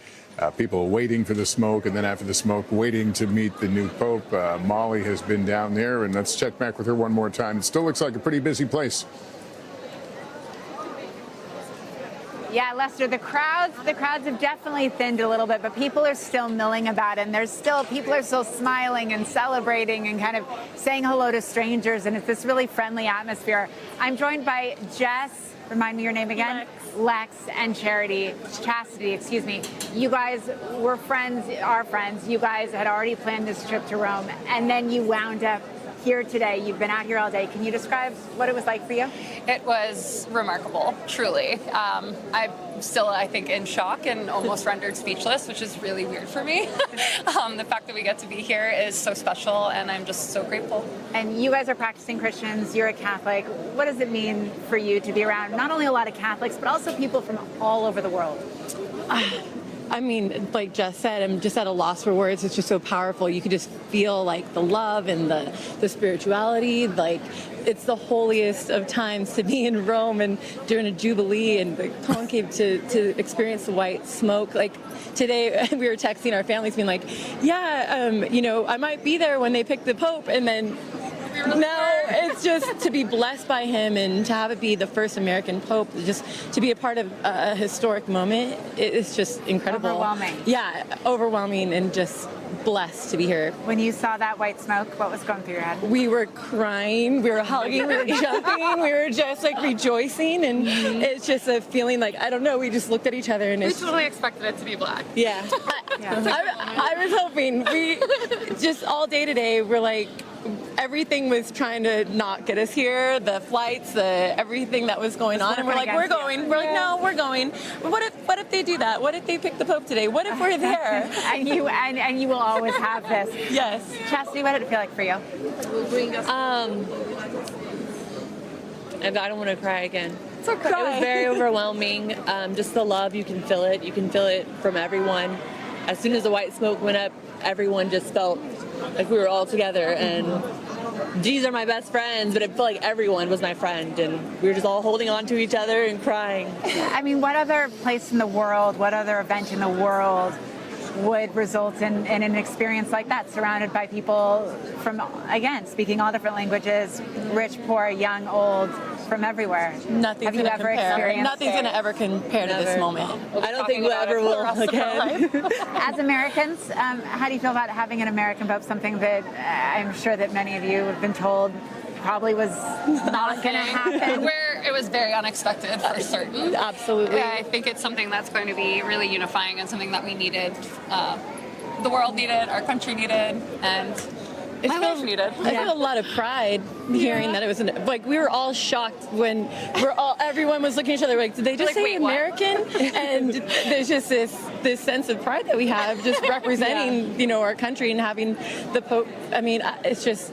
Speaker 1: People waiting for the smoke, and then after the smoke, waiting to meet the new Pope. Molly has been down there, and let's check back with her one more time. It still looks like a pretty busy place.
Speaker 3: Yeah, Lester, the crowds have definitely thinned a little bit, but people are still milling about it, and people are still smiling and celebrating and kind of saying hello to strangers, and it's this really friendly atmosphere. I'm joined by Jess, remind me your name again? Lex and Chastity, excuse me. You guys were are friends. You guys had already planned this trip to Rome, and then you wound up here today. You've been out here all day. Can you describe what it was like for you?
Speaker 16: It was remarkable, truly. I'm still, I think, in shock and almost rendered speechless, which is really weird for me. The fact that we get to be here is so special, and I'm just so grateful.
Speaker 3: And you guys are practicing Christians. You're a Catholic. What does it mean for you to be around not only a lot of Catholics, but also people from all over the world?
Speaker 19: I mean, like Jess said, I'm just at a loss for words. It's just so powerful. You could just feel like the love and the spirituality. Like, it's the holiest of times to be in Rome and during a jubilee and the conclave to experience the white smoke. Like today, we were texting our families being like, I might be there when they pick the Pope, and then no, it's just to be blessed by him and to have it be the first American Pope, just to be a part of a historic moment. It's just incredible.
Speaker 3: Overwhelming.
Speaker 19: Yeah, overwhelming, and just blessed to be here.
Speaker 3: When you saw that white smoke, what was going through your head?
Speaker 19: We were crying, we were hugging, we were jumping, we were just like rejoicing, and it's just a feeling like, I don't know, we just looked at each other and
Speaker 16: We totally expected it to be black.
Speaker 19: Yeah. I was hoping. We just all day today, we're like, everything was trying to not get us here, the flights, everything that was going on, and we're like, we're going. We're like, no, we're going. But what if they do that? What if they pick the Pope today? What if we're there?
Speaker 3: and you will always have this.
Speaker 19: Yes.
Speaker 3: Chastity, what did it feel like for you?
Speaker 22: I don't want to cry again.
Speaker 19: It's okay.
Speaker 22: It was very overwhelming. Just the love, you can feel it. You can feel it from everyone. As soon as the white smoke went up, everyone just felt like we were all together, and these are my best friends, but it felt like everyone was my friend, and we were just all holding on to each other and crying.
Speaker 3: I mean, what other place in the world, what other event in the world would result in an experience like that, surrounded by people from, again, speaking all different languages, rich, poor, young, old, from everywhere?
Speaker 22: Nothing's
Speaker 3: Have you
Speaker 22: gonna
Speaker 3: ever
Speaker 22: compare.
Speaker 3: experienced
Speaker 22: Nothing's going to ever compare to this
Speaker 3: Never.
Speaker 22: moment.
Speaker 3: We'll be
Speaker 22: I don't
Speaker 3: talking
Speaker 22: think we'll
Speaker 3: about
Speaker 22: ever
Speaker 3: it for the
Speaker 22: will
Speaker 3: rest of our
Speaker 22: again.
Speaker 3: As Americans, how do you feel about having an American Pope? Something that I'm sure that many of you have been told probably was not going to happen.
Speaker 16: It was very unexpected for certain.
Speaker 22: Absolutely.
Speaker 16: I think it's something that's going to be really unifying and something that we needed. The world needed, our country needed, and my life needed.
Speaker 22: I felt a lot of pride hearing that it was like we were all shocked when everyone was looking at each other like, did they just
Speaker 16: Like,
Speaker 22: say
Speaker 16: wait, what?
Speaker 22: American? And there's just this sense of pride that we have just representing our country and having the Pope. I mean, it's just.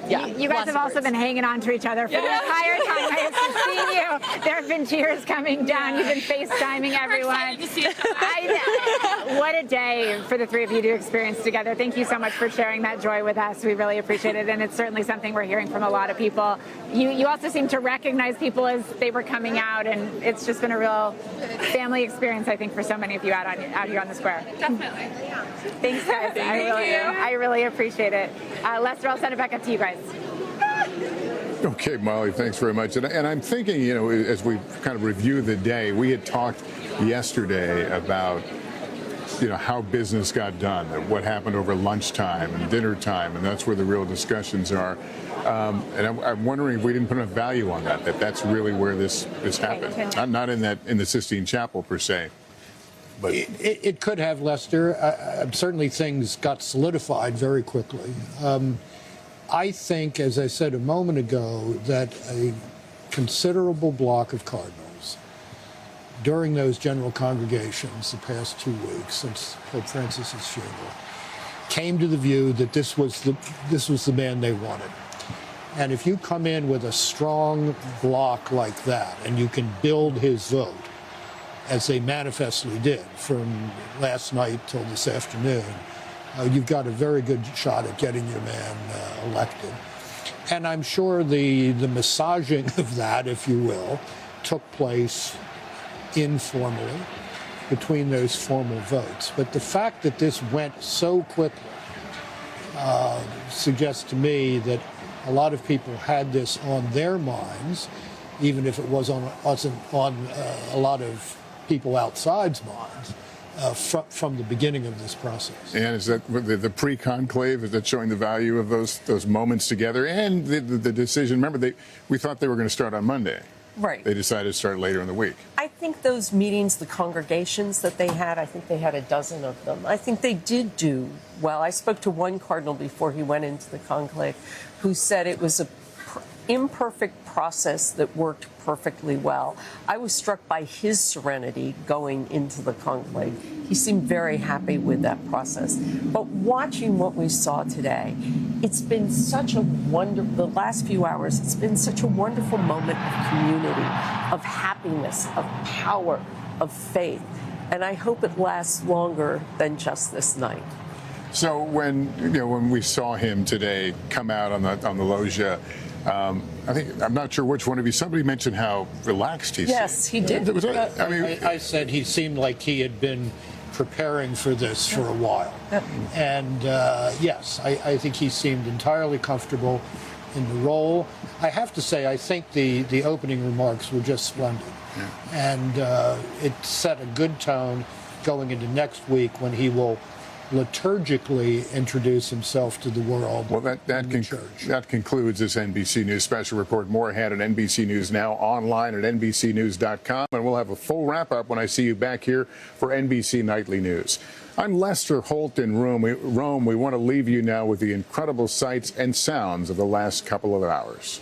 Speaker 22: Yeah,
Speaker 3: You guys have also been hanging on to each other for the entire time I have seen you. There have been tears coming down. You've been FaceTiming everyone.
Speaker 16: We're excited to see each other.
Speaker 3: What a day for the three of you to experience together. Thank you so much for sharing that joy with us. We really appreciate it, and it's certainly something we're hearing from a lot of people. You also seem to recognize people as they were coming out, and it's just been a real family experience, I think, for so many of you out here on the square.
Speaker 16: Definitely.
Speaker 3: Thanks, guys. I really appreciate it. Lester, I'll send it back up to you guys.
Speaker 1: Okay, Molly, thanks very much. And I'm thinking, as we kind of review the day, we had talked yesterday about, how business got done, what happened over lunchtime and dinner time, and that's where the real discussions are. And I'm wondering if we didn't put enough value on that's really where this happened. Not in the Sistine Chapel per se. But
Speaker 7: it could have, Lester. Certainly things got solidified very quickly. I think, as I said a moment ago, that a considerable block of cardinals during those general congregations the past 2 weeks since Pope Francis's funeral came to the view that this was the man they wanted. And if you come in with a strong block like that and you can build his vote, as they manifestly did from last night till this afternoon, you've got a very good shot at getting your man elected. And I'm sure the massaging of that, if you will, took place informally between those formal votes. But the fact that this went so quickly suggests to me that a lot of people had this on their minds, even if it wasn't on a lot of people outside's minds. From the beginning of this process.
Speaker 1: And is that the pre-conclave? Is that showing the value of those moments together and the decision? Remember, we thought they were going to start on Monday.
Speaker 8: Right.
Speaker 1: They decided to start later in the week.
Speaker 8: I think those meetings, the congregations that they had, I think they had a dozen of them. I think they did do well. I spoke to one cardinal before he went into the conclave who said it was an imperfect process that worked perfectly well. I was struck by his serenity going into the conclave. He seemed very happy with that process. But watching what we saw today, it's been such a the last few hours, it's been such a wonderful moment of community, of happiness, of power, of faith. And I hope it lasts longer than just this night.
Speaker 1: So when we saw him today come out on the loggia, I'm not sure which one of you. Somebody mentioned how relaxed he seemed.
Speaker 8: Yes, he did.
Speaker 7: I said he seemed like he had been preparing for this for a while. And yes, I think he seemed entirely comfortable in the role. I have to say, I think the opening remarks were just splendid. And it set a good tone going into next week when he will liturgically introduce himself to the world.
Speaker 1: Well, that concludes this NBC News special report. More ahead at NBC News Now, online at NBCNews.com, and we'll have a full wrap-up when I see you back here for NBC Nightly News. I'm Lester Holt in Rome. We want to leave you now with the incredible sights and sounds of the last couple of hours.